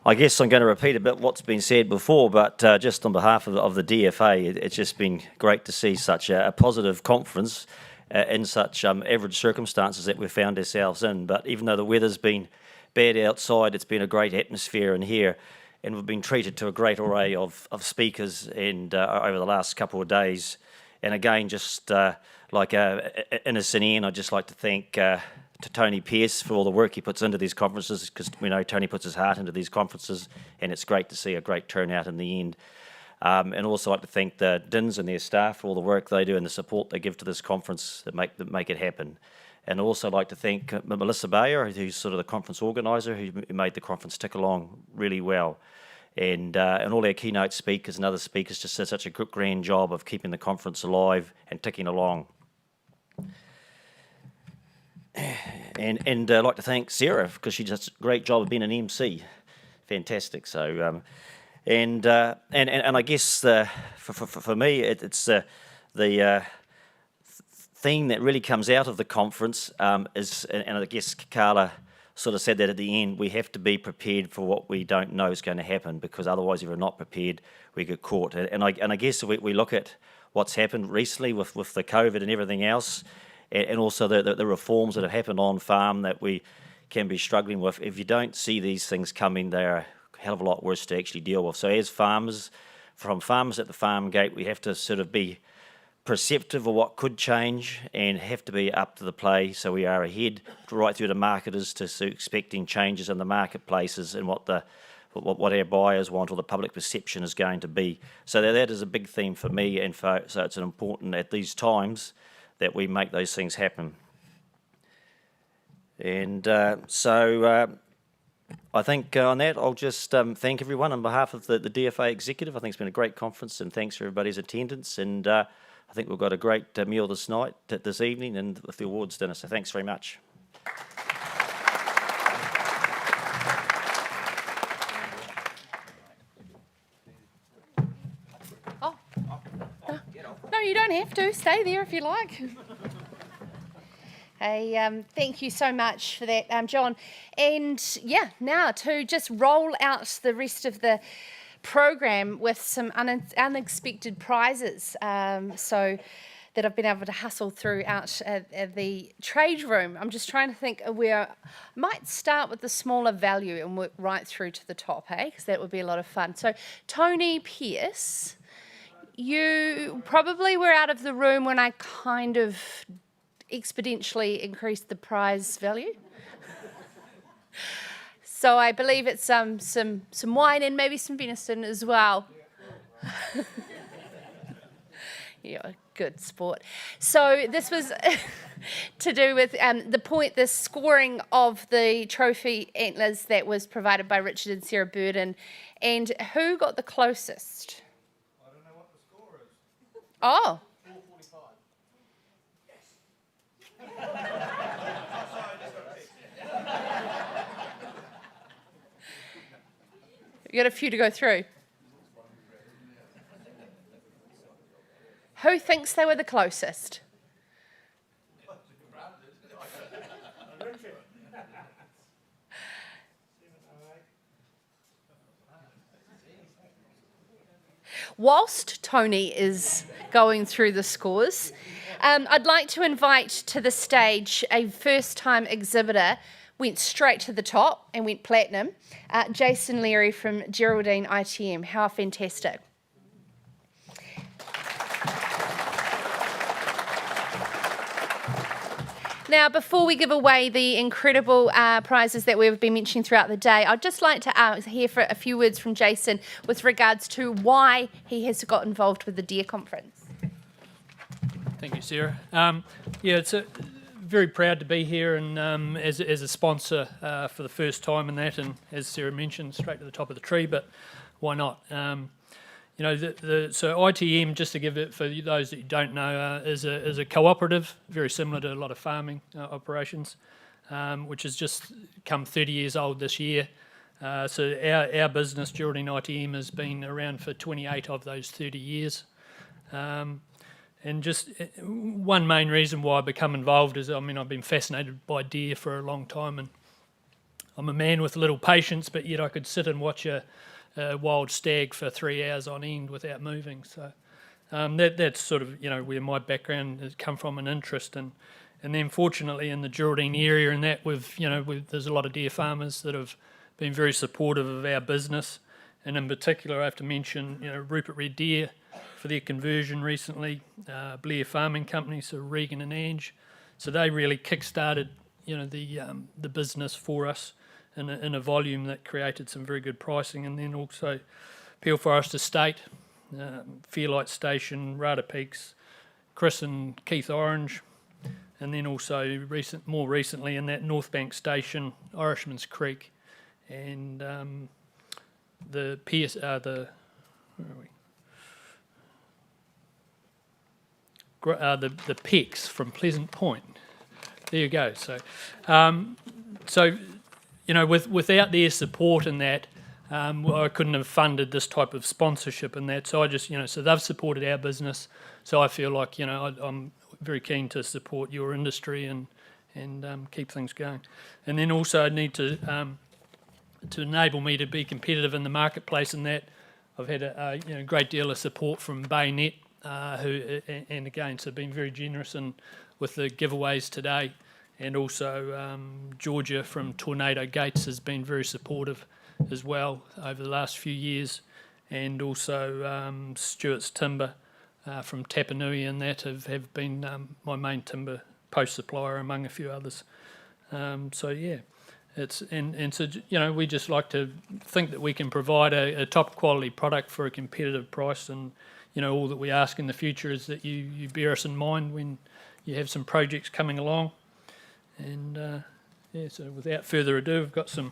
I guess I'm going to repeat a bit what's been said before, but just on behalf of the DFA, it's just been great to see such a positive conference in such average circumstances that we've found ourselves in. But even though the weather's been bad outside, it's been a great atmosphere in here, and we've been treated to a great array of speakers and over the last couple of days. And again, just like Innocent Ian, I'd just like to thank to Tony Pearce for all the work he puts into these conferences, because we know Tony puts his heart into these conferences, and it's great to see a great turnout in the end. And also like to thank the DINs and their staff for all the work they do and the support they give to this conference that make it happen. And also like to thank Melissa Bayer, who's sort of the conference organiser, who made the conference tick along really well. And all our keynote speakers and other speakers just did such a grand job of keeping the conference alive and ticking along. And I'd like to thank Sarah, because she does a great job of being an MC. Fantastic. So, and I guess for me, it's the theme that really comes out of the conference is, and I guess Carla sort of said that at the end, we have to be prepared for what we don't know is going to happen, because otherwise, if we're not prepared, we get caught. And I guess we look at what's happened recently with the COVID and everything else, and also the reforms that have happened on farm that we can be struggling with. If you don't see these things coming, they're a hell of a lot worse to actually deal with. So as farmers, from farmers at the farm gate, we have to sort of be perceptive of what could change and have to be up to the play, so we are ahead right through to marketers to expecting changes in the marketplaces and what our buyers want or the public perception is going to be. So that is a big theme for me, and so it's important at these times that we make those things happen. And so I think on that, I'll just thank everyone on behalf of the DFA executive. I think it's been a great conference, and thanks for everybody's attendance. And I think we've got a great meal this evening, and with the awards dinner. So thanks very much.
No, you don't have to. Stay there if you like. Hey, thank you so much for that, John. And yeah, now to just roll out the rest of the program with some unexpected prizes. So that I've been able to hustle through out at the trade room. I'm just trying to think where I might start with the smaller value and work right through to the top, because that would be a lot of fun. So Tony Pearce, you probably were out of the room when I kind of exponentially increased the prize value. So I believe it's some wine and maybe some venison as well. Yeah, good sport. So this was to do with the scoring of the trophy antlers that was provided by Richard and Sarah Burden, and who got the closest?
I don't know what the score is.
Oh.
445.
You got a few to go through. Who thinks they were the closest? Whilst Tony is going through the scores, I'd like to invite to the stage a first-time exhibitor, went straight to the top and went platinum, Jason Leary from Geraldine ITM. How fantastic. Now, before we give away the incredible prizes that we've been mentioning throughout the day, I'd just like to hear for a few words from Jason with regards to why he has got involved with the Deer Conference.
Thank you, Sarah. It's very proud to be here and as a sponsor for the first time in that, and as Sarah mentioned, straight to the top of the tree, but why not? So ITM, just to give it for those that you don't know, is a cooperative, very similar to a lot of farming operations, which has just come 30 years old this year. So our business, Geraldine ITM, has been around for 28 of those 30 years. And just one main reason why I become involved is, I've been fascinated by deer for a long time, and I'm a man with little patience, but yet I could sit and watch a wild stag for 3 hours on end without moving. So that's sort of where my background has come from, an interest, and then fortunately in the Geraldine area and that there's a lot of deer farmers that have been very supportive of our business, and in particular I have to mention Rupert Red Deer for their conversion recently, Blair Farming Company, so Regan and Ange, so they really kick-started the business for us in a volume that created some very good pricing. And then also Peel Forest Estate, Fairlight Station, Rada Peaks, Chris and Keith Orange, and then also more recently in that North Bank Station, Irishman's Creek, and the Pecs from Pleasant Point. There you go. So without their support in that, I couldn't have funded this type of sponsorship and that. So I just, so they've supported our business. So I feel like, I'm very keen to support your industry and keep things going. And then also I need to enable me to be competitive in the marketplace and that. I've had a great deal of support from Baynet, and again, so been very generous with the giveaways today. And also Georgia from Tornado Gates has been very supportive as well over the last few years. And also Stewart's Timber from Tapanui and that have been my main timber post supplier among a few others. So we just like to think that we can provide a top quality product for a competitive price, and all that we ask in the future is that you bear us in mind when you have some projects coming along. And so without further ado, we've got some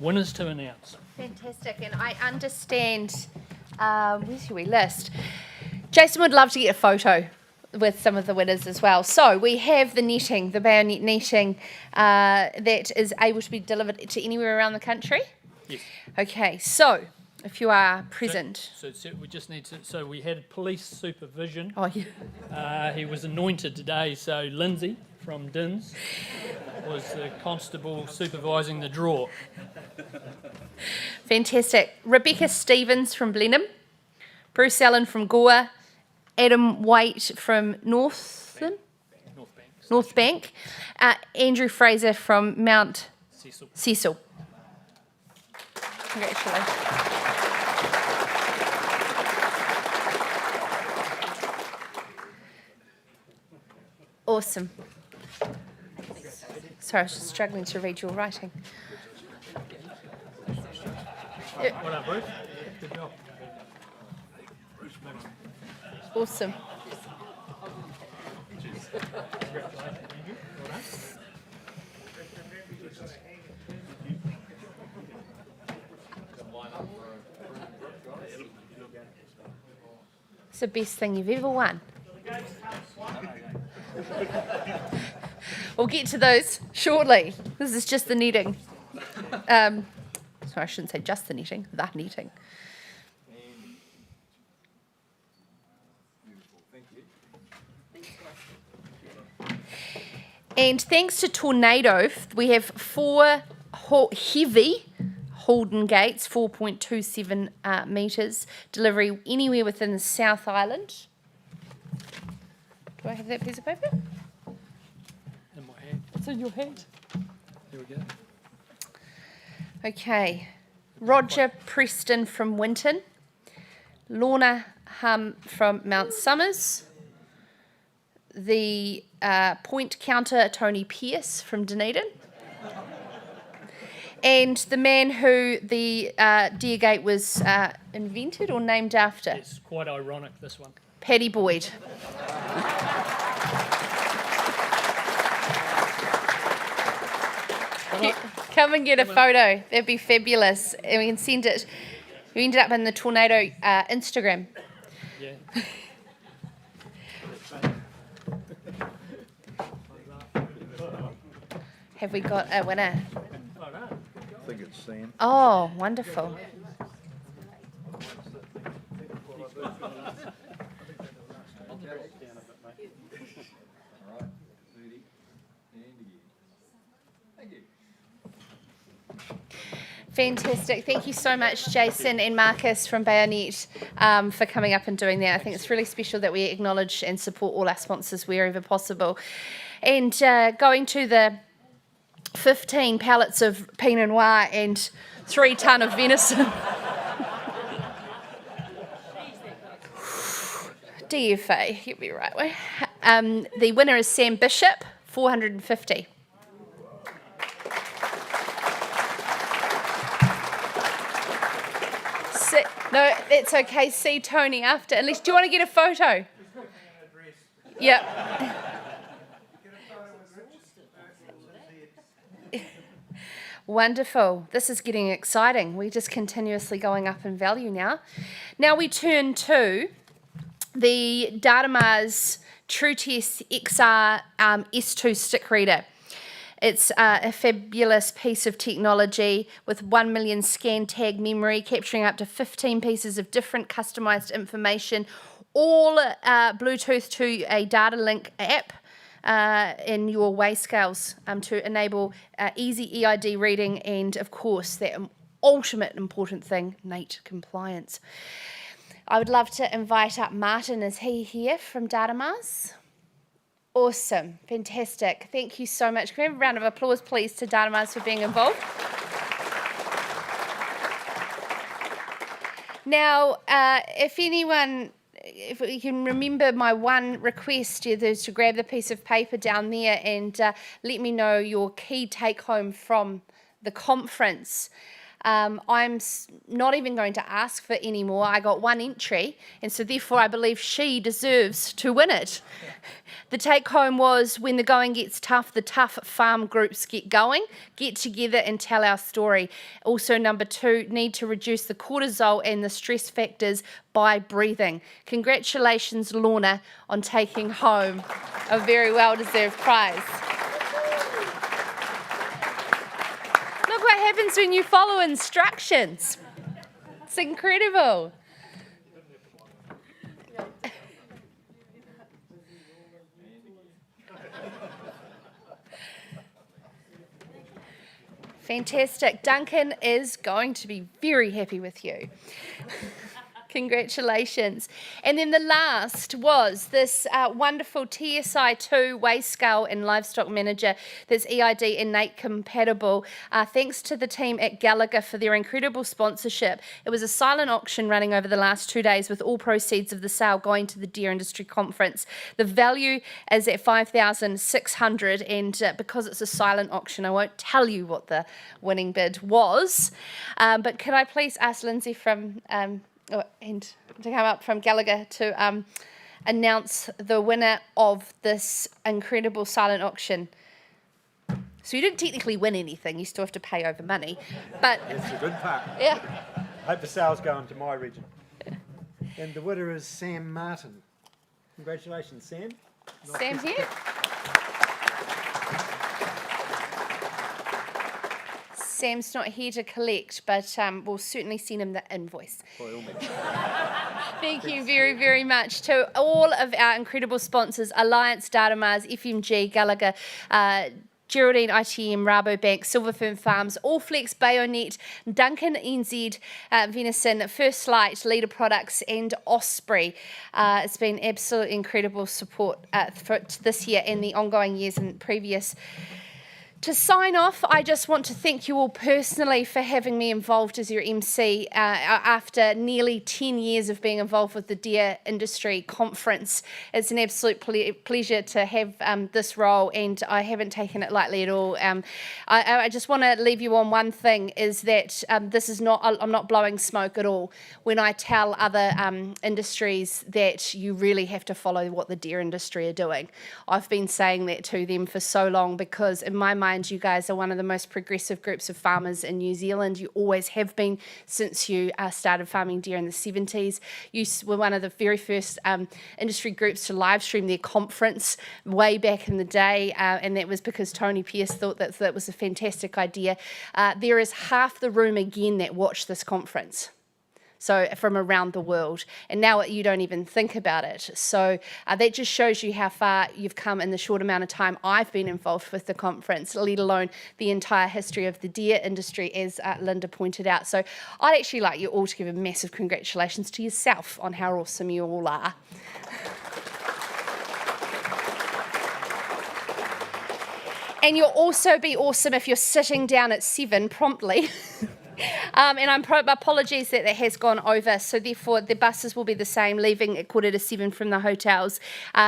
winners to announce.
Fantastic, and I understand, where should we list? Jason would love to get a photo with some of the winners as well. So we have the netting, the bayonet netting, that is able to be delivered to anywhere around the country?
Yes.
Okay, so if you are present.
So we just need to, so we had police supervision.
Oh, yeah.
He was anointed today, so Lindsay from DINS was the constable supervising the draw.
Fantastic. Rebecca Stevens from Blenheim, Bruce Allen from Gore, Adam Waite from North Bank, Andrew Fraser from Mount Cecil. Congratulations. Awesome. Sorry, I was just struggling to read your writing.
Well done, Bruce. Good job.
Awesome. It's the best thing you've ever won. We'll get to those shortly. This is just the netting. Sorry, I shouldn't say just the netting, the netting. And thanks to Tornado, we have 4 heavy Holden gates, 4.27 metres, delivery anywhere within the South Island. Do I have that piece of paper?
In my hand. It's in your hand. There we go.
Okay. Roger Preston from Winton. Lorna Hum from Mount Somers. The point counter, Tony Pierce from Dunedin. And the man who the Deer Gate was invented or named after.
It's quite ironic, this one.
Paddy Boyd. Come and get a photo. That'd be fabulous. And we can send it. We ended up in the Tornado Instagram.
Yeah.
Have we got a winner?
I think it's Sam.
Oh, wonderful. Fantastic. Thank you so much, Jason and Marcus from Bayonet, for coming up and doing that. I think it's really special that we acknowledge and support all our sponsors wherever possible. And going to the 15 pallets of Pinot Noir and 3 tonne of venison. DFA, you'll be right way. The winner is Sam Bishop, 450. No, that's okay. See Tony after. At least, do you want to get a photo? Yep. Wonderful. This is getting exciting. We're just continuously going up in value now. Now we turn to the Datamars TrueTest XR S2 stick reader. It's a fabulous piece of technology with 1 million scan tag memory, capturing up to 15 pieces of different customized information, all Bluetooth to a data link app in your weigh scales to enable easy EID reading and, of course, that ultimate important thing, NATE compliance. I would love to invite up Martin. Is he here from Datamars? Awesome. Fantastic. Thank you so much. Can we have a round of applause, please, to Datamars for being involved? Now, if you can remember my one request is to grab the piece of paper down there and let me know your key take-home from the conference. I'm not even going to ask for any more. I got 1 entry, and so therefore I believe she deserves to win it. The take-home was, when the going gets tough, the tough farm groups get going, get together and tell our story. Also, number 2, need to reduce the cortisol and the stress factors by breathing. Congratulations, Lorna, on taking home a very well-deserved prize. Look what happens when you follow instructions. It's incredible. Fantastic. Duncan is going to be very happy with you. Congratulations. And then the last was this wonderful TSI2 weigh scale and livestock manager that's EID and NATE compatible. Thanks to the team at Gallagher for their incredible sponsorship. It was a silent auction running over the last 2 days with all proceeds of the sale going to the Deer Industry Conference. The value is at $5,600, and because it's a silent auction, I won't tell you what the winning bid was. But could I please ask Lindsay from... and to come up from Gallagher to announce the winner of this incredible silent auction. So you didn't technically win anything, you still have to pay over money, but...
That's the good part.
Yeah.
Hope the sales go into my region. And the winner is Sam Martin. Congratulations, Sam.
Sam's here. Sam's not here to collect, but we'll certainly send him the invoice.
By all means.
Thank you very, very much to all of our incredible sponsors, Alliance, Data Mars, FMG, Gallagher, Geraldine, ITM, Rabobank, Silver Fern Farms, Allflex, Bayonet, Duncan NZ, Venison, First Light, Leader Products and Osprey. It's been absolutely incredible support for this year and the ongoing years and previous. To sign off, I just want to thank you all personally for having me involved as your MC after nearly 10 years of being involved with the Deer Industry Conference. It's an absolute pleasure to have this role, and I haven't taken it lightly at all. I just want to leave you on one thing, is that this is not, I'm not blowing smoke at all when I tell other industries that you really have to follow what the deer industry are doing. I've been saying that to them for so long, because in my mind, you guys are one of the most progressive groups of farmers in New Zealand. You always have been since you started farming deer in the 70s. You were one of the very first industry groups to live stream their conference way back in the day, and that was because Tony Pierce thought that was a fantastic idea. There is half the room again that watched this conference. So from around the world, and now you don't even think about it. So that just shows you how far you've come in the short amount of time I've been involved with the conference, let alone the entire history of the deer industry, as Linda pointed out. So I'd actually like you all to give a massive congratulations to yourself on how awesome you all are. And you'll also be awesome if you're sitting down at 7 promptly. And apologies that has gone over, so therefore the buses will be the same, leaving at 7:15 from the hotels.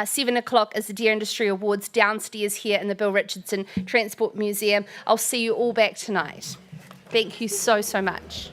7 o'clock is the Deer Industry Awards downstairs here in the Bill Richardson Transport Museum. I'll see you all back tonight. Thank you so, so much.